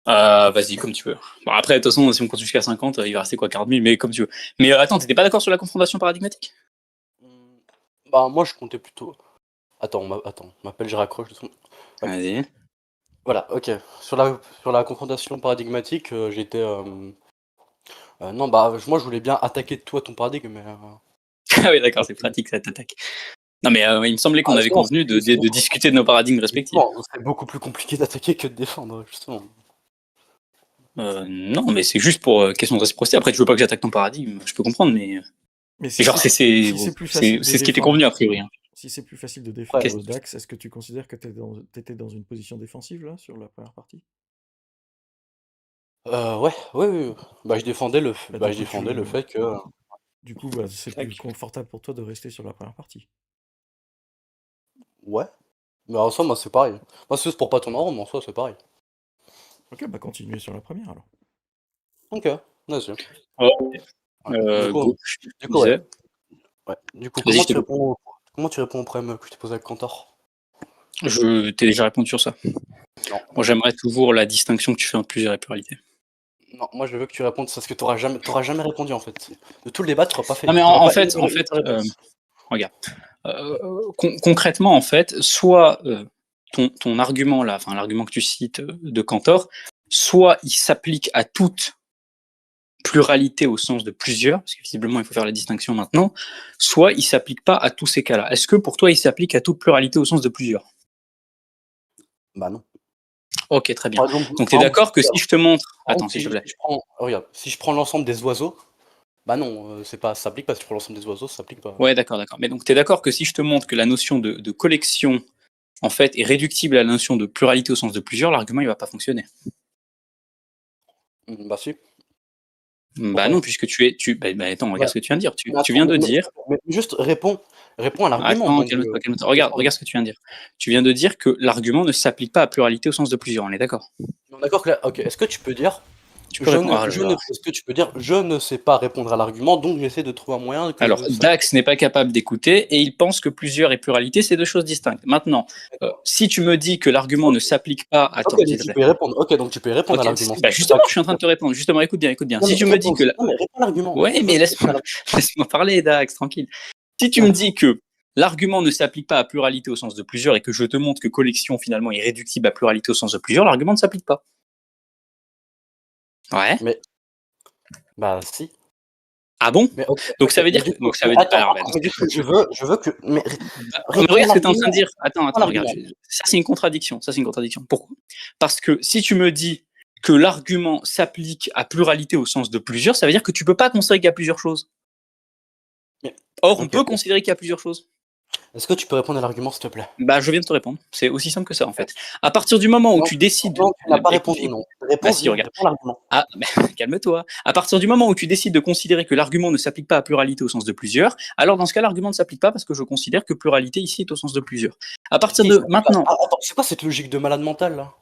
Speaker 2: Vas-y, comme tu veux. Bon, après, de toute façon, si on continue jusqu'à 50, il va rester quoi, 40 000, mais comme tu veux. Mais attends, t'étais pas d'accord sur la confrontation paradigmatique?
Speaker 1: Bah, moi, je comptais plutôt. Attends, m'appelle, je raccroche.
Speaker 2: Ouais. Vas-y.
Speaker 1: Voilà, ok. Sur la confrontation paradigmatique, j'étais. Non, bah, moi, je voulais bien attaquer toi ton paradigme, mais.
Speaker 2: Ah oui, d'accord, c'est pratique, ça t'attaque. Non, mais il me semblait qu'on avait convenu de discuter de nos paradigmes respectifs.
Speaker 1: C'est beaucoup plus compliqué d'attaquer que de défendre, justement.
Speaker 2: Non, mais c'est juste pour question de réciprocité. Après, tu veux pas que j'attaque ton paradigme, je peux comprendre, mais genre, c'est ce qui était convenu, a priori. Hein.
Speaker 3: Si c'est plus facile de défendre Dax, est-ce que tu considères que t'étais dans une position défensive, là, sur la première partie?
Speaker 1: Ouais. Bah, je défendais le fait que...
Speaker 3: Du coup, c'est plus confortable pour toi de rester sur la première partie.
Speaker 1: Ouais. Mais en soi, moi, c'est pareil. Moi, c'est juste pour pas tourner en rond, mais en soi, c'est pareil.
Speaker 3: Ok, bah continuez sur la première, alors.
Speaker 1: Ok, vas-y. Du coup, comment tu réponds au problème que je t'ai posé avec Cantor?
Speaker 2: Je t'ai déjà répondu sur ça. Non. Moi, j'aimerais toujours la distinction que tu fais entre plusieurs et pluralité.
Speaker 1: Non, moi, je veux que tu répondes parce que t'auras jamais répondu, en fait. De tout le débat, tu n'auras pas fait.
Speaker 2: Non, mais en fait, regarde. Concrètement, en fait, soit ton argument là, enfin l'argument que tu cites de Cantor, soit il s'applique à toute pluralité au sens de plusieurs, parce que visiblement il faut faire la distinction maintenant, soit il s'applique pas à tous ces cas-là. Est-ce que pour toi il s'applique à toute pluralité au sens de plusieurs?
Speaker 1: Bah non.
Speaker 2: Ok, très bien.
Speaker 1: Par exemple,
Speaker 2: Donc tu es d'accord que si je te montre... Attends, s'il te plaît.
Speaker 1: regarde, si je prends l'ensemble des oiseaux, bah non, c'est pas, ça s'applique pas. Si je prends l'ensemble des oiseaux, ça s'applique pas.
Speaker 2: Ouais, d'accord. Mais donc tu es d'accord que si je te montre que la notion de collection, en fait, est réductible à la notion de pluralité au sens de plusieurs, l'argument il va pas fonctionner.
Speaker 1: Bah si.
Speaker 2: Bah non, puisque attends, regarde
Speaker 1: Ouais.
Speaker 2: ce que tu viens de dire. Tu
Speaker 1: Mais
Speaker 2: viens de
Speaker 1: attends,
Speaker 2: dire...
Speaker 1: mais juste réponds à l'argument.
Speaker 2: Attends,
Speaker 1: donc,
Speaker 2: calme-toi. Regarde ce que tu viens de dire. Tu viens de dire que l'argument ne s'applique pas à pluralité au sens de plusieurs, on est d'accord?
Speaker 1: on est d'accord que là, ok. Est-ce que tu peux dire,
Speaker 2: Tu peux répondre.
Speaker 1: est-ce que tu peux dire, je ne sais pas répondre à l'argument, donc j'essaie de trouver un moyen que
Speaker 2: Alors,
Speaker 1: je sache.
Speaker 2: Dax n'est pas capable d'écouter et il pense que plusieurs et pluralité, c'est deux choses distinctes. Maintenant, si tu me dis que l'argument ne s'applique pas... Attends,
Speaker 1: Ok,
Speaker 2: s'il
Speaker 1: donc
Speaker 2: te
Speaker 1: tu
Speaker 2: plaît.
Speaker 1: peux y répondre. Ok, donc tu peux y répondre à
Speaker 2: Ok,
Speaker 1: l'argument.
Speaker 2: bah justement, je suis en train de te répondre. Justement, écoute bien.
Speaker 1: Non,
Speaker 2: Si
Speaker 1: mais
Speaker 2: tu me dis que...
Speaker 1: non, mais réponds à l'argument.
Speaker 2: Ouais, mais laisse-moi parler, Dax, tranquille. Si tu me dis que l'argument ne s'applique pas à pluralité au sens de plusieurs et que je te montre que collection finalement est réductible à pluralité au sens de plusieurs, l'argument ne s'applique pas. Ouais.
Speaker 1: Mais bah si.
Speaker 2: Ah bon?
Speaker 1: Mais ok,
Speaker 2: Donc
Speaker 1: ok,
Speaker 2: ça veut dire
Speaker 1: mais du
Speaker 2: que...
Speaker 1: coup,
Speaker 2: ça veut
Speaker 1: mais attends,
Speaker 2: alors, bah,
Speaker 1: mais du coup, je veux que. Mais
Speaker 2: mais
Speaker 1: réponds à
Speaker 2: regarde ce que tu es en train de
Speaker 1: l'argument.
Speaker 2: dire. Attends, regarde.
Speaker 1: l'argument.
Speaker 2: Ça, c'est une contradiction. Pourquoi? Parce que si tu me dis que l'argument s'applique à pluralité au sens de plusieurs, ça veut dire que tu peux pas considérer qu'il y a plusieurs choses.
Speaker 1: Mais-
Speaker 2: Or, on
Speaker 1: ok.
Speaker 2: peut considérer qu'il y a plusieurs choses.
Speaker 1: Est-ce que tu peux répondre à l'argument, s'il te plaît?
Speaker 2: Bah, je viens de te répondre. C'est aussi simple que ça, en fait. À partir du moment où
Speaker 1: Non,
Speaker 2: tu décides...
Speaker 1: non, tu n'as pas
Speaker 2: Écoute,
Speaker 1: répondu, non.
Speaker 2: bah
Speaker 1: Réponds
Speaker 2: si,
Speaker 1: vite,
Speaker 2: regarde.
Speaker 1: réponds à l'argument.
Speaker 2: Ah, calme-toi. À partir du moment où tu décides de considérer que l'argument ne s'applique pas à pluralité au sens de plusieurs, alors dans ce cas, l'argument ne s'applique pas parce que je considère que pluralité ici est au sens de plusieurs. À partir
Speaker 1: Si,
Speaker 2: de maintenant,
Speaker 1: attends, c'est quoi cette logique de malade mental là?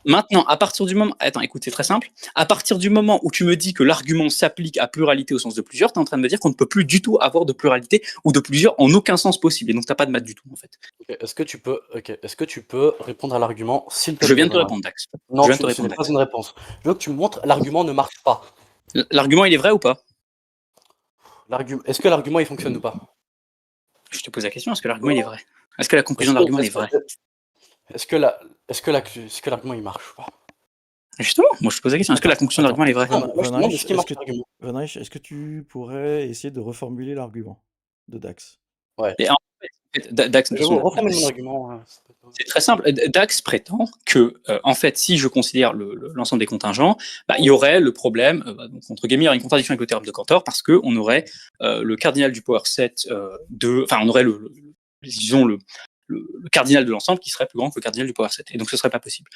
Speaker 2: à partir du moment... Attends, écoute, c'est très simple. À partir du moment où tu me dis que l'argument s'applique à pluralité au sens de plusieurs, tu es en train de me dire qu'on ne peut plus du tout avoir de pluralité ou de plusieurs en aucun sens possible. Et donc, tu n'as pas de maths du tout, en fait.
Speaker 1: Ok, est-ce que tu peux répondre à l'argument, s'il te plaît?
Speaker 2: Je viens de te répondre, Dax.
Speaker 1: Non,
Speaker 2: Je viens de te
Speaker 1: ce
Speaker 2: répondre,
Speaker 1: n'est pas
Speaker 2: Dax.
Speaker 1: une réponse. Je veux que tu me montres l'argument ne marche pas.
Speaker 2: L'argument, il est vrai ou pas?
Speaker 1: Est-ce que l'argument il fonctionne ou pas?
Speaker 2: Je te pose la question, est-ce que l'argument, il est vrai? Est-ce que la conclusion de l'argument est vraie?
Speaker 1: Est-ce que l'argument il marche ou pas?
Speaker 2: Justement, moi je te pose la question, est-ce que la conclusion de l'argument est vraie?
Speaker 1: Non, moi, je te demande est-ce qu'il marche l'argument?
Speaker 3: Van Eich, est-ce que tu pourrais essayer de reformuler l'argument de Dax?
Speaker 1: Ouais.
Speaker 2: Et en fait, Dax,
Speaker 1: Je vais reformuler mon argument.
Speaker 2: c'est très simple. Dax prétend que, en fait, si je considère l'ensemble des contingents, bah, il y aurait le problème, donc, entre guillemets, il y aurait une contradiction avec le théorème de Cantor parce qu'on aurait le cardinal du power set on aurait disons le cardinal de l'ensemble qui serait plus grand que le cardinal du power set. Et donc ce serait pas possible.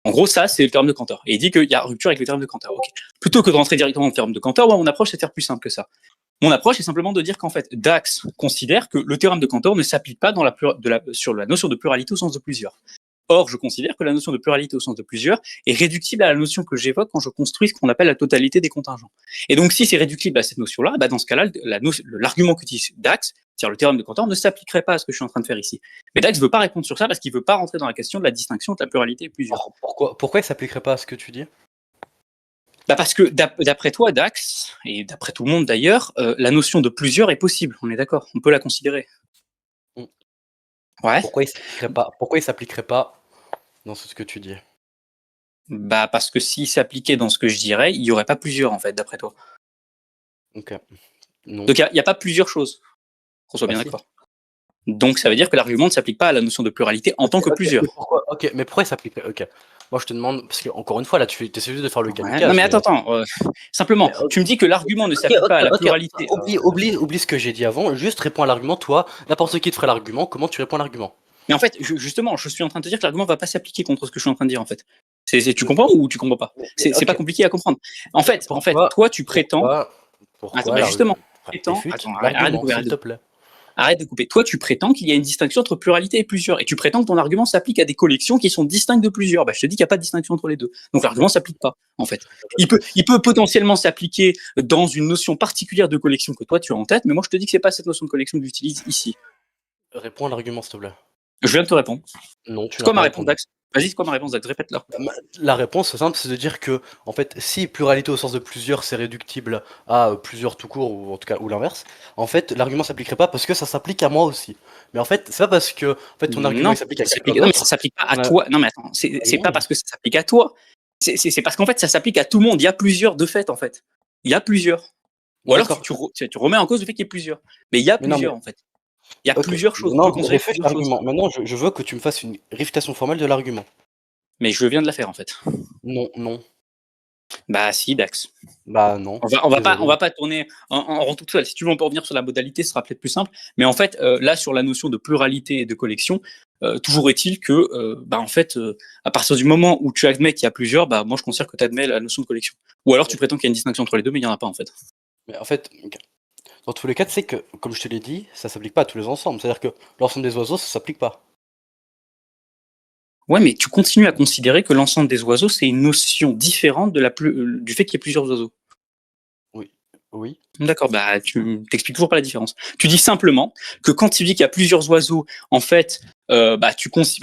Speaker 2: En gros, ça, c'est le théorème de Cantor. Et il dit qu'il y a rupture avec le théorème de Cantor. Okay. Plutôt que de rentrer directement dans le théorème de Cantor, moi, mon approche, c'est de faire plus simple que ça. Mon approche est simplement de dire qu'en fait, Dax considère que le théorème de Cantor ne s'applique pas sur la notion de pluralité au sens de plusieurs. Or, je considère que la notion de pluralité au sens de plusieurs est réductible à la notion que j'évoque quand je construis ce qu'on appelle la totalité des contingents. Et donc, si c'est réductible à cette notion-là, bah dans ce cas-là, l'argument qu'utilise Dax, c'est-à-dire le théorème de Cantor, ne s'appliquerait pas à ce que je suis en train de faire ici. Mais Dax ne veut pas répondre sur ça parce qu'il ne veut pas rentrer dans la question de la distinction entre la pluralité et plusieurs.
Speaker 1: Alors, pourquoi il s'appliquerait pas à ce que tu dis?
Speaker 2: Bah parce que d'après toi, Dax, et d'après tout le monde d'ailleurs, la notion de plusieurs est possible, on est d'accord, on peut la considérer. Ouais.
Speaker 1: Pourquoi il s'appliquerait pas dans ce que tu dis?
Speaker 2: Bah parce que s'il s'appliquait dans ce que je dirais, il n'y aurait pas plusieurs en fait, d'après toi.
Speaker 1: Ok. Non.
Speaker 2: Donc il n'y a pas plusieurs choses, qu'on soit bien d'accord. Donc ça veut dire que l'argument ne s'applique pas à la notion de pluralité en tant que plusieurs.
Speaker 1: Mais pourquoi il s'appliquerait? Ok. Moi je te demande, parce que encore une fois là tu essaies juste de faire le kamikaze.
Speaker 2: Non mais attends, simplement, tu me dis que l'argument ne s'applique pas à la pluralité.
Speaker 1: Oublie ce que j'ai dit avant, juste réponds à l'argument, toi, n'importe qui te ferait l'argument, comment tu réponds à l'argument?
Speaker 2: Mais en fait, justement, je suis en train de te dire que l'argument va pas s'appliquer contre ce que je suis en train de dire en fait. Tu comprends ou tu comprends pas? C'est pas compliqué à comprendre. En fait, toi tu prétends...
Speaker 1: Pourquoi
Speaker 2: justement, arrête de couper. Toi, tu prétends qu'il y a une distinction entre pluralité et plusieurs, et tu prétends que ton argument s'applique à des collections qui sont distinctes de plusieurs. Bah, je te dis qu'il n'y a pas de distinction entre les deux. Donc l'argument s'applique pas, en fait. Il peut potentiellement s'appliquer dans une notion particulière de collection que toi tu as en tête, mais moi je te dis que c'est pas cette notion de collection que j'utilise ici.
Speaker 1: Réponds à l'argument, s'il te plaît.
Speaker 2: Je viens de te répondre.
Speaker 1: Non, tu
Speaker 2: n'as pas ma réponse, Dax. Vas-y, c'est quoi ma réponse, Dax? Répète-la.
Speaker 1: La réponse, c'est simple, c'est de dire que, en fait, si pluralité au sens de plusieurs, c'est réductible à plusieurs tout court, ou en tout cas, ou l'inverse, en fait, l'argument s'appliquerait pas parce que ça s'applique à moi aussi. Mais en fait, c'est pas parce que, en fait, ton argument s'applique à quelqu'un d'autre.
Speaker 2: Non, mais ça s'applique pas à toi. Non, mais attends, c'est pas parce que ça s'applique à toi. C'est parce qu'en fait, ça s'applique à tout le monde. Il y a plusieurs de fait, en fait. Il y a plusieurs. Ou alors
Speaker 1: D'accord.
Speaker 2: tu remets en cause le fait qu'il y ait plusieurs. Mais il y a
Speaker 1: Mais non,
Speaker 2: plusieurs,
Speaker 1: mais
Speaker 2: en fait. Il y a
Speaker 1: OK.
Speaker 2: plusieurs choses. On
Speaker 1: Non,
Speaker 2: peut considérer
Speaker 1: réfute
Speaker 2: plusieurs choses.
Speaker 1: l'argument. Maintenant, je veux que tu me fasses une réfutation formelle de l'argument.
Speaker 2: Mais je viens de la faire, en fait.
Speaker 1: Non, non.
Speaker 2: Bah si, Dax.
Speaker 1: Bah non.
Speaker 2: On
Speaker 1: Désolé.
Speaker 2: va pas tourner en rond toute seule. Si tu veux, on peut revenir sur la modalité, ce sera peut-être plus simple. Mais en fait, là, sur la notion de pluralité et de collection, toujours est-il que, en fait, à partir du moment où tu admets qu'il y a plusieurs, bah, moi, je considère que tu admets la notion de collection. Ou alors, tu prétends qu'il y a une distinction entre les deux, mais il n'y en a pas, en fait.
Speaker 1: Mais en fait, OK. Dans tous les cas, tu sais que, comme je te l'ai dit, ça s'applique pas à tous les ensembles. C'est-à-dire que l'ensemble des oiseaux, ça s'applique pas.
Speaker 2: Ouais, mais tu continues à considérer que l'ensemble des oiseaux, c'est une notion différente du fait qu'il y ait plusieurs oiseaux.
Speaker 1: Oui. Oui.
Speaker 2: D'accord, bah tu t'expliques toujours pas la différence. Tu dis simplement que quand tu dis qu'il y a plusieurs oiseaux, en fait, en fait, quand tu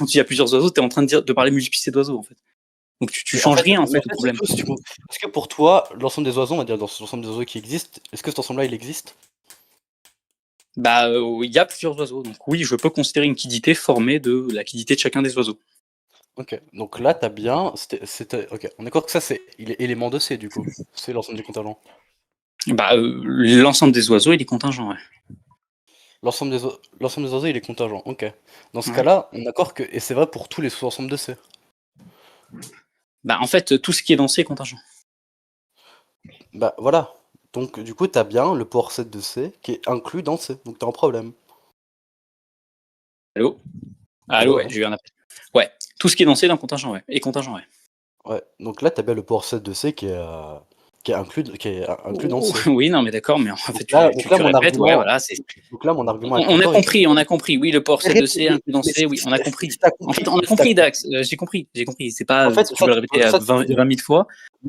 Speaker 2: dis il y a plusieurs oiseaux, tu es en train de parler multiplicité d'oiseaux, en fait. Donc tu
Speaker 1: Mais en
Speaker 2: changes
Speaker 1: fait,
Speaker 2: rien, en
Speaker 1: mais
Speaker 2: fait, au
Speaker 1: en fait,
Speaker 2: problème.
Speaker 1: surtout, si tu est-ce que pour toi, l'ensemble des oiseaux, on va dire dans l'ensemble des oiseaux qui existent, est-ce que cet ensemble-là, il existe?
Speaker 2: Bah, il y a plusieurs oiseaux, donc oui, je peux considérer une quiddité formée de la quiddité de chacun des oiseaux.
Speaker 1: OK. Donc là, tu as bien OK. On est d'accord que ça, il est élément de C, du coup. C'est l'ensemble des contingents.
Speaker 2: Bah, l'ensemble des oiseaux, il est contingent, ouais.
Speaker 1: L'ensemble des oiseaux, il est contingent. OK. Dans ce
Speaker 2: Ouais.
Speaker 1: cas-là, on est d'accord que et c'est vrai pour tous les sous-ensembles de C.
Speaker 2: Bah, en fait, tout ce qui est dans C est contingent.
Speaker 1: Bah voilà. Donc du coup, tu as bien le power set de C qui est inclus dans C. Donc tu as un problème.
Speaker 2: Allô?
Speaker 1: Allô,
Speaker 2: Ouais,
Speaker 1: allô?
Speaker 2: j'ai eu un appel. Ouais, tout ce qui est dans C est dans contingent, ouais. Et contingent, ouais.
Speaker 1: Ouais. Donc là, tu as bien le power set de C qui est inclus dans C.
Speaker 2: Oui, non, mais d'accord, mais en fait,
Speaker 1: Donc là,
Speaker 2: tu
Speaker 1: mon
Speaker 2: répètes, ouais,
Speaker 1: argument,
Speaker 2: voilà, c'est.
Speaker 1: donc là, mon argument avec
Speaker 2: On a
Speaker 1: Cantor, il
Speaker 2: compris, on a compris. Oui, le port
Speaker 1: Mais
Speaker 2: set de C inclus dans C, oui, on a
Speaker 1: si
Speaker 2: compris.
Speaker 1: t'as
Speaker 2: En fait,
Speaker 1: compris,
Speaker 2: on a
Speaker 1: si t'as
Speaker 2: compris,
Speaker 1: compris.
Speaker 2: Dax. J'ai compris, j'ai compris. C'est pas,
Speaker 1: En fait,
Speaker 2: si tu veux le répéter à
Speaker 1: ça, tu
Speaker 2: 20
Speaker 1: peux,
Speaker 2: 000 fois,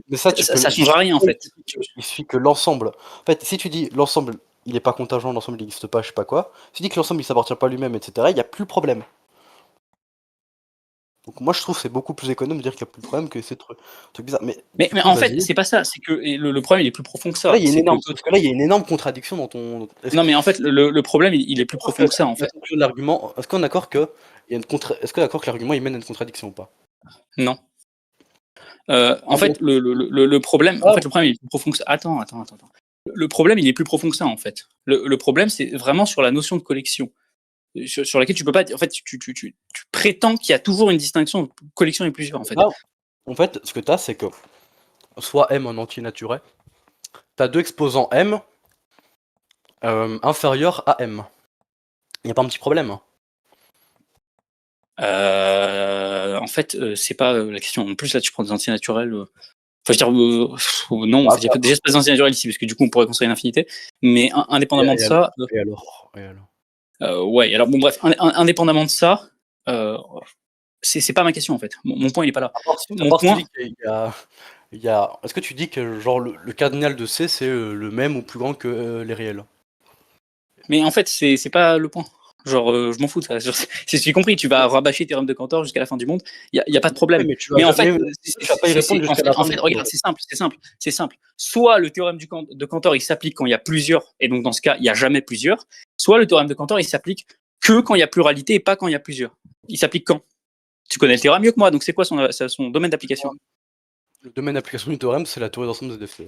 Speaker 1: mais ça, tu peux
Speaker 2: ça
Speaker 1: le
Speaker 2: changera rien, en fait.
Speaker 1: il suffit que l'ensemble. En fait, si tu dis l'ensemble, il est pas contingent, l'ensemble il n'existe pas, je sais pas quoi. Si tu dis que l'ensemble il s'appartient pas à lui-même, etc., il y a plus le problème. Donc moi je trouve que c'est beaucoup plus économe de dire qu'il y a plus de problème que ces trucs bizarres. Mais
Speaker 2: Mais
Speaker 1: du coup,
Speaker 2: en fait,
Speaker 1: vas-y.
Speaker 2: c'est pas ça. C'est que le problème, il est plus profond que
Speaker 1: Parce que là,
Speaker 2: ça.
Speaker 1: il y a une
Speaker 2: C'est que
Speaker 1: énorme, parce que là, il y a une énorme contradiction dans ton.
Speaker 2: non, mais en fait, le problème, il est plus profond que ça, en fait.
Speaker 1: L'argument, est-ce qu'on est d'accord que il y a une est-ce qu'on est d'accord que l'argument il mène à une contradiction ou pas?
Speaker 2: Non. En fait, le problème,
Speaker 1: Ah,
Speaker 2: le problème, il est plus profond que ça. Attends. Le problème, il est plus profond que ça, en fait. Le problème, c'est vraiment sur la notion de collection. Sur laquelle tu peux pas. En fait, tu prétends qu'il y a toujours une distinction entre collection et plusieurs, en fait.
Speaker 1: là, en fait, ce que tu as, c'est que soit M en entier naturel, tu as deux exposants M inférieurs à M. Il n'y a pas un petit problème, hein.
Speaker 2: En fait, c'est pas la question. En plus, là, tu prends des entiers naturels. Enfin, je veux dire, non, en fait, il y a déjà pas d'entiers naturels ici, parce que du coup, on pourrait construire une infinité. Mais indépendamment de ça.
Speaker 1: Et alors, et alors
Speaker 2: Ouais, alors bon, bref, indépendamment de ça, c'est pas ma question, en fait. Mon point, il est pas là.
Speaker 1: à
Speaker 2: Mon
Speaker 1: part si tu
Speaker 2: point.
Speaker 1: dis qu'il y a... Est-ce que tu dis que genre le cardinal de C c'est le même ou plus grand que les réels?
Speaker 2: Mais en fait, c'est pas le point. Genre, je m'en fous de ça. J'ai compris, tu vas rabâcher Théorème de Cantor jusqu'à la fin du monde. Il y a pas de problème.
Speaker 1: Ouais, mais tu vas
Speaker 2: Mais en
Speaker 1: jamais,
Speaker 2: fait,
Speaker 1: tu vas pas y répondre jusqu'à la fin du
Speaker 2: regarde,
Speaker 1: cours.
Speaker 2: c'est simple. Soit le théorème de Cantor, il s'applique quand il y a plusieurs, et donc dans ce cas, il y a jamais plusieurs. Soit le théorème de Cantor, il s'applique que quand il y a pluralité et pas quand il y a plusieurs. Il s'applique quand? Tu connais le théorème mieux que moi, donc c'est quoi son domaine d'application?
Speaker 1: Le domaine d'application du théorème, c'est la théorie d'ensemble des ZF.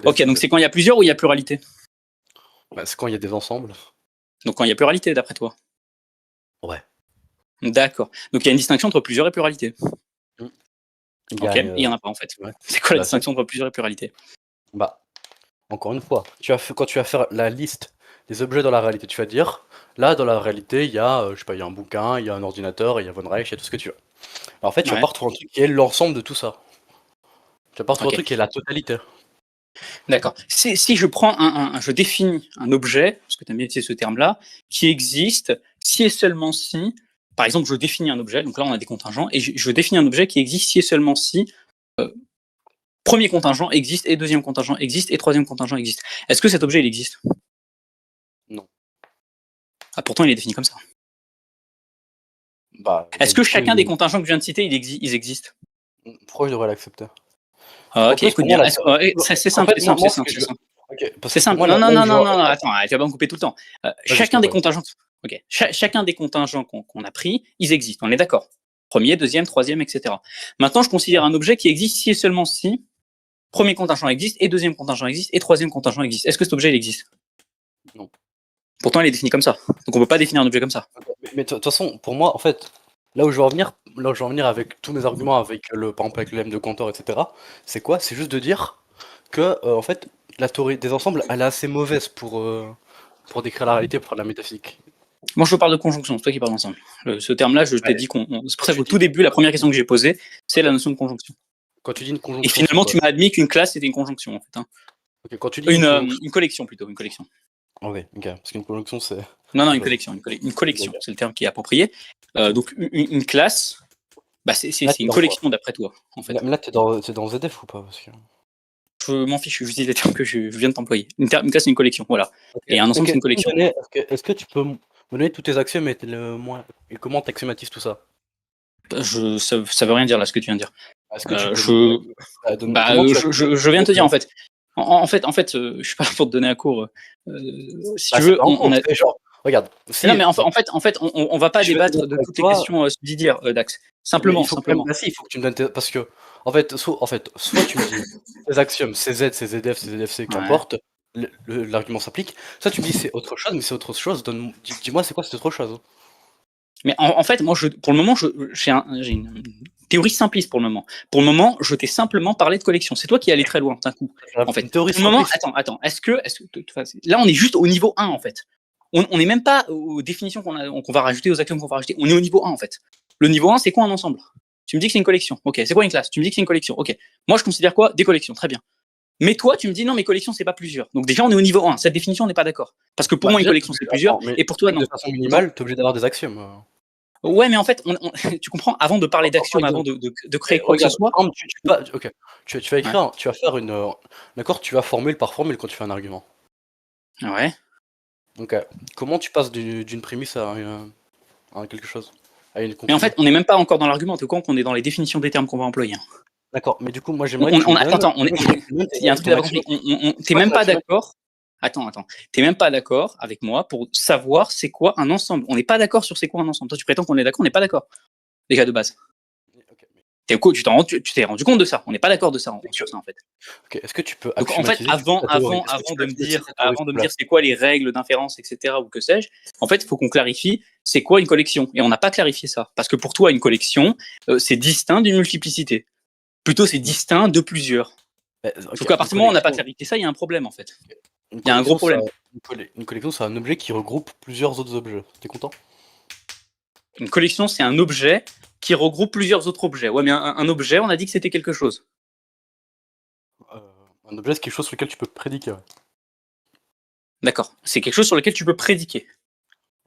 Speaker 2: Ok, donc c'est quand il y a plusieurs ou il y a pluralité?
Speaker 1: Bah, c'est quand il y a des ensembles.
Speaker 2: Donc quand il y a pluralité, d'après toi?
Speaker 1: Ouais.
Speaker 2: D'accord. Donc il y a une distinction entre plusieurs et pluralité. Ok, il n'y en a pas en fait.
Speaker 1: Ouais.
Speaker 2: C'est quoi la
Speaker 1: Bah,
Speaker 2: distinction entre plusieurs et pluralité?
Speaker 1: Bah, encore une fois, quand tu vas faire la liste des objets dans la réalité, tu vas dire, là, dans la réalité, il y a, je sais pas, il y a un bouquin, il y a un ordinateur, il y a Von Reich, il y a tout ce que tu veux. Alors, en fait, tu vas
Speaker 2: Ouais.
Speaker 1: pas retrouver un truc qui est l'ensemble de tout ça. Tu vas pas retrouver
Speaker 2: Ok.
Speaker 1: un truc qui est la totalité.
Speaker 2: D'accord. Si je prends je définis un objet, parce que tu aimes bien utiliser ce terme-là, qui existe si et seulement si, par exemple, je définis un objet, donc là on a des contingents, et je définis un objet qui existe si et seulement si premier contingent existe, et deuxième contingent existe, et troisième contingent existe. Est-ce que cet objet il existe?
Speaker 1: Non.
Speaker 2: Ah, pourtant il est défini comme ça.
Speaker 1: Bah,
Speaker 2: Est-ce que chacun des contingents que je viens de citer, ils existent?
Speaker 1: pourquoi je devrais l'accepter?
Speaker 2: Ah,
Speaker 1: En
Speaker 2: ok,
Speaker 1: plus,
Speaker 2: écoute
Speaker 1: pour moi,
Speaker 2: bien. C'est simple, c'est simple, c'est simple, c'est simple.
Speaker 1: Ok, parce
Speaker 2: C'est
Speaker 1: que pour
Speaker 2: simple.
Speaker 1: moi,
Speaker 2: Non,
Speaker 1: là où
Speaker 2: non,
Speaker 1: je-
Speaker 2: attends, tu vas pas me couper tout le temps. Chacun des contingents, ok, chacun des contingents qu'on a pris, ils existent, on est d'accord. Premier, deuxième, troisième, etc. Maintenant, je considère un objet qui existe si et seulement si, premier contingent existe, et deuxième contingent existe, et troisième contingent existe. Est-ce que cet objet, il existe?
Speaker 1: Non.
Speaker 2: Pourtant, il est défini comme ça. Donc, on peut pas définir un objet comme ça.
Speaker 1: Mais de toute façon, pour moi, en fait, là où je veux en venir avec tous mes arguments, par exemple avec le lemme de Cantor, etc., c'est quoi? C'est juste de dire que, en fait, la théorie des ensembles, elle est assez mauvaise pour décrire la réalité, pour faire de la métaphysique.
Speaker 2: Moi, je parle de conjonction, c'est toi qui parles d'ensemble. Ce terme-là, je t'ai dit c'est pour ça qu'au tout début, la première question que j'ai posée, c'est la notion de conjonction.
Speaker 1: Quand tu dis une conjonction.
Speaker 2: Et finalement, tu m'as admis qu'une classe, c'était une conjonction, en fait. Hein.
Speaker 1: Okay, quand tu dis
Speaker 2: une collection, plutôt, une collection.
Speaker 1: Ok, parce qu'une conjonction, c'est...
Speaker 2: Non, une collection, une collection, c'est le terme qui est approprié. Donc, une classe, bah, c'est une collection d'après toi, en fait.
Speaker 1: Mais là, t'es dans ZF ou pas? Parce que...
Speaker 2: Je m'en fiche, je dis les termes que je viens de t'employer. Une classe, c'est une collection, voilà. Okay. Et un ensemble, c'est une collection.
Speaker 1: Est-ce que tu peux me donner tous tes axiomes et comment t'axiomatises tout ça?
Speaker 2: Ça veut rien dire, là, ce que tu viens de dire.
Speaker 1: Est-ce que
Speaker 2: je viens de te dire, en fait. En fait, je suis pas là pour te donner un cours. Si tu veux,
Speaker 1: regarde.
Speaker 2: Non, mais en fait, on va pas débattre de toutes les questions subsidiaires, Dax. Simplement.
Speaker 1: Il faut que tu me donnes parce que, en fait, soit tu me dis ces axiomes, CZ, CZF, CZFC, qu'importe, l'argument s'applique. Soit tu me dis c'est autre chose, mais c'est autre chose. Dis-moi, c'est quoi cette autre chose?
Speaker 2: Mais en fait, moi, pour le moment, j'ai une théorie simpliste pour le moment. Pour le moment, je t'ai simplement parlé de collection. C'est toi qui es allé très loin d'un coup. En fait, pour le moment, attends. Est-ce que là, on est juste au niveau 1 en fait. On n'est même pas aux définitions qu'on va rajouter, aux axiomes qu'on va rajouter. On est au niveau 1 en fait. Le niveau 1, c'est quoi un ensemble? Tu me dis que c'est une collection. Ok. C'est quoi une classe? Tu me dis que c'est une collection. Ok. Moi, je considère quoi? Des collections. Très bien. Mais toi, tu me dis non, mes collections, c'est pas plusieurs. Donc déjà, on est au niveau 1. Cette définition, on n'est pas d'accord. Parce que pour moi, une collection, c'est plusieurs. Et pour toi, non.
Speaker 1: De façon minimale, tu es obligé d'avoir des axiomes.
Speaker 2: Ouais, mais en fait, tu comprends, avant de parler d'axiomes, avant de créer quoi que ce soit.
Speaker 1: Tu vas écrire, tu vas faire une. D'accord, tu vas formule par formule quand tu fais un argument.
Speaker 2: Ouais.
Speaker 1: Donc, comment tu passes d'une prémisse à quelque chose?
Speaker 2: Mais en fait, on n'est même pas encore dans l'argument, t'es au courant qu'on est dans les définitions des termes qu'on va employer.
Speaker 1: D'accord, mais du coup, moi j'aimerais.
Speaker 2: Attends, il y a un truc d'abord. T'es même pas d'accord. Attends. T'es même pas d'accord avec moi pour savoir c'est quoi un ensemble. On n'est pas d'accord sur c'est quoi un ensemble. Toi, tu prétends qu'on est d'accord, on n'est pas d'accord. Déjà de base. Tu t'es rendu compte de ça. On n'est pas d'accord de ça sur ça en fait.
Speaker 1: Ok. Est-ce que tu peux.
Speaker 2: Donc en fait, avant de me dire c'est quoi les règles d'inférence, etc. ou que sais-je, en fait, il faut qu'on clarifie c'est quoi une collection. Et on n'a pas clarifié ça parce que pour toi, une collection, c'est distinct d'une multiplicité. Plutôt, c'est distinct de plusieurs. Donc à partir du moment où on n'a pas clarifié ça, il y a un problème en fait. Il y a un gros problème.
Speaker 1: Une collection, c'est un objet qui regroupe plusieurs autres objets. T'es content?
Speaker 2: Une collection, c'est un objet qui regroupe plusieurs autres objets. Ouais, mais un objet, on a dit que c'était quelque chose.
Speaker 1: Un objet, c'est quelque chose sur lequel tu peux prédiquer. Ouais.
Speaker 2: D'accord. C'est quelque chose sur lequel tu peux prédiquer.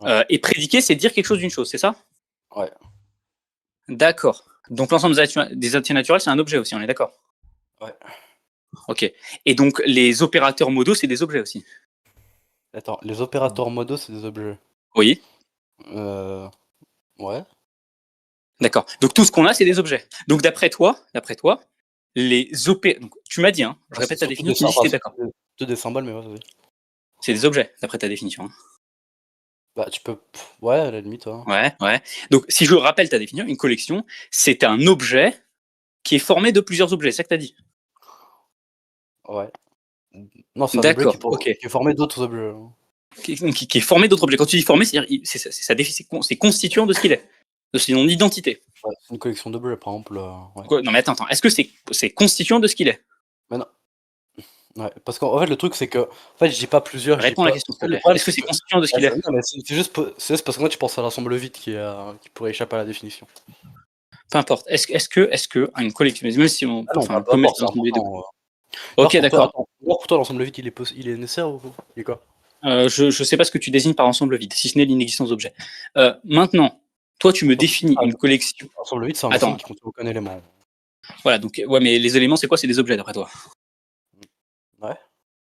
Speaker 2: Ouais. Et prédiquer, c'est dire quelque chose d'une chose, c'est ça?
Speaker 1: Ouais.
Speaker 2: D'accord. Donc l'ensemble des entiers naturels, c'est un objet aussi, on est d'accord?
Speaker 1: Ouais.
Speaker 2: Ok. Et donc les opérateurs modaux, c'est des objets aussi?
Speaker 1: Attends, les opérateurs modaux, c'est des objets?
Speaker 2: Oui.
Speaker 1: Ouais.
Speaker 2: D'accord. Donc tout ce qu'on a, c'est des objets. Donc d'après toi, les donc tu m'as dit, hein, je répète ta définition, tu dis que t'es d'accord.
Speaker 1: C'est des symboles, mais ouais.
Speaker 2: C'est des objets, d'après ta définition. Hein.
Speaker 1: Bah tu peux... Ouais, à la limite. Hein.
Speaker 2: Ouais. Donc si je rappelle ta définition, une collection, c'est un objet qui est formé de plusieurs objets, c'est ça que t'as dit?
Speaker 1: Ouais. Non, c'est un objet qui est formé d'autres objets.
Speaker 2: Qui est formé d'autres objets. Quand tu dis formé, c'est constituant de ce qu'il est, de son identité.
Speaker 1: Ouais, c'est une collection d'objets, par exemple.
Speaker 2: Ouais. Non mais attends, est-ce que c'est constituant de ce qu'il est?
Speaker 1: Mais non. Ouais, parce qu'en fait, le truc, c'est que. En fait, je dis pas plusieurs.
Speaker 2: Réponds à la question, s'il te plaît. Est-ce que c'est constituant de ce qu'il est?
Speaker 1: Non, mais c'est juste parce que moi, tu penses à l'ensemble vide qui pourrait échapper à la définition.
Speaker 2: Peu importe. Est-ce que une collection, même si on.
Speaker 1: Enfin, peu importe.
Speaker 2: Ok, d'accord.
Speaker 1: Pour toi, l'ensemble vide, il est nécessaire ou il est quoi?
Speaker 2: Je sais pas ce que tu désignes par ensemble vide, si ce n'est l'inexistence d'objet. Maintenant, toi, tu me définis une collection.
Speaker 1: L'ensemble vide, c'est un ensemble qui contient aucun élément.
Speaker 2: Voilà, donc, ouais, mais les éléments, c'est quoi? C'est des objets, d'après toi?
Speaker 1: Ouais.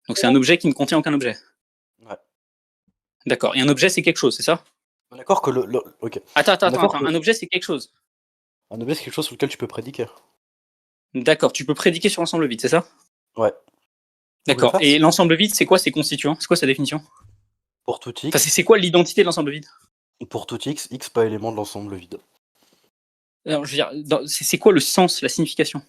Speaker 2: Donc, c'est un objet qui ne contient aucun objet.
Speaker 1: Ouais.
Speaker 2: D'accord. Et un objet, c'est quelque chose, c'est ça?
Speaker 1: D'accord que ok.
Speaker 2: Attends. Un objet, c'est quelque chose.
Speaker 1: Un objet, c'est quelque chose sur lequel tu peux prédiquer.
Speaker 2: D'accord. Tu peux prédiquer sur l'ensemble vide, c'est ça?
Speaker 1: Ouais.
Speaker 2: D'accord. Et l'ensemble vide, c'est quoi ses constituants? C'est quoi sa définition?
Speaker 1: Pour tout X.
Speaker 2: Enfin, c'est quoi l'identité de l'ensemble vide?
Speaker 1: Pour tout X pas élément de l'ensemble vide.
Speaker 2: Alors, je veux dire, c'est quoi le sens, la signification?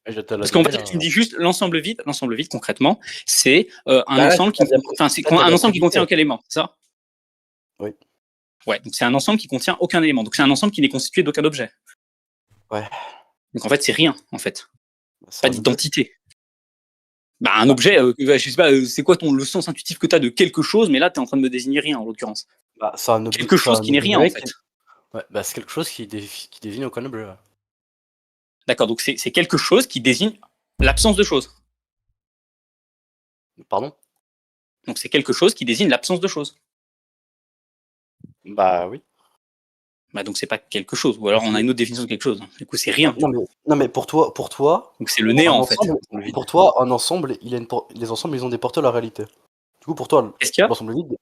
Speaker 1: Je te la
Speaker 2: Parce qu'en
Speaker 1: donner,
Speaker 2: fait, tu me dis juste l'ensemble vide concrètement, c'est un
Speaker 1: Bah, là,
Speaker 2: ensemble qui,
Speaker 1: t'as bien
Speaker 2: enfin, c'est
Speaker 1: là, t'as
Speaker 2: un
Speaker 1: bien
Speaker 2: ensemble qui
Speaker 1: précisé.
Speaker 2: contient aucun élément, c'est ça?
Speaker 1: Oui.
Speaker 2: Ouais, donc c'est un ensemble qui contient aucun élément. Donc c'est un ensemble qui n'est constitué d'aucun objet.
Speaker 1: Ouais.
Speaker 2: Donc en fait, c'est rien, en fait.
Speaker 1: C'est
Speaker 2: Pas
Speaker 1: un objet.
Speaker 2: d'identité. Bah, un objet, je sais pas, c'est quoi le sens intuitif que tu as de quelque chose, mais là, tu es en train de me désigner rien, en l'occurrence.
Speaker 1: Bah, c'est un
Speaker 2: Quelque chose qui n'est rien, en
Speaker 1: objet
Speaker 2: fait.
Speaker 1: ouais, bah, c'est quelque chose qui désigne aucun objet. Ouais.
Speaker 2: D'accord, donc c'est quelque chose qui désigne l'absence de choses.
Speaker 1: Pardon?
Speaker 2: Donc c'est quelque chose qui désigne l'absence de choses.
Speaker 1: Bah oui.
Speaker 2: Bah, donc c'est pas quelque chose. Ou alors on a une autre définition de quelque chose. Du coup, c'est
Speaker 1: Non,
Speaker 2: rien.
Speaker 1: non, mais pour toi,
Speaker 2: Donc c'est le néant,
Speaker 1: un
Speaker 2: en fait.
Speaker 1: ensemble,
Speaker 2: Le vide.
Speaker 1: pour toi, un ensemble, les ensembles, ils ont des portées dans la réalité. Du coup, pour toi,
Speaker 2: Qu'est-ce qu'il y a?
Speaker 1: l'ensemble vide,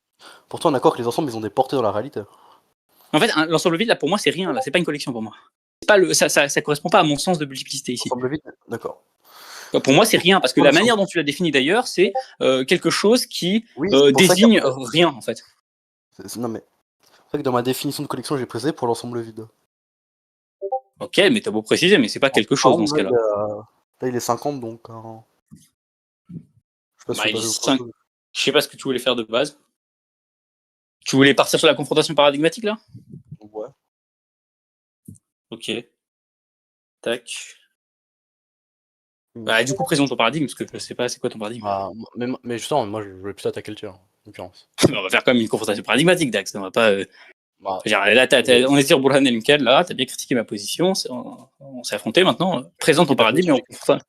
Speaker 1: pour toi, on est d'accord que les ensembles, ils ont des portées dans la réalité.
Speaker 2: En fait, l'ensemble vide, là, pour moi, c'est rien. Là, c'est pas une collection pour moi. C'est pas ça correspond pas à mon sens de multiplicité ici.
Speaker 1: Ensemble vide, d'accord.
Speaker 2: Pour moi, c'est rien, parce que
Speaker 1: Ouais,
Speaker 2: la
Speaker 1: mais
Speaker 2: manière dont tu l'as défini d'ailleurs, c'est quelque chose qui
Speaker 1: oui, c'est pour ça
Speaker 2: désigne
Speaker 1: qu'après,
Speaker 2: rien, en fait.
Speaker 1: non mais, c'est pour ça que dans ma définition de collection, j'ai précisé pour l'ensemble vide.
Speaker 2: Ok, mais t'as beau préciser, mais c'est pas quelque
Speaker 1: Par
Speaker 2: chose dans ce
Speaker 1: exemple,
Speaker 2: cas-là.
Speaker 1: là, il est 50, donc, je sais pas si
Speaker 2: Bah,
Speaker 1: c'est
Speaker 2: il est
Speaker 1: passé autre
Speaker 2: 5.
Speaker 1: chose.
Speaker 2: Je sais pas ce que tu voulais faire de base. Tu voulais partir sur la confrontation paradigmatique, là?
Speaker 1: Ouais.
Speaker 2: Ok. Tac. Bah, du coup, présente ton paradigme, parce que je sais pas c'est quoi ton paradigme.
Speaker 1: Bah, mais justement, moi, je voulais plus attaquer le tien, en l'occurrence.
Speaker 2: On va faire comme une confrontation paradigmatique, Dax. On va pas.
Speaker 1: Bah,
Speaker 2: Je veux dire, là, on est sur Burhan El Mkad, là, t'as bien critiqué ma position, on s'est affronté maintenant. Présente ton paradigme et on confronte.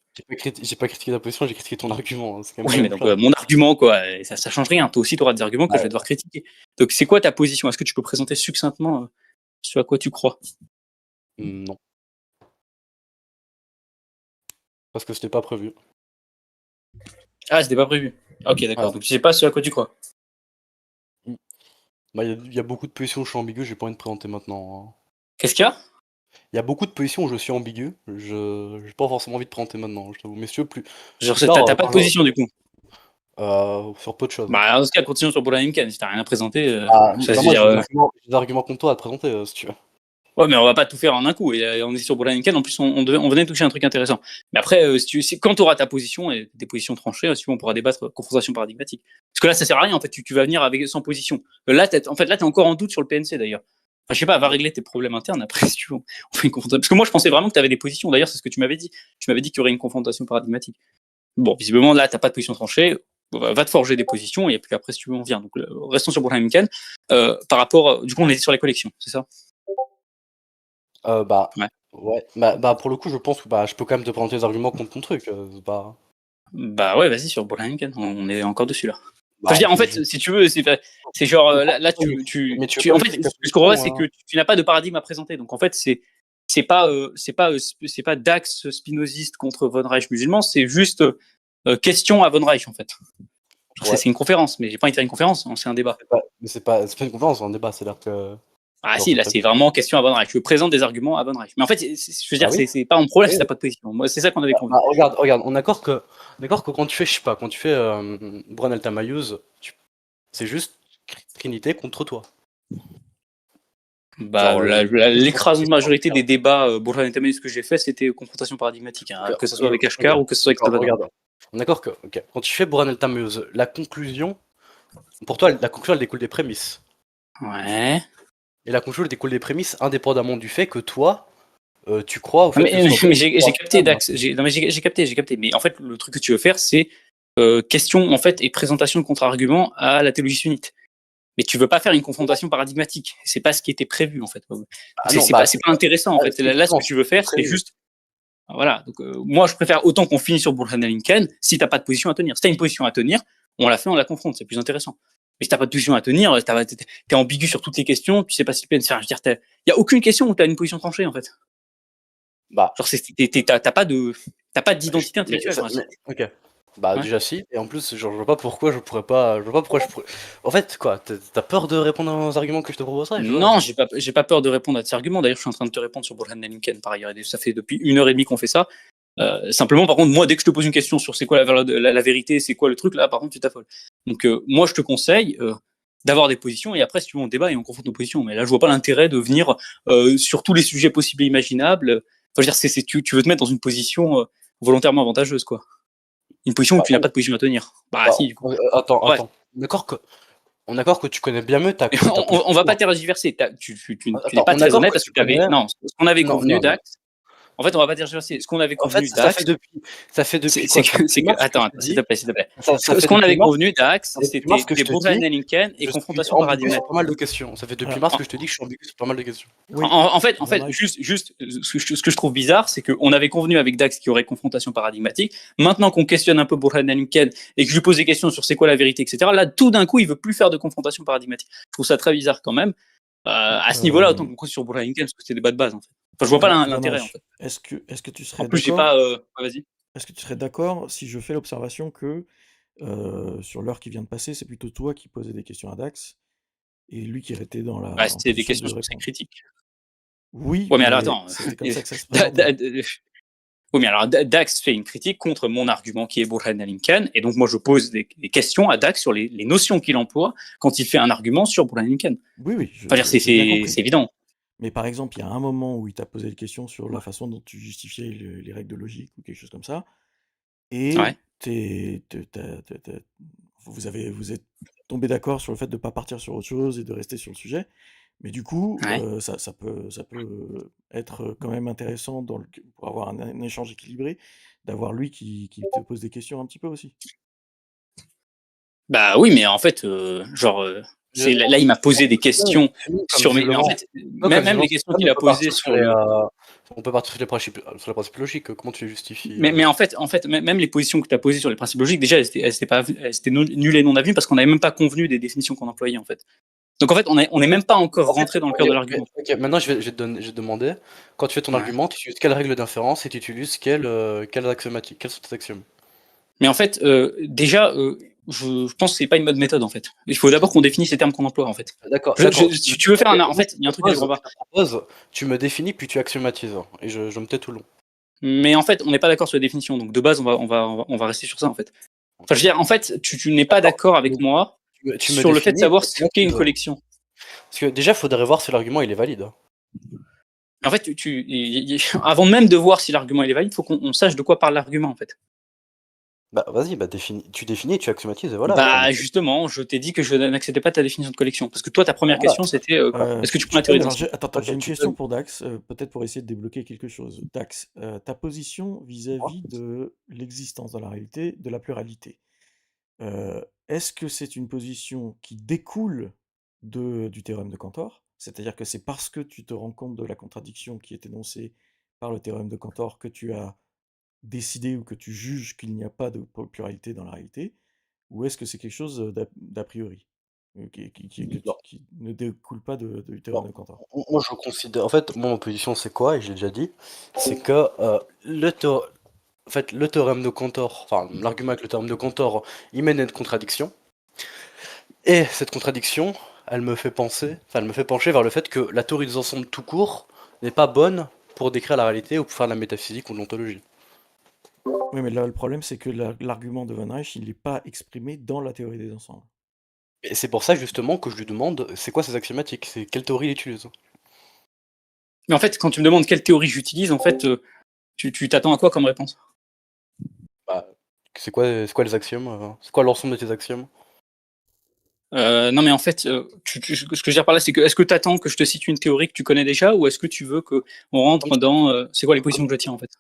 Speaker 1: j'ai pas critiqué ta position, j'ai critiqué ton argument, hein, c'est quand même pas
Speaker 2: Oui,
Speaker 1: la
Speaker 2: mais
Speaker 1: même
Speaker 2: donc
Speaker 1: chose.
Speaker 2: mon argument, quoi, et ça change rien. Toi aussi, tu auras des arguments que je
Speaker 1: Ouais.
Speaker 2: vais devoir critiquer. Donc, c'est quoi ta position? Est-ce que tu peux présenter succinctement ce à quoi tu crois?
Speaker 1: Non, parce que c'était pas prévu.
Speaker 2: Ah, c'était pas prévu. Ok, d'accord.
Speaker 1: Voilà.
Speaker 2: Donc, tu sais pas ce à quoi tu crois.
Speaker 1: Bah, il y a beaucoup de positions où je suis ambigu, j'ai pas envie de présenter maintenant, hein.
Speaker 2: Qu'est-ce qu'il y a?
Speaker 1: Il y a beaucoup de positions où je suis ambigu, j'ai pas forcément envie de présenter maintenant, je t'avoue. Messieurs,
Speaker 2: Genre,
Speaker 1: plus tard,
Speaker 2: t'as pas de position du coup.
Speaker 1: sur peu de choses.
Speaker 2: Bah, dans ce cas, continue sur Burhan El Mkad. Si t'as rien à présenter, ça
Speaker 1: Bah,
Speaker 2: veut
Speaker 1: moi,
Speaker 2: dire.
Speaker 1: j'ai des arguments contre toi à te présenter, si tu veux.
Speaker 2: Ouais, mais on va pas tout faire en un coup. Et on est sur Burhan El Mkad. En plus, on venait de toucher un truc intéressant. Mais après, quand tu auras ta position et des positions tranchées, si tu veux, on pourra débattre confrontation paradigmatique. Parce que là, ça sert à rien. En fait, tu vas venir avec sans position. Là, t'es encore en doute sur le PNC d'ailleurs. Enfin, je sais pas, va régler tes problèmes internes après, si tu veux. On fait une confrontation. Parce que moi, je pensais vraiment que tu avais des positions. D'ailleurs, c'est ce que tu m'avais dit. Tu m'avais dit qu'il y aurait une confrontation paradigmatique. Bon, visiblement, là, t'as pas de position tranchée. Va te forger des positions et puis après, si tu veux, on vient. Donc, restons sur Burhan El Mkad. Par rapport, du coup, on est sur les collections, c'est ça?
Speaker 1: Bah,
Speaker 2: Ouais.
Speaker 1: ouais, bah, pour le coup, je pense que je peux quand même te présenter des arguments contre ton truc.
Speaker 2: Bah ouais, vas-y, sur Burhan El Mkad. On est encore dessus là. Enfin, je
Speaker 1: Bah,
Speaker 2: veux dire, en fait, si tu veux, c'est genre là,
Speaker 1: mais tu veux
Speaker 2: en
Speaker 1: pas
Speaker 2: fait,
Speaker 1: expliquer ta
Speaker 2: ce qu'on voit,
Speaker 1: position,
Speaker 2: c'est que tu n'as pas de paradigme à présenter. Donc en fait, c'est pas Dax spinoziste contre Von Reich musulman, c'est juste question à Von Reich en fait. Genre,
Speaker 1: ouais.
Speaker 2: c'est une conférence, mais j'ai pas envie de faire une conférence, hein, c'est un débat.
Speaker 1: Mais c'est pas une conférence, c'est un débat, c'est-à-dire que.
Speaker 2: Ah
Speaker 1: genre,
Speaker 2: si, là c'est vraiment question à Von Reich. Je présente des arguments à Von Reich. Mais en fait, je veux dire,
Speaker 1: Ah oui?
Speaker 2: c'est pas un problème
Speaker 1: Oui.
Speaker 2: si t'as pas de position. Moi, c'est ça qu'on avait convenu.
Speaker 1: Regarde, on est d'accord que quand tu fais, je sais pas, quand tu fais Bran El Tamayouz, c'est juste Trinité contre toi.
Speaker 2: Bah,
Speaker 1: Genre,
Speaker 2: l'écrasante majorité des débats Burhan El Tamayouz que j'ai fait, c'était confrontation paradigmatique, hein, que ce soit avec Ashkar ou que ce soit avec Tabata.
Speaker 1: regarde, on est d'accord que quand tu fais Bran El Tamayouz, la conclusion, pour toi, la conclusion elle découle des prémices.
Speaker 2: Ouais.
Speaker 1: Et la conclusion elle découle des prémices indépendamment du fait que toi, tu crois au fait
Speaker 2: Mais,
Speaker 1: que
Speaker 2: mais j'ai capté, Dax. Non, mais j'ai capté. Mais en fait, le truc que tu veux faire, c'est question en fait et présentation de contre-argument à la théologie sunnite. Mais tu veux pas faire une confrontation paradigmatique. C'est pas ce qui était prévu en fait. C'est pas intéressant en fait. Là, ce que tu veux faire, c'est juste. Voilà. Donc moi, je préfère autant qu'on finisse sur Burhan El Mkad si t'as pas de position à tenir. Si t'as une position à tenir, on la fait, on la confronte. C'est plus intéressant. Mais si t'as pas de position à tenir, t'es ambigu sur toutes les questions. Tu sais pas si tu peux. Je veux dire, il y a aucune question où t'as une position tranchée en fait.
Speaker 1: Bah,
Speaker 2: Genre, t'as pas d'identité intellectuelle.
Speaker 1: ok. Bah
Speaker 2: Ouais.
Speaker 1: déjà si, et en plus genre, je vois pas pourquoi je pourrais pas, je vois pas pourquoi je pourrais. En fait quoi, t'as peur de répondre aux arguments que je te proposerais, je vois.
Speaker 2: Non, j'ai pas peur de répondre à tes arguments. D'ailleurs, je suis en train de te répondre sur Burhan El Mkad par ailleurs. Et ça fait depuis 1h30 qu'on fait ça. Simplement, par contre, moi, dès que je te pose une question sur c'est quoi la vérité, c'est quoi le truc, là, par contre, tu t'affoles. Donc, moi, je te conseille d'avoir des positions et après, si tu veux, on débat et on confronte nos positions. Mais là, je vois pas l'intérêt de venir sur tous les sujets possibles et imaginables. Enfin, je veux dire, tu veux te mettre dans une position volontairement avantageuse, quoi. Une position où
Speaker 1: Bah,
Speaker 2: tu n'as pas de position à tenir. Bah
Speaker 1: bah,
Speaker 2: si, du coup.
Speaker 1: attends,
Speaker 2: Ouais.
Speaker 1: attends. On est d'accord que tu connais bien mieux ta
Speaker 2: On
Speaker 1: position.
Speaker 2: va pas tergiverser. Tu n'es
Speaker 1: Attends,
Speaker 2: pas
Speaker 1: on est
Speaker 2: très
Speaker 1: d'accord
Speaker 2: honnête
Speaker 1: que
Speaker 2: parce
Speaker 1: tu
Speaker 2: que tu avais.
Speaker 1: connais.
Speaker 2: Non, ce qu'on avait
Speaker 1: Non,
Speaker 2: convenu,
Speaker 1: non, non.
Speaker 2: Dax. En fait, on va pas tergiverser. Ce qu'on avait
Speaker 1: En fait,
Speaker 2: convenu, Dax,
Speaker 1: ça fait depuis
Speaker 2: c'est
Speaker 1: quoi? Ça fait
Speaker 2: que, c'est
Speaker 1: depuis
Speaker 2: que.
Speaker 1: mars que
Speaker 2: Attends,
Speaker 1: je te
Speaker 2: s'il te
Speaker 1: dis.
Speaker 2: plaît, s'il te plaît.
Speaker 1: Ça
Speaker 2: Ce
Speaker 1: fait
Speaker 2: qu'on
Speaker 1: depuis
Speaker 2: avait
Speaker 1: mars.
Speaker 2: convenu, Dax,
Speaker 1: Ça fait depuis mars
Speaker 2: c'était
Speaker 1: que je
Speaker 2: des
Speaker 1: te
Speaker 2: Burhan
Speaker 1: dis.
Speaker 2: Elinken et
Speaker 1: Je suis
Speaker 2: confrontation
Speaker 1: ambigu sur
Speaker 2: paradigmatique.
Speaker 1: pas mal de questions. Ça fait depuis
Speaker 3: Alors,
Speaker 1: mars que je te dis que je suis ambigu sur pas mal de questions.
Speaker 3: oui,
Speaker 2: En fait,
Speaker 3: Van Eyck.
Speaker 2: juste, ce que je trouve bizarre, c'est qu'on avait convenu avec Dax qu'il y aurait confrontation paradigmatique. Maintenant qu'on questionne un peu Burhan Elinken et que je lui pose des questions sur c'est quoi la vérité, etc., là, tout d'un coup, il veut plus faire de confrontation paradigmatique. Je trouve ça très bizarre quand même. À ce niveau-là, autant qu'on cause sur Burhan Elinken, parce que c'est des bas de base, en fait. Enfin, je vois pas
Speaker 3: Van
Speaker 2: l'intérêt, en
Speaker 3: Eyck,
Speaker 2: fait.
Speaker 3: est-ce que tu
Speaker 2: En
Speaker 3: serais
Speaker 2: plus, j'ai
Speaker 3: d'accord?
Speaker 2: pas. Vas-y.
Speaker 3: Est-ce que tu serais d'accord si je fais l'observation que sur l'heure qui vient de passer, c'est plutôt toi qui posais des questions à Dax et lui qui était
Speaker 2: Ouais,
Speaker 3: en
Speaker 2: c'était des
Speaker 3: position de
Speaker 2: questions sur ses
Speaker 3: répondre?
Speaker 2: critiques.
Speaker 3: Oui,
Speaker 2: Ouais, mais alors
Speaker 3: mais
Speaker 2: attends.
Speaker 3: c'était comme ça que ça se
Speaker 2: Da-
Speaker 3: présentait.
Speaker 2: da- da- Oui, mais alors Dax fait une critique contre mon argument qui est Burhan Elinken, et donc moi je pose des questions à Dax sur les notions qu'il emploie quand il fait un argument sur Burhan Elinken.
Speaker 3: Oui, oui,
Speaker 2: Enfin, dire,
Speaker 3: j'ai bien
Speaker 2: c'est
Speaker 3: compris.
Speaker 2: évident.
Speaker 3: Mais par exemple, il y a un moment où il t'a posé des questions sur la façon dont tu justifiais les règles de logique ou quelque chose comme ça,
Speaker 2: Ouais.
Speaker 3: et vous êtes tombé d'accord sur le fait de ne pas partir sur autre chose et de rester sur le sujet. Mais du coup,
Speaker 2: Ouais.
Speaker 3: ça peut être quand même intéressant pour avoir un échange équilibré, d'avoir lui qui te pose des questions un petit peu aussi.
Speaker 2: Bah oui, mais en fait,
Speaker 1: Je-
Speaker 2: là, il m'a posé des questions
Speaker 1: Sinon, comme
Speaker 2: sur mes. Mais en
Speaker 1: visiblement,
Speaker 2: fait,
Speaker 1: non, comme
Speaker 2: même
Speaker 1: visiblement,
Speaker 2: les questions
Speaker 1: on
Speaker 2: qu'il a
Speaker 1: peut partir
Speaker 2: posées
Speaker 1: sur
Speaker 2: sur le.
Speaker 1: on peut partir sur les principes logiques. Comment tu les justifies
Speaker 2: Mais en fait, même les positions que tu as posées sur les principes logiques, déjà, elles étaient nulles et non avenues parce qu'on n'avait même pas convenu des définitions qu'on employait, en fait. Donc en fait, on est même pas encore
Speaker 1: En fait,
Speaker 2: rentré dans le
Speaker 1: ok,
Speaker 2: cœur de l'argument.
Speaker 1: maintenant je vais te demander, quand tu fais ton
Speaker 2: Ouais.
Speaker 1: argument, tu utilises quelle règle d'inférence et tu utilises quelles axiomatiques, quels sont tes axiomes?
Speaker 2: Mais en fait, déjà, je pense que c'est pas une bonne méthode, en fait. Il faut d'abord qu'on définisse les termes qu'on emploie, en fait.
Speaker 1: D'accord, d'accord.
Speaker 2: Si tu veux faire
Speaker 1: Ok,
Speaker 2: en
Speaker 1: moi,
Speaker 2: fait, il y a un truc que je comprends pas.
Speaker 1: te propose, tu me définis puis tu axiomatises. Et je me tais tout le long.
Speaker 2: Mais en fait, on n'est pas d'accord sur la définition. Donc de base, on va rester sur ça, en fait. Enfin, je veux dire, en fait, tu n'es pas
Speaker 1: D'accord.
Speaker 2: d'accord avec moi
Speaker 1: Tu me
Speaker 2: sur le fait de
Speaker 1: définis,
Speaker 2: savoir
Speaker 1: puis
Speaker 2: ce
Speaker 1: tu
Speaker 2: qu'est une
Speaker 1: axiomatises.
Speaker 2: collection.
Speaker 1: Parce que déjà, il faudrait voir si l'argument il est valide.
Speaker 2: En fait, avant même de voir si l'argument il est valide, il faut qu'on sache de quoi parle l'argument, en fait.
Speaker 1: Bah vas-y, tu définis et tu axiomatises et voilà.
Speaker 2: Bah justement, je t'ai dit que je n'acceptais pas ta définition de collection. Parce que toi, ta première
Speaker 1: Voilà.
Speaker 2: question, c'était est-ce que tu prends la
Speaker 3: Tu
Speaker 2: théorie
Speaker 3: donnes,
Speaker 2: des
Speaker 3: alors
Speaker 2: ensembles?
Speaker 3: attends, j'ai
Speaker 1: Ok,
Speaker 3: une
Speaker 1: tu
Speaker 3: question
Speaker 1: donnes.
Speaker 3: pour Dax, peut-être pour essayer de débloquer quelque chose. Dax, ta position vis-à-vis de l'existence dans la réalité de la pluralité, est-ce que c'est une position qui découle du théorème de Cantor? C'est-à-dire que c'est parce que tu te rends compte de la contradiction qui est énoncée par le théorème de Cantor que tu as décidé ou que tu juges qu'il n'y a pas de pluralité dans la réalité? Ou est-ce que c'est quelque chose d'a priori,
Speaker 1: Non,
Speaker 3: qui ne découle pas du
Speaker 1: non.
Speaker 3: théorème de Cantor?
Speaker 1: Moi je considère. En fait, moi ma position c'est quoi? Et je l'ai déjà dit, c'est que en fait, le théorème de Cantor, enfin l'argument avec le théorème de Cantor, il mène à une contradiction. Et cette contradiction, elle me fait pencher vers le fait que la théorie des ensembles tout court n'est pas bonne pour décrire la réalité ou pour faire de la métaphysique ou de l'ontologie.
Speaker 3: Oui, mais là, le problème, c'est que l'argument de Van Reich, il n'est pas exprimé dans la théorie des ensembles.
Speaker 1: Et c'est pour ça justement que je lui demande c'est quoi ces axiomatiques, c'est quelle théorie il utilise.
Speaker 2: Mais en fait, quand tu me demandes quelle théorie j'utilise, en fait, tu t'attends à quoi comme réponse?
Speaker 1: Bah, c'est quoi les axiomes c'est quoi l'ensemble de tes axiomes?
Speaker 2: Non, mais en fait, ce que je veux dire par là, c'est que est-ce que tu attends que je te cite une théorie que tu connais déjà, ou est-ce que tu veux qu'on rentre dans c'est quoi les positions que je tiens, en fait?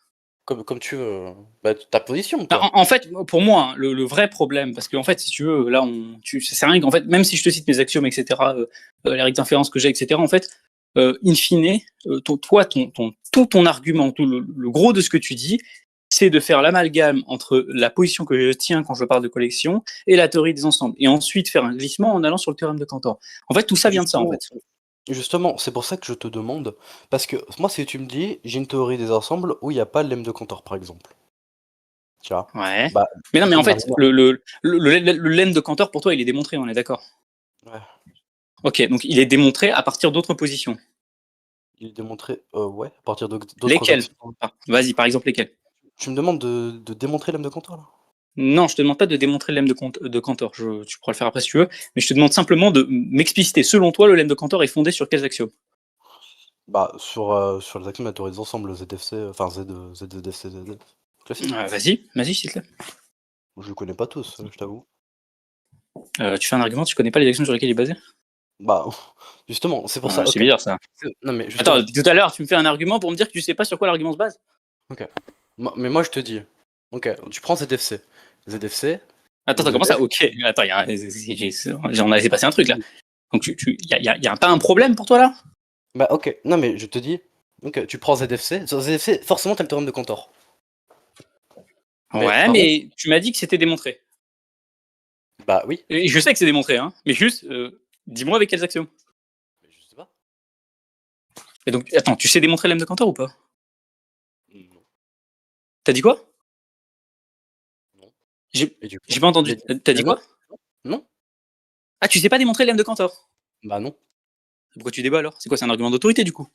Speaker 1: Comme tu veux. Bah, ta position,
Speaker 2: Bah,
Speaker 1: quoi.
Speaker 2: en fait, pour moi, hein, le vrai problème, parce qu'en fait, si tu veux, là, c'est rien qu'en fait, même si je te cite mes axiomes, etc., les règles d'inférence que j'ai, etc., en fait, in fine, tout ton argument, tout le gros de ce que tu dis, c'est de faire l'amalgame entre la position que je tiens quand je parle de collection et la théorie des ensembles, et ensuite faire un glissement en allant sur le théorème de Cantor. En fait, tout ça vient de ça, en fait.
Speaker 1: Justement, c'est pour ça que je te demande, parce que moi, si tu me dis, j'ai une théorie des ensembles où il n'y a pas le lemme de Cantor, par exemple. Tu vois?
Speaker 2: Ouais.
Speaker 1: Bah,
Speaker 2: Mais non,
Speaker 1: du
Speaker 2: mais
Speaker 1: coup,
Speaker 2: en
Speaker 1: mon
Speaker 2: fait,
Speaker 1: argument.
Speaker 2: le lemme de Cantor, pour toi, il est démontré, on est d'accord?
Speaker 1: Ouais,
Speaker 2: Ok, donc il est démontré à partir d'autres positions.
Speaker 1: il est démontré, ouais, à partir d'autres
Speaker 2: Lesquelles?
Speaker 1: axiomes.
Speaker 2: Vas-y, par exemple, lesquelles?
Speaker 1: Tu me demandes de démontrer lemme de Cantor, là?
Speaker 2: Non, je te demande pas de démontrer le lemme de Cantor. Tu pourras le faire après si tu veux. Mais je te demande simplement de m'expliciter. Selon toi, le lemme de Cantor est fondé sur quels axiomes?
Speaker 1: Bah, sur les axiomes de la théorie des ensembles, ZFC, enfin ZFC, ZF. Classique.
Speaker 2: Vas-y, s'il te plaît.
Speaker 1: Je connais pas tous, je t'avoue.
Speaker 2: Tu fais un argument, tu connais pas les actions sur lesquelles il est basé?
Speaker 1: Bah, justement, c'est pour ça.
Speaker 2: C'est bizarre ça.
Speaker 1: Non, mais justement.
Speaker 2: Attends, tout à l'heure, tu me fais un argument pour me dire que tu sais pas sur quoi l'argument se base?
Speaker 1: Mais moi, je te dis, ok, tu prends ZFC. ZFC.
Speaker 2: Attends, comment ça? Ok, attends, on a laissé passer un truc là. Donc, y a pas un problème pour toi là?
Speaker 1: Bah, ok, non, mais je te dis, ok, tu prends ZFC. Sur ZFC, forcément, t'as le théorème de Cantor.
Speaker 2: Ouais, mais tu m'as dit que c'était démontré.
Speaker 1: Bah oui.
Speaker 2: Et je sais que c'est démontré, hein, mais juste, dis-moi avec quels axiomes.
Speaker 1: Je sais pas.
Speaker 2: Et donc, attends, tu sais démontrer l'M de Cantor ou pas?
Speaker 1: Non.
Speaker 2: T'as dit quoi?
Speaker 1: Non.
Speaker 2: J'ai pas entendu. T'as dit quoi?
Speaker 1: Non.
Speaker 2: Ah, tu sais pas démontrer l'M de Cantor?
Speaker 1: Bah non.
Speaker 2: Pourquoi tu débats alors? C'est quoi, c'est un argument d'autorité du coup?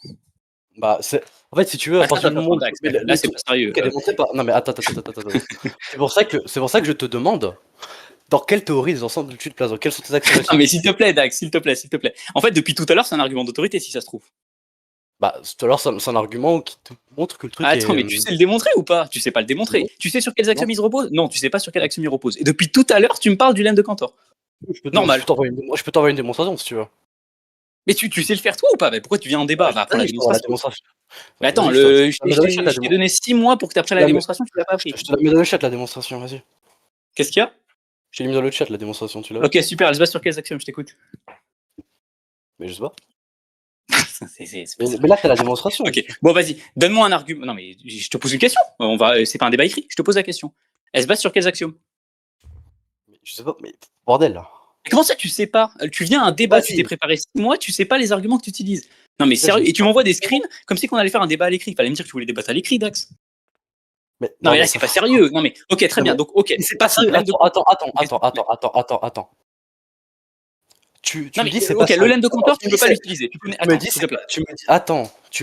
Speaker 1: Bah, c'est. En fait, si tu veux, à partir du moment où.
Speaker 2: Là, c'est pas sérieux.
Speaker 1: Non, mais attends. C'est pour ça que je te demande dans quelle théorie des ensembles tu te places, dans quelles sont tes actions.
Speaker 2: Non, mais s'il te plaît, Dax, s'il te plaît. En fait, depuis tout à l'heure, c'est un argument d'autorité si ça se trouve.
Speaker 1: Bah, tout à l'heure, c'est un argument qui te montre que le truc
Speaker 2: Attends, mais tu sais le démontrer ou pas? Tu sais pas le démontrer.
Speaker 1: Non.
Speaker 2: Tu sais sur quels axiomes il se repose? Non, tu sais pas sur quel axiome il repose. Et depuis tout à l'heure, tu me parles du lemme de Cantor. Normal.
Speaker 1: Je peux t'envoyer une démonstration si tu veux.
Speaker 2: Mais tu sais le faire toi ou pas? Mais pourquoi tu viens en débat? Va prendre la démonstration. Mais attends, je t'ai donné 6 mois pour que tu apprennes la démonstration, tu l'as pas appris.
Speaker 1: Je te la mets dans le chat, la démonstration, vas-y.
Speaker 2: Qu'est-ce qu'il y a?
Speaker 1: Je t'ai mis dans le chat, la démonstration, tu l'as?
Speaker 2: Ok, super, elle se base sur quels axiomes? Je t'écoute.
Speaker 1: Mais je sais pas.
Speaker 2: C'est
Speaker 1: Mais là, t'as la démonstration.
Speaker 2: Ok, bon, vas-y, donne-moi un argument. Non, mais je te pose une question. C'est pas un débat écrit, je te pose la question. Elle se base sur quels axiomes?
Speaker 1: Je sais pas, mais bordel là.
Speaker 2: Mais comment ça, tu sais pas? Tu viens à un débat, tu t'es préparé 6 mois, tu sais pas les arguments que tu utilises. Non, mais sérieux, et tu m'envoies des screens comme si on allait faire un débat à l'écrit. Fallait me dire que tu voulais débattre à l'écrit, Dax.
Speaker 1: Mais,
Speaker 2: non, mais là, c'est pas sérieux. Non, mais ok, très bien. Donc, ok.
Speaker 1: C'est pas sérieux. Attends. Tu me dis c'est pas
Speaker 2: sérieux. Ok, le lemme de Cantor, tu peux pas l'utiliser.
Speaker 1: Tu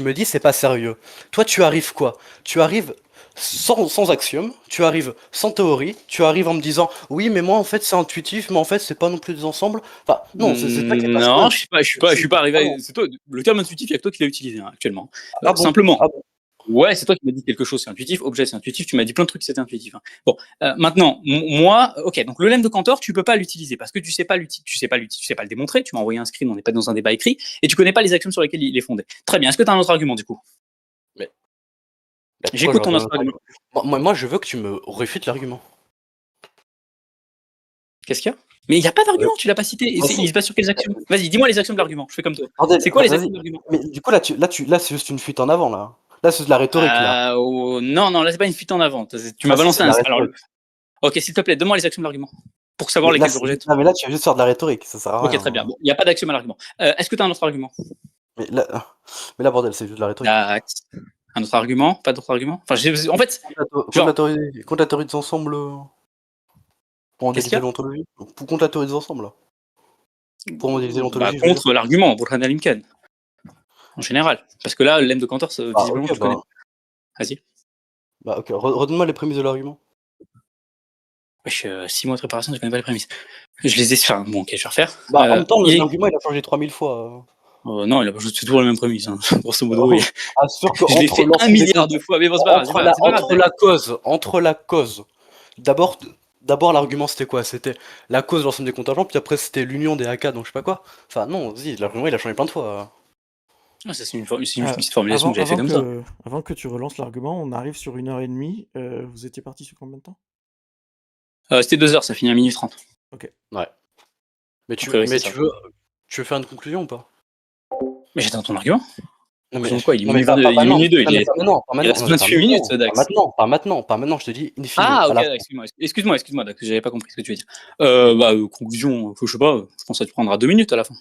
Speaker 1: me dis c'est pas sérieux. Toi, tu arrives quoi? Tu arrives sans axiome, tu arrives sans théorie, tu arrives en me disant oui, mais moi en fait c'est intuitif, mais en fait c'est pas non plus des ensembles. Enfin, non, c'est pas.
Speaker 2: Non, je suis pas arrivé. C'est toi, le terme intuitif, il y a que toi qui l'as utilisé actuellement. Simplement. Ouais, c'est toi qui m'as dit quelque chose, c'est intuitif, objet c'est intuitif, tu m'as dit plein de trucs, c'était intuitif. Hein. Bon, maintenant, moi, ok, donc le lemme de Cantor, tu peux pas l'utiliser parce que tu sais pas le démontrer, tu m'as envoyé un screen, on n'est pas dans un débat écrit, et tu connais pas les axiomes sur lesquels il est fondé. Très bien, est-ce que tu as un autre argument du coup?
Speaker 1: Mais...
Speaker 2: J'écoute ton autre argument.
Speaker 1: Moi, je veux que tu me réfutes l'argument.
Speaker 2: Qu'est-ce qu'il y a? Mais il n'y a pas d'argument, tu l'as pas cité. Il se base sur quels axiomes? Vas-y, dis-moi les axiomes de l'argument, je fais comme toi. C'est quoi les axiomes de l'argument?
Speaker 1: Mais du coup, là, c'est juste une fuite en avant, là. Là, c'est de la rhétorique, là.
Speaker 2: Non, là, c'est pas une fuite en avant. Tu m'as balancé un. Alors, ok, s'il te plaît, donne-moi les axiomes de l'argument. Pour savoir lesquels je rejette.
Speaker 1: Non, mais là, tu vas juste faire de la rhétorique, ça sert à rien.
Speaker 2: Ok, très bien. Bon, il n'y a pas d'axiome à l'argument. Est-ce que tu as un autre argument?
Speaker 1: Mais là, bordel, c'est juste de la rhétorique.
Speaker 2: Un autre argument? Pas d'autre argument? Enfin, en fait.
Speaker 1: Contre la théorie des ensembles. Pour modéliser l'ontologie. Contre la théorie des ensembles, là. Pour modéliser l'ontologie.
Speaker 2: Contre l'argument, pour Hannah Limken. En général. Parce que là, l'M de Cantor, visiblement, tu connais. Vas-y.
Speaker 1: Bah, ok, redonne-moi les prémices de l'argument.
Speaker 2: Wesh, 6 mois de préparation, je connais pas les prémices. Je les ai. Enfin, bon, ok, je vais refaire.
Speaker 1: Bah, en même temps, l'argument, il a changé 3000 fois.
Speaker 2: Non, il a pas changé toujours les mêmes prémices. Hein. Grosso modo, oui.
Speaker 1: Sûr que
Speaker 2: je l'ai fait 1 milliard de fois, mais bon, c'est pas grave.
Speaker 1: Entre la cause. D'abord, l'argument, c'était quoi? C'était la cause de l'ensemble des contingents, puis après, c'était l'union des AK, donc je sais pas quoi. Enfin, non, vas-y, l'argument, il a changé plein de fois.
Speaker 2: Ah, ça, c'est une petite formulation que j'avais fait comme ça.
Speaker 3: Avant que tu relances l'argument, on arrive sur 1h30. Vous étiez parti sur combien de temps?
Speaker 2: C'était 2 heures, ça finit à 1h30.
Speaker 3: Ok.
Speaker 1: Ouais. Mais tu veux faire une conclusion ou pas?
Speaker 2: Mais j'attends ton argument.
Speaker 1: Non, mais
Speaker 2: quoi, il est minuit 2, il reste 28 minutes, Dax.
Speaker 1: Pas maintenant, je te dis in fine.
Speaker 2: Ah, ok, excuse-moi, Dax, j'avais pas compris ce que tu veux dire. Conclusion, je sais pas, je pense que ça te prendra 2 minutes à la fin.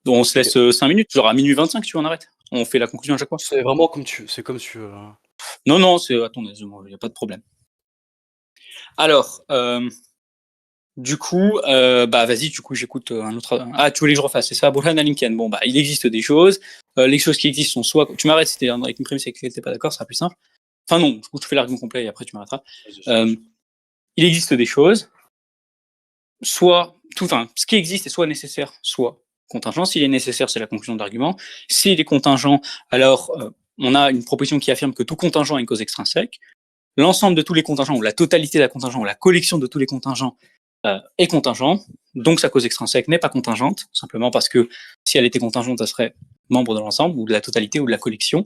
Speaker 2: Donc on se laisse 5 minutes, genre à minuit 25, tu en arrêtes. On fait la conclusion à chaque fois.
Speaker 1: C'est vraiment comme tu veux.
Speaker 2: Non, c'est à ton aise, il n'y a pas de problème. Alors, du coup, vas-y, j'écoute un autre. Ah, tu voulais que je refasse, c'est ça, Burhan al-Imkan. Bon, il existe des choses. Les choses qui existent sont soit. Tu m'arrêtes si t'es avec une prémisse avec laquelle t'es pas d'accord, ça sera plus simple. Enfin, non, du coup, je fais l'argument complet et après tu m'arrêteras. Il existe des choses. Ce qui existe est soit nécessaire, soit contingent. S'il est nécessaire, c'est la conclusion d'argument. S'il est contingent, alors on a une proposition qui affirme que tout contingent a une cause extrinsèque. l'ensemble de tous les contingents, ou la totalité d'un contingent, ou la collection de tous les contingents est contingent, donc sa cause extrinsèque n'est pas contingente, simplement parce que si elle était contingente, elle serait membre de l'ensemble, ou de la totalité, ou de la collection,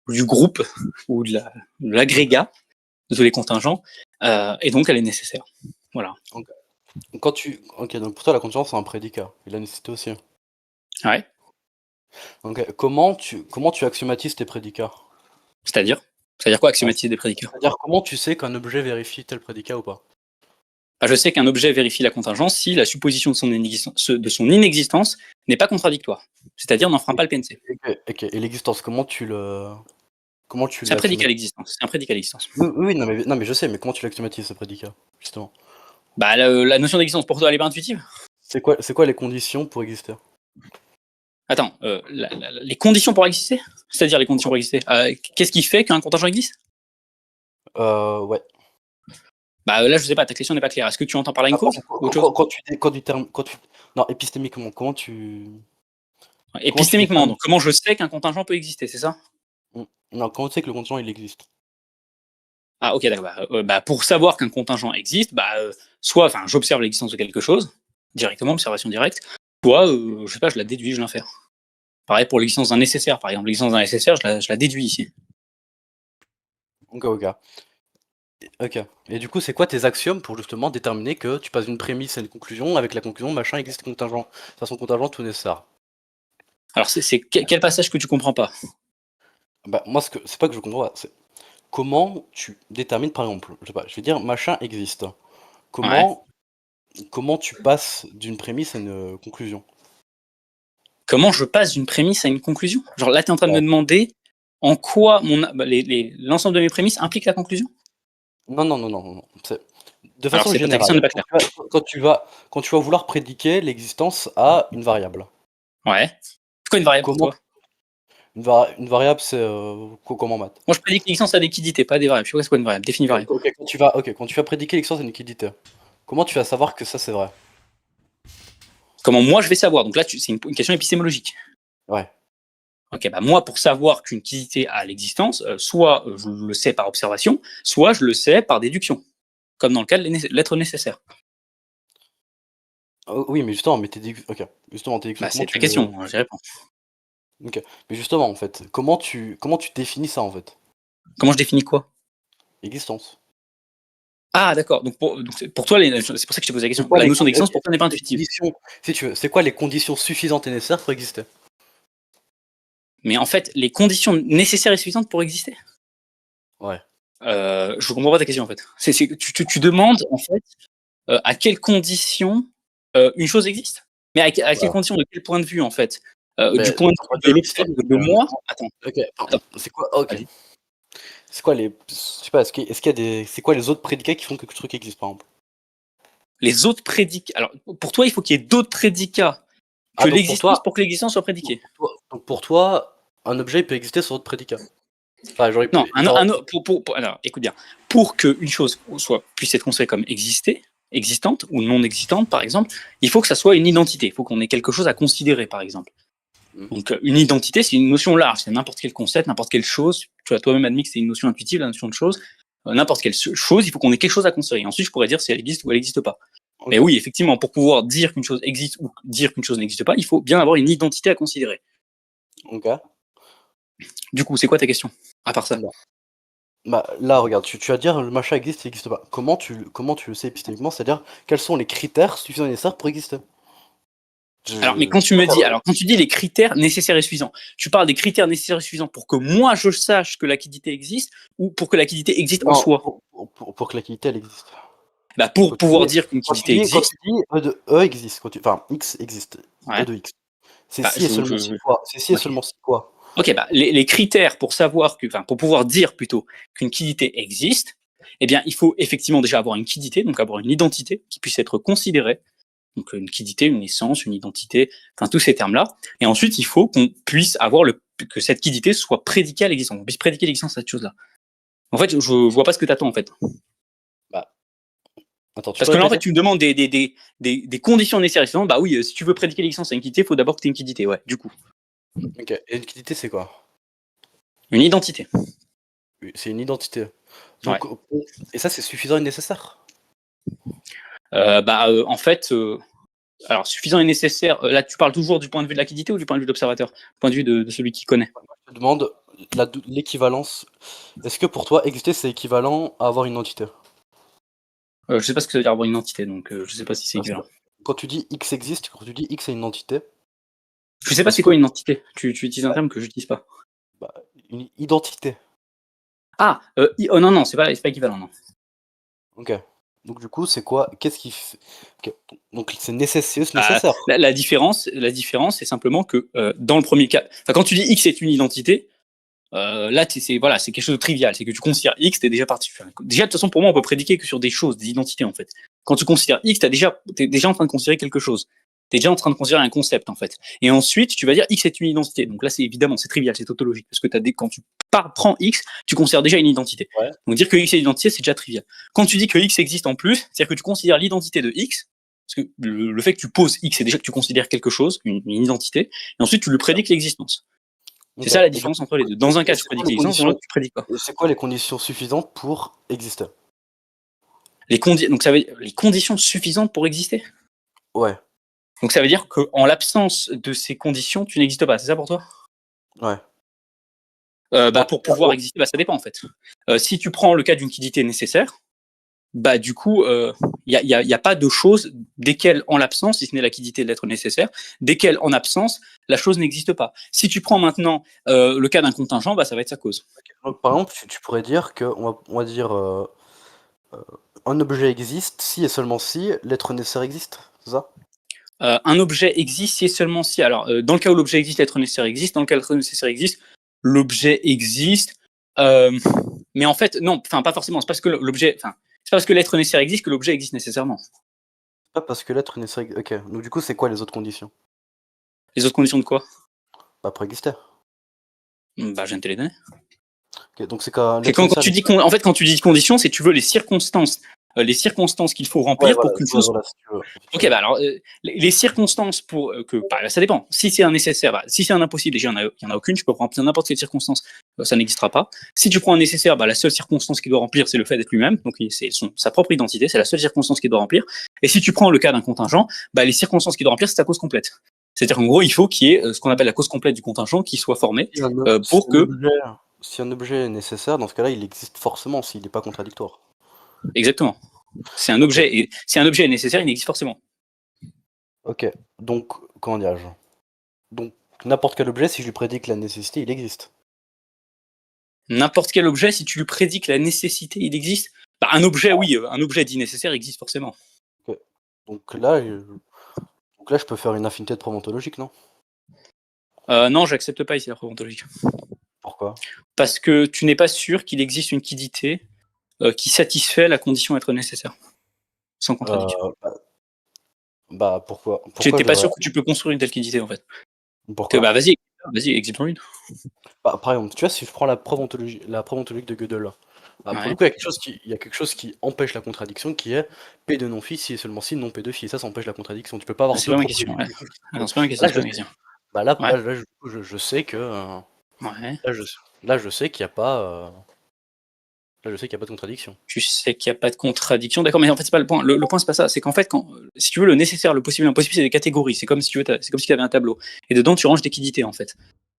Speaker 2: ou du groupe, ou de l'agrégat de tous les contingents, et donc elle est nécessaire. Voilà.
Speaker 1: Ok, donc pour toi, la contingence, c'est un prédicat. Et la nécessité aussi.
Speaker 2: Ouais.
Speaker 1: Ok, comment tu axiomatises tes prédicats?
Speaker 2: C'est-à-dire quoi axiomatiser des prédicats?
Speaker 1: C'est-à-dire, comment tu sais qu'un objet vérifie tel prédicat ou pas?
Speaker 2: Je sais qu'un objet vérifie la contingence si la supposition de son inexistence n'est pas contradictoire. C'est-à-dire n'enfreint pas le PNC.
Speaker 1: Ok, et l'existence, comment tu
Speaker 2: C'est un prédicat l'existence. C'est un prédicat l'existence.
Speaker 1: Oui, non, mais je sais, mais comment tu l'axiomatises, ce prédicat, justement?
Speaker 2: La notion d'existence, pour toi, elle est pas intuitive?
Speaker 1: C'est quoi les conditions pour exister?
Speaker 2: Attends, les conditions pour exister? C'est-à-dire les conditions pour exister. Qu'est-ce qui fait qu'un contingent existe?
Speaker 1: Ouais.
Speaker 2: Là, je sais pas, ta question n'est pas claire. Est-ce que tu entends par là une cause ou autre chose?
Speaker 1: Non, épistémiquement, comment tu...
Speaker 2: Épistémiquement, donc comment je sais qu'un contingent peut exister, c'est ça?
Speaker 1: Non, comment tu sais que le contingent, il existe?
Speaker 2: Ah, ok, d'accord. Pour savoir qu'un contingent existe, soit j'observe l'existence de quelque chose, directement, observation directe, soit, je sais pas, je la déduis, je l'infère. Pareil pour l'existence d'un nécessaire, par exemple. L'existence d'un nécessaire, je la déduis ici.
Speaker 1: Ok. Et du coup, c'est quoi tes axiomes pour justement déterminer que tu passes d'une prémisse à une conclusion, avec la conclusion, machin existe contingent, façon contingent tout nécessaire?
Speaker 2: Alors, quel passage que tu comprends pas?
Speaker 1: Moi, c'est pas que je comprends pas, c'est comment tu détermines, par exemple, je sais pas, je vais dire machin existe. Comment tu passes d'une prémisse à une conclusion?
Speaker 2: Comment je passe d'une prémisse à une conclusion? Genre là, tu es en train de me demander en quoi l'ensemble de mes prémisses implique la conclusion?
Speaker 1: Non. De
Speaker 2: Alors,
Speaker 1: façon
Speaker 2: ta
Speaker 1: générale,
Speaker 2: question n'est pas claire.
Speaker 1: quand tu vas vouloir prédiquer l'existence à une variable.
Speaker 2: Ouais. C'est quoi une variable pour toi?
Speaker 1: Une variable, c'est comme en maths.
Speaker 2: Moi, je prédis que l'existence a des liquidités, pas des variables. Je sais pas c'est quoi une variable. Définis variable.
Speaker 1: Quand tu vas prédiquer l'existence à une liquidité, comment tu vas savoir que ça c'est vrai?
Speaker 2: Comment moi je vais savoir? Donc là, c'est une question épistémologique.
Speaker 1: Ouais.
Speaker 2: Ok, moi, pour savoir qu'une quidité a l'existence, soit je le sais par observation, soit je le sais par déduction, comme dans le cas de l'être nécessaire.
Speaker 1: Oui, mais justement, ok. Justement, tes déductions,
Speaker 2: C'est ta question, j'y réponds.
Speaker 1: Ok. Mais justement, en fait, comment tu définis ça, en fait?
Speaker 2: Comment je définis quoi?
Speaker 1: Existence.
Speaker 2: Ah, d'accord. Donc pour toi, c'est pour ça que je t'ai posé la question. La notion d'existence, pour toi, n'est pas intuitive.
Speaker 1: Si tu veux, c'est quoi les conditions suffisantes et nécessaires pour exister?
Speaker 2: Mais en fait, les conditions nécessaires et suffisantes pour exister?
Speaker 1: Ouais.
Speaker 2: Je comprends pas ta question, en fait. Tu demandes, en fait, à quelles conditions une chose existe? Mais à quelles conditions, de quel point de vue, en fait? Du point de vue de moi? Attends.
Speaker 1: Ok, c'est quoi? Ok. C'est quoi les... Je sais pas, est-ce qu'il y a des... C'est quoi les autres prédicats qui font que le truc existe, par exemple?
Speaker 2: Les autres prédicats... Alors, pour toi, il faut qu'il y ait d'autres prédicats que l'existence pour que l'existence soit prédiquée.
Speaker 1: Donc pour toi, un objet il peut exister sur d'autres prédicats?
Speaker 2: Non, alors, écoute bien. Pour qu'une chose puisse être considérée comme existante ou non existante, par exemple, il faut que ça soit une identité. Il faut qu'on ait quelque chose à considérer, par exemple. Donc, une identité, c'est une notion large. C'est n'importe quel concept, n'importe quelle chose. Tu as toi-même admis que c'est une notion intuitive, la notion de chose. N'importe quelle chose, il faut qu'on ait quelque chose à considérer. Ensuite, je pourrais dire si elle existe ou elle n'existe pas. Okay. Mais oui, effectivement, pour pouvoir dire qu'une chose existe ou dire qu'une chose n'existe pas, il faut bien avoir une identité à considérer.
Speaker 1: Ok.
Speaker 2: Du coup, c'est quoi ta question, à part ça?
Speaker 1: Là, regarde, tu vas dire le machin existe, il n'existe pas. Comment tu le sais épistémiquement? C'est-à-dire, quels sont les critères suffisants et nécessaires pour exister?
Speaker 2: Alors, mais quand tu dis les critères nécessaires et suffisants, tu parles des critères nécessaires et suffisants pour que moi je sache que la liquidité existe ou pour que la liquidité existe en soi?
Speaker 1: Pour que la liquidité elle existe.
Speaker 2: Pour pouvoir dire qu'une liquidité existe.
Speaker 1: Quand tu dis E existe, X existe, E de X. C'est si et seulement si quoi? C'est si et seulement si quoi?
Speaker 2: Ok, les critères pour savoir pour pouvoir dire plutôt qu'une liquidité existe, eh bien, il faut effectivement déjà avoir une liquidité, donc avoir une identité qui puisse être considérée. Donc une liquidité, une essence, une identité, tous ces termes-là. Et ensuite, il faut qu'on puisse avoir que cette liquidité soit prédiquée à l'existence. On puisse prédiquer l'existence de cette chose-là. En fait, je vois pas ce que tu attends, en fait.
Speaker 1: Attends,
Speaker 2: parce que là, en fait, tu me demandes des conditions nécessaires. Bah oui, si tu veux prédiquer l'existence à une liquidité, il faut d'abord que tu aies une liquidité, ouais, du coup.
Speaker 1: Ok, et une liquidité, c'est quoi?
Speaker 2: Une identité.
Speaker 1: C'est une identité.
Speaker 2: Ouais.
Speaker 1: Donc, et ça, c'est suffisant et nécessaire.
Speaker 2: En fait, alors suffisant et nécessaire. Là, tu parles toujours du point de vue de la liquidité ou du point de vue de l'observateur? Du point de vue de celui qui connaît.
Speaker 1: Je te demande l'équivalence. Est-ce que pour toi, exister, c'est équivalent à avoir une entité?
Speaker 2: Je sais pas ce que ça veut dire avoir une entité, donc je sais pas si c'est
Speaker 1: Parce que
Speaker 2: équivalent.
Speaker 1: quand tu dis X existe, quand tu dis X est une entité,
Speaker 2: Je sais pas
Speaker 1: est-ce
Speaker 2: c'est
Speaker 1: que
Speaker 2: quoi une entité. Tu utilises un terme que j'utilise pas.
Speaker 1: bah, une identité?
Speaker 2: Ah, oh non, c'est pas équivalent, non.
Speaker 1: Ok. Donc du coup, c'est quoi? Qu'est-ce qui fait... ok. Donc c'est nécessaire, c'est
Speaker 2: Ah,
Speaker 1: nécessaire.
Speaker 2: la différence, c'est simplement que dans le premier cas, quand tu dis X est une identité, là, c'est quelque chose de trivial. C'est que tu considères X, t'es déjà parti. Déjà, de toute façon, pour moi, on peut prédiquer que sur des choses, des identités, en fait. Quand tu considères X, t'es déjà en train de considérer quelque chose. T'es déjà en train de considérer un concept, en fait. Et ensuite, tu vas dire X est une identité. Donc là, c'est trivial, c'est tautologique. Parce que quand tu prends X, tu considères déjà une identité.
Speaker 1: Ouais.
Speaker 2: Donc dire que X est une identité, c'est déjà trivial. Quand tu dis que X existe en plus, c'est-à-dire que tu considères l'identité de X, parce que le fait que tu poses X, c'est déjà que tu considères quelque chose, une identité, et ensuite tu lui prédiques l'existence. C'est
Speaker 1: Ok.
Speaker 2: ça la
Speaker 1: Et du
Speaker 2: différence
Speaker 1: coup,
Speaker 2: entre les deux. Dans un cas, tu
Speaker 1: c'est quoi
Speaker 2: prédiques
Speaker 1: les
Speaker 2: l'existence, dans
Speaker 1: conditions?
Speaker 2: l'autre, tu prédiques pas.
Speaker 1: C'est quoi les conditions suffisantes pour exister?
Speaker 2: Donc ça veut dire les conditions suffisantes pour exister.
Speaker 1: Ouais.
Speaker 2: Donc ça veut dire qu'en l'absence de ces conditions, tu n'existes pas. C'est ça pour toi?
Speaker 1: Ouais.
Speaker 2: Pour pouvoir exister, ça dépend en fait. Si tu prends le cas d'une liquidité nécessaire, du coup, il y a pas de choses desquelles en l'absence, si ce n'est la liquidité de l'être nécessaire, desquelles en absence, la chose n'existe pas. Si tu prends maintenant le cas d'un contingent, ça va être sa cause.
Speaker 1: Donc par exemple, tu pourrais dire que on va dire un objet existe si et seulement si l'être nécessaire existe, c'est ça?
Speaker 2: Un objet existe si et seulement si. Alors, dans le cas où l'objet existe, l'être nécessaire existe. Dans le cas où l'être nécessaire existe, l'objet existe. Mais en fait, non, pas forcément. C'est pas parce que l'être nécessaire existe que l'objet existe nécessairement.
Speaker 1: Pas parce que l'être nécessaire. Ok. Donc du coup, c'est quoi les autres conditions?
Speaker 2: Les autres conditions de quoi?
Speaker 1: Pour exister.
Speaker 2: Je viens de te les donner.
Speaker 1: Ok. Donc c'est quand
Speaker 2: C'est
Speaker 1: l'être
Speaker 2: quand
Speaker 1: nécessaire.
Speaker 2: tu dis quand tu dis conditions, c'est tu veux les circonstances qu'il faut remplir pour qu'une chose.
Speaker 1: Voilà, si tu veux.
Speaker 2: Ok, alors les circonstances pour ça dépend. Si c'est un nécessaire, si c'est un impossible, déjà il y en a aucune. Tu peux remplir n'importe quelle circonstance, ça n'existera pas. Si tu prends un nécessaire, la seule circonstance qu'il doit remplir, c'est le fait d'être lui-même. Donc c'est sa propre identité, c'est la seule circonstance qu'il doit remplir. Et si tu prends le cas d'un contingent, les circonstances qu'il doit remplir, c'est sa cause complète. C'est-à-dire qu'en gros, il faut qu'il y ait ce qu'on appelle la cause complète du contingent qui soit formée pour que.
Speaker 1: Si un objet est nécessaire, dans ce cas-là, il existe forcément s'il n'est pas contradictoire.
Speaker 2: Exactement. C'est un objet, et si un objet est nécessaire, il existe forcément.
Speaker 1: Ok, donc, comment dirais-je? Donc, n'importe quel objet, si je lui prédique la nécessité, il existe.
Speaker 2: N'importe quel objet, si tu lui prédiques la nécessité, il existe. Un objet, oui, un objet dit nécessaire existe forcément.
Speaker 1: Okay. Donc là, je peux faire une infinité de preuves ontologiques, non?
Speaker 2: Non, j'accepte pas ici la preuve ontologique.
Speaker 1: Pourquoi?
Speaker 2: Parce que tu n'es pas sûr qu'il existe une quiddité qui satisfait la condition être nécessaire. Sans contradiction.
Speaker 1: Pourquoi?
Speaker 2: Tu n'es pas sûr que tu peux construire une telle quiddité en fait.
Speaker 1: Pourquoi?
Speaker 2: Vas-y, existe-en une.
Speaker 1: Par exemple, tu vois, si je prends la preuve ontologique de Gödel, pour le coup, il y a quelque chose qui empêche la contradiction, qui est P de non-phi, si et seulement si, non P de phi. Ça empêche la contradiction. Tu peux pas avoir
Speaker 2: c'est pas ma question. Ouais. Non, c'est pas ma question.
Speaker 1: Je sais que.
Speaker 2: Ouais.
Speaker 1: Là, je sais qu'il n'y a pas. Là, je sais qu'il n'y a pas de contradiction.
Speaker 2: Tu sais qu'il n'y a pas de contradiction, d'accord, mais en fait, c'est pas le point. Le point, c'est pas ça. C'est qu'en fait, si tu veux, le nécessaire, le possible, l'impossible, c'est des catégories. C'est comme si tu avais un tableau. Et dedans, tu ranges des quiddités, en fait.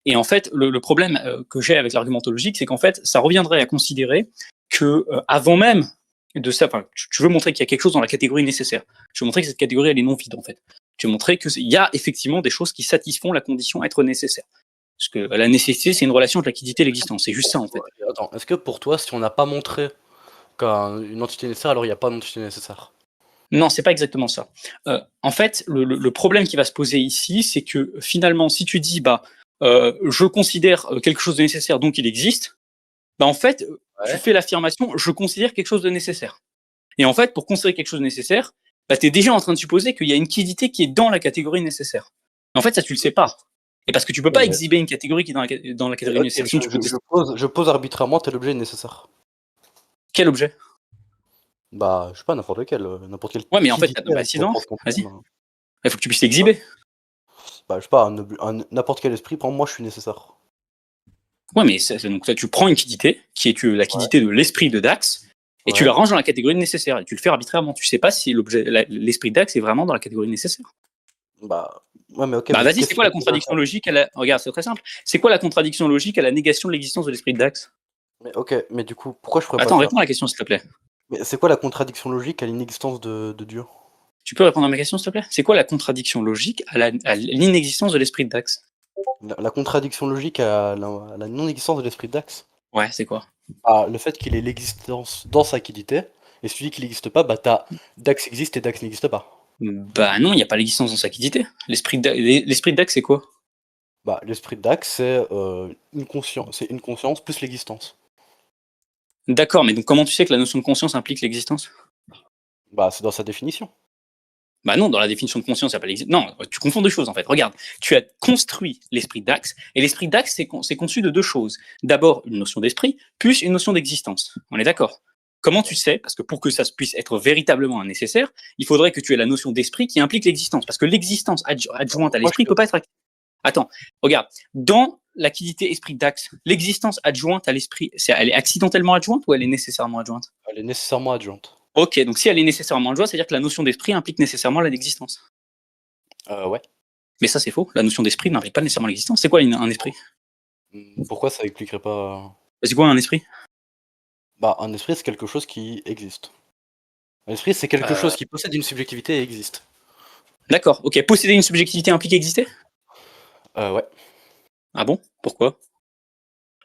Speaker 2: Et en fait, le problème que j'ai avec l'argumentologique, c'est qu'en fait, ça reviendrait à considérer que avant même de ça, tu veux montrer qu'il y a quelque chose dans la catégorie nécessaire. Tu veux montrer que cette catégorie, elle est non vide, en fait. Tu veux montrer qu'il y a effectivement des choses qui satisfont la condition être nécessaire. Parce que la nécessité, c'est une relation entre la quiddité et l'existence. C'est juste ça, en fait.
Speaker 1: Attends, est-ce que pour toi, si on n'a pas montré qu'une entité nécessaire, alors il n'y a pas d'entité nécessaire?
Speaker 2: Non, c'est pas exactement ça. En fait, le problème qui va se poser ici, c'est que finalement, si tu dis, je considère quelque chose de nécessaire, donc il existe, en fait, tu fais l'affirmation, je considère quelque chose de nécessaire. Et en fait, pour considérer quelque chose de nécessaire, tu es déjà en train de supposer qu'il y a une quiddité qui est dans la catégorie nécessaire. En fait, ça, tu le sais pas. Et parce que tu peux pas exhiber une catégorie qui est dans la catégorie nécessaire.
Speaker 1: Je pose arbitrairement tel objet nécessaire.
Speaker 2: Quel objet?
Speaker 1: Je sais pas, n'importe quel.
Speaker 2: Ouais, mais en fait, sinon, vas-y. Il faut que tu puisses l'exhiber.
Speaker 1: Je sais pas, n'importe quel esprit, pour moi, je suis nécessaire.
Speaker 2: Ouais, mais donc là, tu prends une quiddité, qui est la quiddité de l'esprit de Dax, et tu
Speaker 1: Ouais.
Speaker 2: la ranges dans la catégorie nécessaire, et tu le fais arbitrairement. Tu sais pas si l'esprit de Dax est vraiment dans la catégorie nécessaire.
Speaker 1: Bah, ouais, mais ok,
Speaker 2: Bah
Speaker 1: mais
Speaker 2: vas-y,
Speaker 1: qu'est-ce
Speaker 2: c'est
Speaker 1: qui
Speaker 2: quoi la
Speaker 1: va poser un
Speaker 2: contradiction
Speaker 1: cadre?
Speaker 2: logique Regarde, c'est très simple. C'est quoi la contradiction logique à la négation de l'existence de l'esprit de Dax?
Speaker 1: Mais ok, mais du coup, pourquoi je pourrais pas le
Speaker 2: Attends,
Speaker 1: faire?
Speaker 2: réponds à la question, s'il te plaît.
Speaker 1: Mais c'est quoi la contradiction logique à l'inexistence de Dieu?
Speaker 2: Tu peux répondre à ma question, s'il te plaît? C'est quoi la contradiction logique à l'inexistence de l'esprit de Dax?
Speaker 1: La contradiction logique à la non-existence de l'esprit de Dax?
Speaker 2: Ouais, c'est quoi?
Speaker 1: Ah, le fait qu'il ait l'existence dans sa quiddité, et si tu dis qu'il n'existe pas, bah t'as Dax existe et Dax n'existe pas.
Speaker 2: Bah non, il n'y a pas l'existence dans sa quiddité. L'esprit de Dax, c'est quoi?
Speaker 1: Bah, l'esprit de Dax, c'est une conscience plus l'existence.
Speaker 2: D'accord, mais donc comment tu sais que la notion de conscience implique l'existence?
Speaker 1: Bah, c'est dans sa définition.
Speaker 2: Bah non, dans la définition de conscience, il n'y a pas l'existence. Non, tu confonds deux choses en fait. Regarde, tu as construit l'esprit de Dax, et l'esprit de Dax, c'est conçu de deux choses. D'abord, une notion d'esprit, plus une notion d'existence. On est d'accord? Comment tu sais? Parce que pour que ça puisse être véritablement un nécessaire, il faudrait que tu aies la notion d'esprit qui implique l'existence. Parce que l'existence adjointe à
Speaker 1: Moi,
Speaker 2: l'esprit ne peut pas être. Attends, regarde. Dans la quiddité esprit de Dax, l'existence adjointe à l'esprit, elle est accidentellement adjointe ou elle est nécessairement adjointe?
Speaker 1: elle est nécessairement adjointe.
Speaker 2: Ok, donc si elle est nécessairement adjointe, c'est-à-dire que la notion d'esprit implique nécessairement l'existence.
Speaker 1: Ouais.
Speaker 2: Mais ça, c'est faux. La notion d'esprit n'implique pas nécessairement l'existence. C'est quoi un esprit?
Speaker 1: Pourquoi ça expliquerait pas...
Speaker 2: C'est quoi un esprit?
Speaker 1: Bah, un esprit, c'est quelque chose qui existe. Un esprit, c'est quelque
Speaker 2: Euh,
Speaker 1: chose qui possède une subjectivité et existe.
Speaker 2: D'accord, ok. Posséder une subjectivité implique exister?
Speaker 1: Ouais.
Speaker 2: Ah bon? Pourquoi?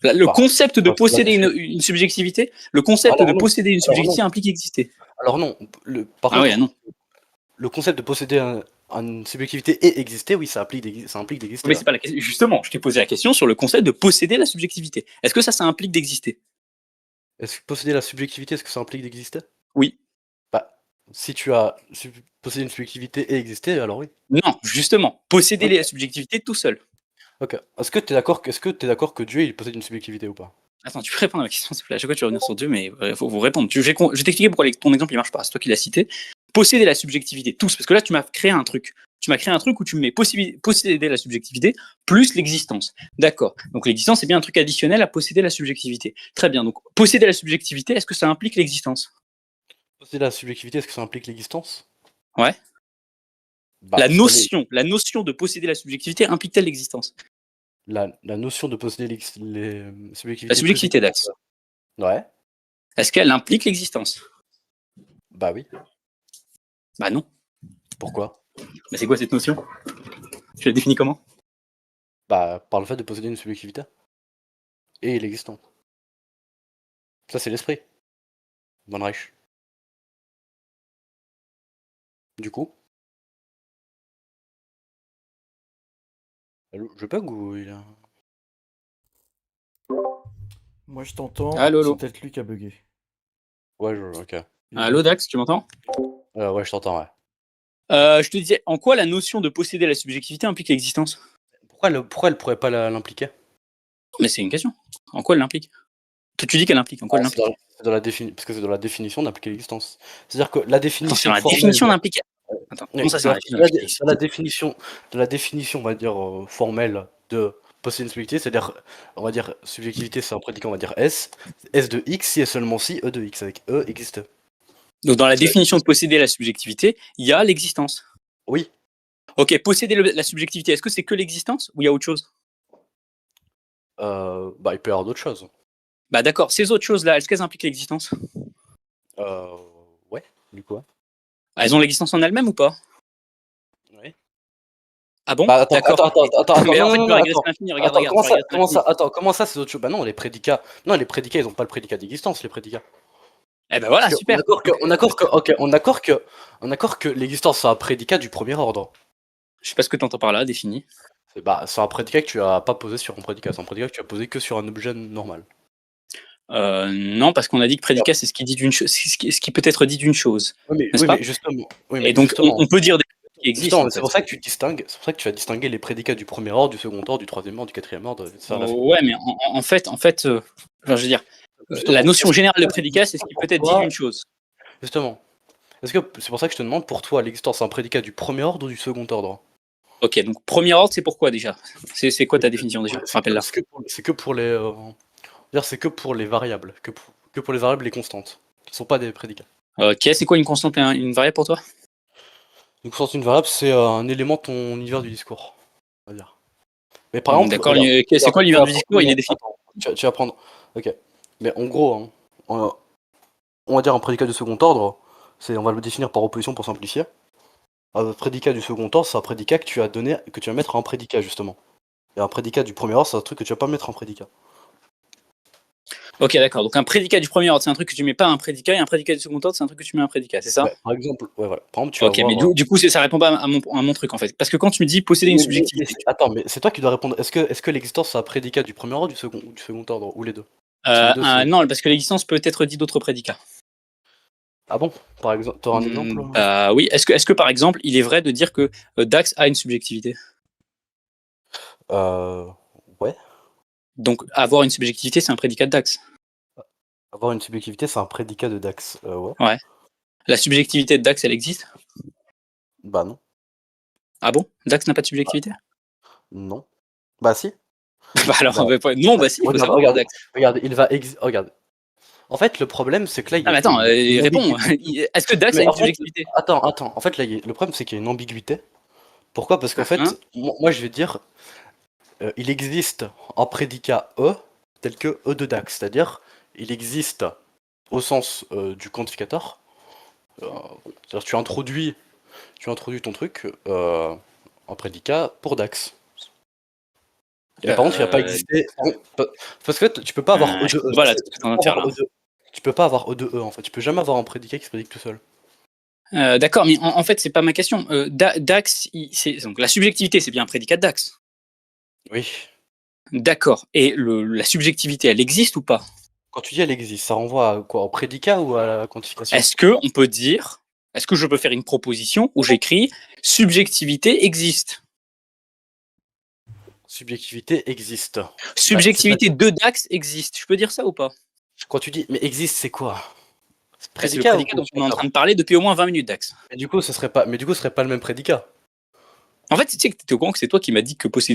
Speaker 2: Le
Speaker 1: Bah,
Speaker 2: concept de
Speaker 1: c'est la
Speaker 2: posséder
Speaker 1: définition.
Speaker 2: une subjectivité, le concept de
Speaker 1: Alors non.
Speaker 2: posséder une
Speaker 1: Alors non.
Speaker 2: subjectivité implique exister.
Speaker 1: Alors non. Par
Speaker 2: Ah ouais,
Speaker 1: contre,
Speaker 2: non.
Speaker 1: le concept de posséder une subjectivité et exister, oui, ça implique d'exister.
Speaker 2: Mais
Speaker 1: Ouais.
Speaker 2: c'est pas la question. Justement, je t'ai posé la question sur le concept de posséder la subjectivité. Est-ce que ça implique d'exister?
Speaker 1: Est-ce que posséder la subjectivité, est-ce que ça implique d'exister?
Speaker 2: Oui.
Speaker 1: Bah, si tu as possédé une subjectivité et exister, alors oui.
Speaker 2: Non, justement. Posséder
Speaker 1: Ok.
Speaker 2: la subjectivité tout seul.
Speaker 1: Ok. Est-ce que t'es d'accord que Dieu il possède une subjectivité ou pas?
Speaker 2: Attends, tu peux répondre à ma question, s'il te plaît. À chaque fois, tu vas revenir sur Dieu, mais il faut vous répondre. Je vais t'expliquer pourquoi ton exemple il marche pas. C'est toi qui l'as cité. Posséder la subjectivité, tous. Parce que là, tu m'as créé un truc. Tu m'as créé un truc où tu me mets posséder la subjectivité plus l'existence. D'accord. Donc l'existence, c'est bien un truc additionnel à posséder la subjectivité. Très bien. Donc posséder la subjectivité, est-ce que ça implique l'existence?
Speaker 1: Posséder la subjectivité, est-ce que ça implique l'existence?
Speaker 2: Ouais.
Speaker 1: Bah, c'est pas les...
Speaker 2: La notion de posséder la subjectivité implique-t-elle l'existence?
Speaker 1: la notion de posséder les
Speaker 2: La
Speaker 1: subjectivités plus
Speaker 2: subjectivité
Speaker 1: l'existence.
Speaker 2: d'Axe.
Speaker 1: Ouais.
Speaker 2: Est-ce qu'elle implique l'existence?
Speaker 1: Bah oui.
Speaker 2: Bah non.
Speaker 1: Pourquoi?
Speaker 2: Mais c'est quoi cette notion? Tu la définis comment?
Speaker 1: Bah, par le fait de posséder une subjectivité. Et l'existence. Ça, c'est l'esprit. Von Reich. Du coup. Allô, je bug ou il a...
Speaker 3: Moi je t'entends,
Speaker 2: Allô,
Speaker 3: c'est
Speaker 2: allô.
Speaker 3: peut-être lui qui a bugué.
Speaker 1: Ouais, ok.
Speaker 2: Allô, Dax, tu m'entends?
Speaker 1: Ouais, je t'entends, ouais.
Speaker 2: Je te disais, en quoi la notion de posséder la subjectivité implique l'existence?
Speaker 1: Pourquoi elle pourrait pas l'impliquer?
Speaker 2: Mais c'est une question. En quoi elle l'implique? Tu dis qu'elle implique. En quoi elle
Speaker 1: C'est
Speaker 2: l'implique?
Speaker 1: parce que c'est dans la définition d'impliquer l'existence. C'est-à-dire que la
Speaker 2: Attends, c'est
Speaker 1: définition
Speaker 2: dans la
Speaker 1: formelle...
Speaker 2: définition d'impliquer. Attends,
Speaker 1: Oui,
Speaker 2: comment ça, c'est dans la définition d'impliquer?
Speaker 1: dans la définition, on va dire, formelle de posséder une subjectivité, c'est-à-dire, on va dire, subjectivité, c'est un prédicat, on va dire S de X, si et seulement si E de X, avec E existe.
Speaker 2: Donc, dans la définition de posséder la subjectivité, il y a l'existence.
Speaker 1: Oui.
Speaker 2: Ok, posséder la subjectivité, est-ce que c'est que l'existence ou il y a autre chose?
Speaker 1: Bah, il peut y avoir d'autres choses.
Speaker 2: Bah d'accord, ces autres choses-là, est-ce qu'elles impliquent l'existence?
Speaker 1: Ouais, du coup, ouais.
Speaker 2: Elles ont l'existence en elles-mêmes ou pas?
Speaker 1: Oui.
Speaker 2: Ah bon?
Speaker 1: Bah,
Speaker 2: D'accord. Mais en fait, tu vas régresser
Speaker 1: attends.
Speaker 2: à l'infini, regarde,
Speaker 1: Attends,
Speaker 2: regarde, tu vas régresser à l'infini.
Speaker 1: comment ça, c'est autre chose? Bah non, les prédicats, ils ont pas le prédicat d'existence, les prédicats.
Speaker 2: Eh ben voilà,
Speaker 1: Parce que
Speaker 2: super.
Speaker 1: on accorde que l'existence, c'est un prédicat du premier ordre.
Speaker 2: Je sais pas ce que tu entends par là, défini.
Speaker 1: C'est un prédicat que tu as pas posé sur un prédicat, c'est un prédicat que tu as posé que sur un objet normal.
Speaker 2: Non, parce qu'on a dit que prédicat, c'est ce qui dit d'une chose, ce qui peut être dit d'une chose, n'est-ce pas?
Speaker 1: Mais justement,
Speaker 2: Et donc, on peut dire des choses qui existent, en
Speaker 1: c'est
Speaker 2: fait.
Speaker 1: pour ça que tu vas distinguer les prédicats du premier ordre, du second ordre, du troisième ordre, du quatrième ordre, etc.
Speaker 2: Ouais, mais en fait, enfin, je veux dire, la notion générale de prédicat, c'est ce qui peut être dit d'une chose.
Speaker 1: Justement. C'est pour ça que je te demande, pour toi, l'existence, c'est un prédicat du premier ordre ou du second ordre?
Speaker 2: Ok, donc premier ordre, c'est pourquoi déjà? C'est quoi ta définition déjà? Rappelle-la.
Speaker 1: C'est que pour les, c'est que pour les variables, que pour les variables les constantes, qui sont pas des prédicats.
Speaker 2: Ok, c'est quoi une constante et une variable pour toi?
Speaker 1: Une constante, une variable, c'est un élément de ton univers du discours, on va dire. Mais par exemple,
Speaker 2: D'accord,
Speaker 1: regarde,
Speaker 2: c'est quoi l'univers du discours? Il est défini.
Speaker 1: attends, tu vas prendre. Ok. Mais en gros, hein, on va dire un prédicat du second ordre, on va le définir par opposition pour simplifier. Un prédicat du second ordre, c'est un prédicat que tu vas mettre en prédicat justement. Et un prédicat du premier ordre, c'est un truc que tu vas pas mettre en prédicat.
Speaker 2: Ok, d'accord. Donc un prédicat du premier ordre, c'est un truc que tu mets pas un prédicat, et un prédicat du second ordre, c'est un truc que tu mets un prédicat, c'est ça?
Speaker 1: Ouais, par exemple, ouais, voilà. Par exemple, tu vas
Speaker 2: Ok, mais
Speaker 1: avoir.
Speaker 2: du coup, ça répond pas à mon truc en fait. Parce que quand tu me dis posséder une subjectivité,
Speaker 1: Attends, mais c'est toi qui dois répondre. Est-ce que l'existence c'est un prédicat du premier ordre ou du second ordre, ou les deux? Les deux,
Speaker 2: non, parce que l'existence peut être dit d'autres prédicats.
Speaker 1: Ah bon? Par exemple, t'auras un exemple?
Speaker 2: Bah oui. Est-ce que par exemple, il est vrai de dire que Dax a une subjectivité?
Speaker 1: Ouais.
Speaker 2: Donc avoir une subjectivité, c'est un prédicat de Dax.
Speaker 1: Avoir une subjectivité, c'est un prédicat de Dax. Ouais.
Speaker 2: Ouais. La subjectivité de Dax, elle existe?
Speaker 1: Bah non.
Speaker 2: Ah bon? Dax n'a pas de subjectivité?
Speaker 1: Non. Bah si.
Speaker 2: Bah alors,
Speaker 1: Bah,
Speaker 2: non, bah si, il faut savoir.
Speaker 1: regarde, regarde. En fait, le problème, c'est que là, il y
Speaker 2: Ah
Speaker 1: a
Speaker 2: mais attends,
Speaker 1: une
Speaker 2: réponds.
Speaker 1: ambiguïté.
Speaker 2: Est-ce que Dax a
Speaker 1: Mais
Speaker 2: une
Speaker 1: en fait,
Speaker 2: subjectivité?
Speaker 1: attends. En fait, là, le problème, c'est qu'il y a une ambiguïté. Pourquoi? Parce qu'en
Speaker 2: Hein?
Speaker 1: fait, moi, je vais dire, il existe un prédicat E tel que E de Dax. C'est-à-dire, il existe au sens du quantificateur. C'est-à-dire, tu introduis ton truc en prédicat pour Dax. Mais par contre, il va pas exister. Parce que tu peux pas avoir E
Speaker 2: Je
Speaker 1: de
Speaker 2: comprends
Speaker 1: E.
Speaker 2: pas là, ce que tu es en train de faire là.
Speaker 1: Tu peux pas avoir E de E en fait. Tu peux jamais avoir un prédicat qui se prédique tout seul.
Speaker 2: D'accord, mais en fait, c'est pas ma question. Dax, donc la subjectivité, c'est bien un prédicat de Dax.
Speaker 1: Oui.
Speaker 2: D'accord. Et la subjectivité, elle existe ou pas?
Speaker 1: Quand tu dis elle existe, ça renvoie à quoi? Au prédicat ou à la quantification?
Speaker 2: Est-ce que on peut dire, est-ce que je peux faire une proposition où j'écris subjectivité existe?
Speaker 1: Subjectivité existe.
Speaker 2: Subjectivité de Dax existe. Je peux dire ça ou pas?
Speaker 1: Quand tu dis mais existe, c'est quoi? C'est
Speaker 2: C'est le
Speaker 1: prédicat ou
Speaker 2: prédicat dont on est en train
Speaker 1: quantificateur?
Speaker 2: de parler depuis au moins 20 minutes, Dax.
Speaker 1: Mais du coup, ce serait pas le même prédicat.
Speaker 2: En fait, tu sais que tu es au courant que c'est toi qui m'as dit que posséder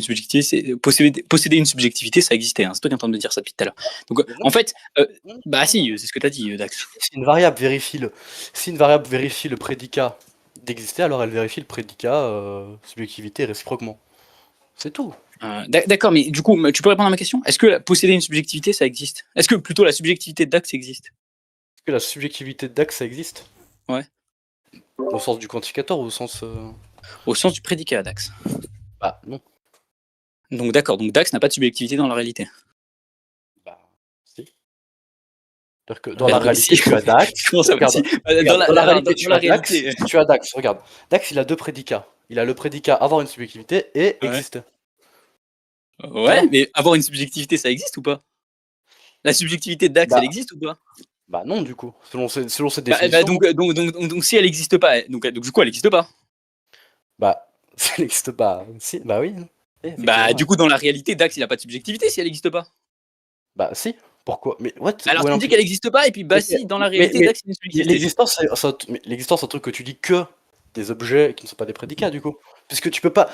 Speaker 2: une subjectivité, ça existait. Hein. C'est toi qui es en train de me dire ça depuis tout à l'heure. Donc, en fait, bah si, c'est ce que tu as dit, Dax.
Speaker 1: Si une variable vérifie le prédicat d'exister, alors elle vérifie le prédicat subjectivité réciproquement. C'est tout.
Speaker 2: D'accord, mais du coup, tu peux répondre à ma question? Est-ce que posséder une subjectivité, ça existe? Est-ce que plutôt la subjectivité de Dax existe?
Speaker 1: Est-ce que la subjectivité de Dax, ça existe?
Speaker 2: Ouais.
Speaker 1: Au sens du quantificateur ou au sens...
Speaker 2: Au sens du prédicat, Dax.
Speaker 1: Bah non.
Speaker 2: Donc d'accord, donc Dax n'a pas de subjectivité dans la réalité.
Speaker 1: Bah si. C'est-à-dire que dans la
Speaker 2: donc,
Speaker 1: réalité,
Speaker 2: si.
Speaker 1: tu as Dax.
Speaker 2: Comment ça va,
Speaker 1: Regarde,
Speaker 2: si
Speaker 1: regarde, dans la réalité,
Speaker 2: dans la réalité.
Speaker 1: tu as Dax. Regarde, Dax, il a deux prédicats. Il a le prédicat avoir une subjectivité et
Speaker 2: Ouais.
Speaker 1: exister.
Speaker 2: Ouais,
Speaker 1: Voilà.
Speaker 2: mais avoir une subjectivité, ça existe ou pas? La subjectivité de Dax,
Speaker 1: Bah,
Speaker 2: elle existe ou pas?
Speaker 1: bah non, du coup. Selon cette définition.
Speaker 2: Donc si elle existe pas, donc du coup elle existe pas.
Speaker 1: Bah, ça n'existe pas. Si, bah oui.
Speaker 2: Bah
Speaker 1: Effectivement.
Speaker 2: du coup dans la réalité, Dax il a pas de subjectivité si elle existe pas.
Speaker 1: Bah si. Pourquoi? Mais what?
Speaker 2: Alors
Speaker 1: Où
Speaker 2: tu me dis qu'elle existe pas et puis bah si dans la réalité
Speaker 1: mais
Speaker 2: Dax il a une subjectivité.
Speaker 1: l'existence, l'existence, c'est un truc que tu dis que des objets qui ne sont pas des prédicats, du coup. Puisque tu peux pas,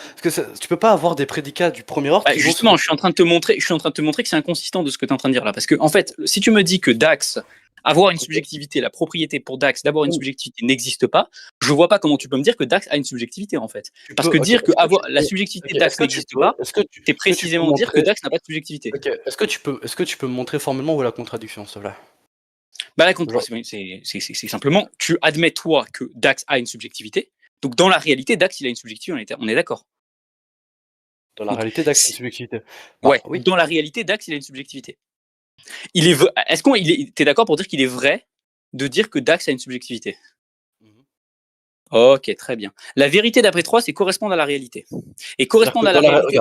Speaker 1: tu peux pas avoir des prédicats du premier ordre
Speaker 2: Bah,
Speaker 1: qui
Speaker 2: justement,
Speaker 1: vont
Speaker 2: je suis en train de te montrer que c'est inconsistent de ce que tu es en train de dire là. Parce que, en fait, si tu me dis que Dax, avoir une subjectivité, la propriété pour Dax d'avoir une subjectivité n'existe pas, je vois pas comment tu peux me dire que Dax a une subjectivité en fait. Parce que dire que la subjectivité de Dax n'existe pas, c'est précisément dire que Dax n'a pas de subjectivité.
Speaker 1: Ok, est-ce que tu peux me montrer formellement où est la contradiction, s'il te plaît?
Speaker 2: Bah la c'est simplement, tu admets toi que Dax a une subjectivité, donc dans la réalité, Dax il a une subjectivité, on est d'accord.
Speaker 1: Dans la
Speaker 2: Donc,
Speaker 1: réalité, Dax, c'est une subjectivité.
Speaker 2: Ouais,
Speaker 1: Bah, oui.
Speaker 2: dans la réalité, Dax il a une subjectivité. T'es d'accord pour dire qu'il est vrai de dire que Dax a une subjectivité? Ok, très bien. La vérité d'après 3, c'est correspondre à la réalité. Et correspondre à la réalité.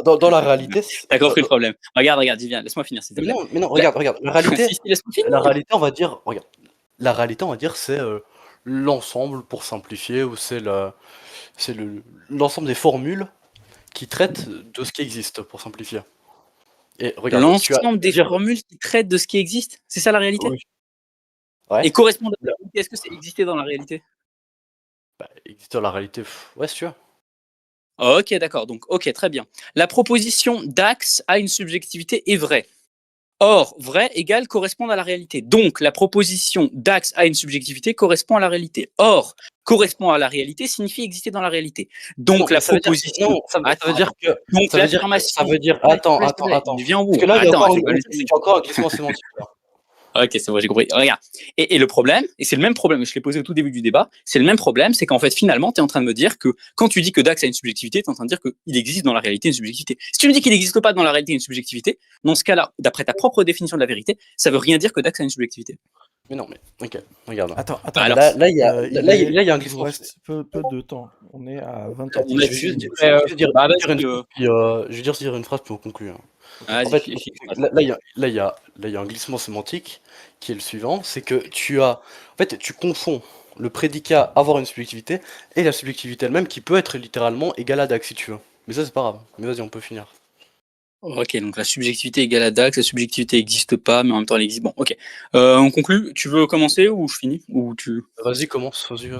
Speaker 1: Dans la réalité.
Speaker 2: T'as compris le problème. Regarde, dis bien, laisse-moi finir, s'il te plaît.
Speaker 1: Mais non, regarde. La réalité.
Speaker 2: Si, laisse-moi finir.
Speaker 1: La réalité, on va dire. Regarde. La réalité, on va dire, c'est l'ensemble, pour simplifier, ou c'est l'ensemble des formules qui traitent de ce qui existe, pour simplifier. Et regarde,
Speaker 2: l'ensemble des formules qui traitent de ce qui existe, c'est ça la réalité?
Speaker 1: Oui. Ouais.
Speaker 2: Et correspondre à la réalité, est-ce que c'est exister dans la réalité?
Speaker 1: Bah, exister dans la réalité, ouais, c'est sûr.
Speaker 2: Ok, d'accord. Donc, ok, très bien. La proposition Dax a une subjectivité est vraie. Or, vrai égale correspondre à la réalité. Donc, la proposition Dax a une subjectivité correspond à la réalité. Or, correspond à la réalité signifie exister dans la réalité.
Speaker 1: Mais non,
Speaker 2: Donc,
Speaker 1: mais
Speaker 2: la
Speaker 1: ça veut dire
Speaker 2: proposition.
Speaker 1: non, ça veut
Speaker 2: Attends,
Speaker 1: dire
Speaker 2: attends.
Speaker 1: que
Speaker 2: Donc,
Speaker 1: ça veut dire que ça
Speaker 2: l'affirmation.
Speaker 1: veut dire
Speaker 2: S'il te
Speaker 1: attends,
Speaker 2: plaît, s'il te
Speaker 1: attends,
Speaker 2: plaît.
Speaker 1: attends.
Speaker 2: Viens au
Speaker 1: Parce
Speaker 2: bout.
Speaker 1: que là, il y a
Speaker 2: Attends,
Speaker 1: encore
Speaker 2: fais pas
Speaker 1: le
Speaker 2: le
Speaker 1: truc, c'est qu'il y a encore un glissement sémantique là.
Speaker 2: Ok, c'est bon, j'ai compris. Regarde. Et le problème, et c'est le même problème, je l'ai posé au tout début du débat, c'est le même problème, c'est qu'en fait, finalement, tu es en train de me dire que quand tu dis que Dax a une subjectivité, tu es en train de dire qu'il existe dans la réalité une subjectivité. Si tu me dis qu'il n'existe pas dans la réalité une subjectivité, dans ce cas-là, d'après ta propre définition de la vérité, ça veut rien dire que Dax a une subjectivité.
Speaker 1: Mais non, mais OK, regarde.
Speaker 3: Attends,
Speaker 2: Alors,
Speaker 1: Là, il y a
Speaker 3: Ibrahim,
Speaker 1: là, il y a un
Speaker 3: il vous
Speaker 1: glissement.
Speaker 3: reste peu de temps. On est à
Speaker 2: on
Speaker 3: 20h36
Speaker 1: Je vais
Speaker 3: minutes.
Speaker 1: juste dire
Speaker 2: bah,
Speaker 1: dire une
Speaker 2: vas-y,
Speaker 1: phrase, puis, je vais juste dire une phrase pour conclure. En
Speaker 2: vas-y,
Speaker 1: fait,
Speaker 2: finis.
Speaker 1: il y a un glissement sémantique qui est le suivant, c'est que tu confonds le prédicat avoir une subjectivité et la subjectivité elle-même qui peut être littéralement égale à Dax si tu veux. Mais ça c'est pas grave. Mais vas-y, on peut finir.
Speaker 2: Ok, donc la subjectivité égale à Dax, la subjectivité n'existe pas, mais en même temps elle existe. Bon, ok. On conclut. Tu veux commencer ou je finis ou tu...
Speaker 1: Vas-y, commence, vas-y.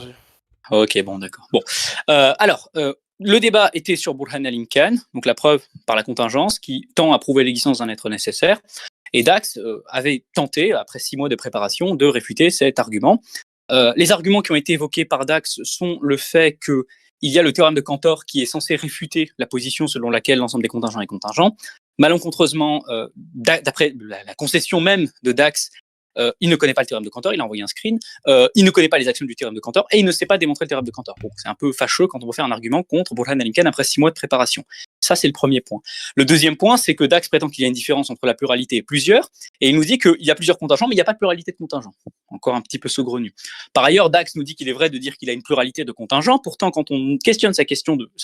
Speaker 2: Ok, bon, d'accord. Bon, le débat était sur Burhan al-Imkan, donc la preuve par la contingence qui tend à prouver l'existence d'un être nécessaire. Et Dax avait tenté, après 6 mois de préparation, de réfuter cet argument. Les arguments qui ont été évoqués par Dax sont le fait que il y a le théorème de Cantor qui est censé réfuter la position selon laquelle l'ensemble des contingents est contingent. Malencontreusement, d'après la concession même de Dax, il ne connaît pas le théorème de Cantor, il a envoyé un screen, il ne connaît pas les actions du théorème de Cantor et il ne sait pas démontrer le théorème de Cantor. Bon, c'est un peu fâcheux quand on veut faire un argument contre Burhan al-Imkan après 6 mois de préparation. Ça, c'est le premier point. Le deuxième point, c'est que Dax prétend qu'il y a une différence entre la pluralité et plusieurs, et il nous dit qu'il y a plusieurs contingents, mais il n'y a pas de pluralité de contingents. Encore un petit peu saugrenu. Par ailleurs, Dax nous dit qu'il est vrai de dire qu'il a une pluralité de contingents. Pourtant, quand on questionne sa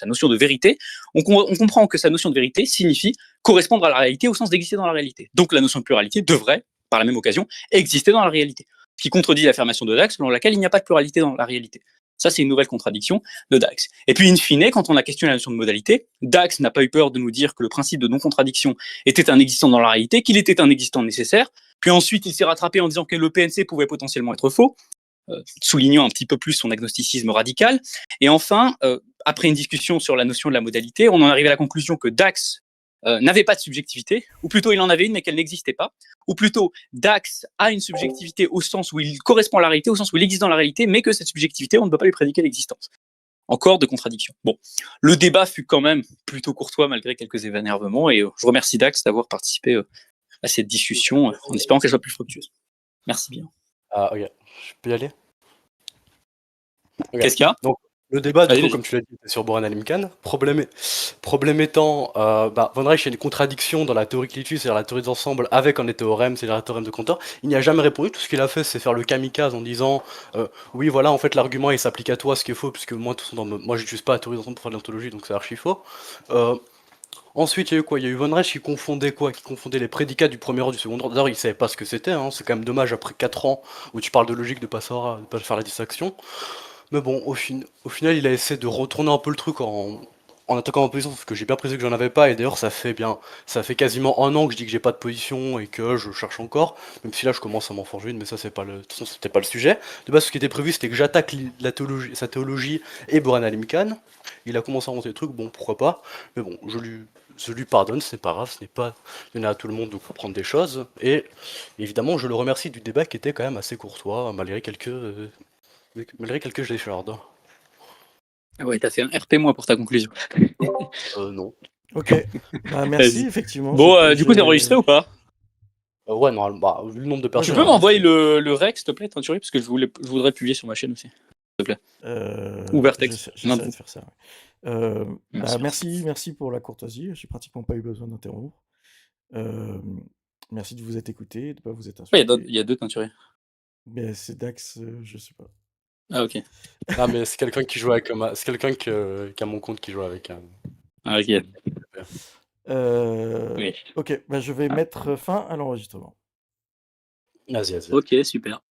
Speaker 2: notion de vérité, on comprend que sa notion de vérité signifie correspondre à la réalité au sens d'exister dans la réalité. Donc la notion de pluralité devrait, par la même occasion, exister dans la réalité. Ce qui contredit l'affirmation de Dax selon laquelle il n'y a pas de pluralité dans la réalité. Ça, c'est une nouvelle contradiction de Dax. Et puis, in fine, quand on a questionné la notion de modalité, Dax n'a pas eu peur de nous dire que le principe de non-contradiction était un existant dans la réalité, qu'il était un existant nécessaire. Puis ensuite, il s'est rattrapé en disant que le PNC pouvait potentiellement être faux, soulignant un petit peu plus son agnosticisme radical. Et enfin, après une discussion sur la notion de la modalité, on en arrive à la conclusion que Dax n'avait pas de subjectivité, ou plutôt il en avait une mais qu'elle n'existait pas, ou plutôt Dax a une subjectivité au sens où il correspond à la réalité, au sens où il existe dans la réalité, mais que cette subjectivité, on ne peut pas lui prédiquer l'existence. Encore de contradictions. Bon, le débat fut quand même plutôt courtois malgré quelques énervements, et je remercie Dax d'avoir participé à cette discussion, en espérant qu'elle soit plus fructueuse. Merci bien.
Speaker 1: Ah, OK. Je peux y aller? OK.
Speaker 2: Qu'est-ce qu'il y a?
Speaker 1: Donc le débat, du
Speaker 2: Allez,
Speaker 1: coup,
Speaker 2: vas-y.
Speaker 1: comme tu l'as dit, était sur Burhan al-Imkan. Problème étant, Von Reich a une contradiction dans la théorie clitus, c'est-à-dire la théorie des ensembles, avec un des théorèmes, c'est-à-dire le théorème de Cantor. Il n'y a jamais répondu. Tout ce qu'il a fait, c'est faire le kamikaze en disant oui, voilà, en fait, l'argument il s'applique à toi, ce qui est faux, puisque moi, moi, j'utilise pas la théorie des ensembles pour faire de l'ontologie, donc c'est archi faux. Ensuite, il y a eu quoi? Il y a eu Von Reich qui confondait quoi? Qui confondait les prédicats du premier ordre, du second ordre. D'ailleurs, il savait pas ce que c'était, hein. C'est quand même dommage après 4 ans où tu parles de logique de pas faire la distinction. Mais bon, au final, il a essayé de retourner un peu le truc en attaquant ma position, parce que j'ai bien précisé que j'en avais pas, et d'ailleurs, ça fait quasiment 1 an que je dis que j'ai pas de position et que je cherche encore, même si là, je commence à m'en forger une, mais ça, de toute façon, c'était pas le sujet. De base, ce qui était prévu, c'était que j'attaque sa théologie et Burhan al-Imkan. Il a commencé à monter le truc, bon, pourquoi pas, mais bon, je lui pardonne, c'est pas grave, ce n'est pas donné à tout le monde de comprendre des choses, et évidemment, je le remercie du débat qui était quand même assez courtois, malgré quelques échardes.
Speaker 2: Ah ouais, t'as fait un RP moi pour ta conclusion.
Speaker 1: Non.
Speaker 3: Ok, bah, merci,
Speaker 2: Vas-y.
Speaker 3: Effectivement.
Speaker 2: Bon, du coup, t'es enregistré ou pas?
Speaker 1: Ouais, normalement, bah, vu le nombre de
Speaker 3: Moi,
Speaker 2: Tu
Speaker 1: personnes.
Speaker 2: peux
Speaker 3: j'ai
Speaker 2: m'envoyer le rec, s'il te plaît, Tenturi, parce que je voudrais publier sur ma chaîne aussi. S'il te plaît. Ou Vertex.
Speaker 3: J'essaie de faire ça. Ouais.
Speaker 2: Merci.
Speaker 3: Merci pour la courtoisie. J'ai pratiquement pas eu besoin d'interrompre. Merci de vous être écouté, de pas vous être
Speaker 2: Ouais,
Speaker 3: insulté.
Speaker 2: il y a 2 Tenturi.
Speaker 3: Mais c'est Dax, je sais pas.
Speaker 2: Ah, ok.
Speaker 1: Ah, mais c'est quelqu'un qui joue avec c'est quelqu'un qui a mon compte qui joue avec.
Speaker 2: Ah, ok. Oui.
Speaker 3: Ok, bah, je vais mettre fin à l'enregistrement.
Speaker 1: Vas-y.
Speaker 2: Ok, super.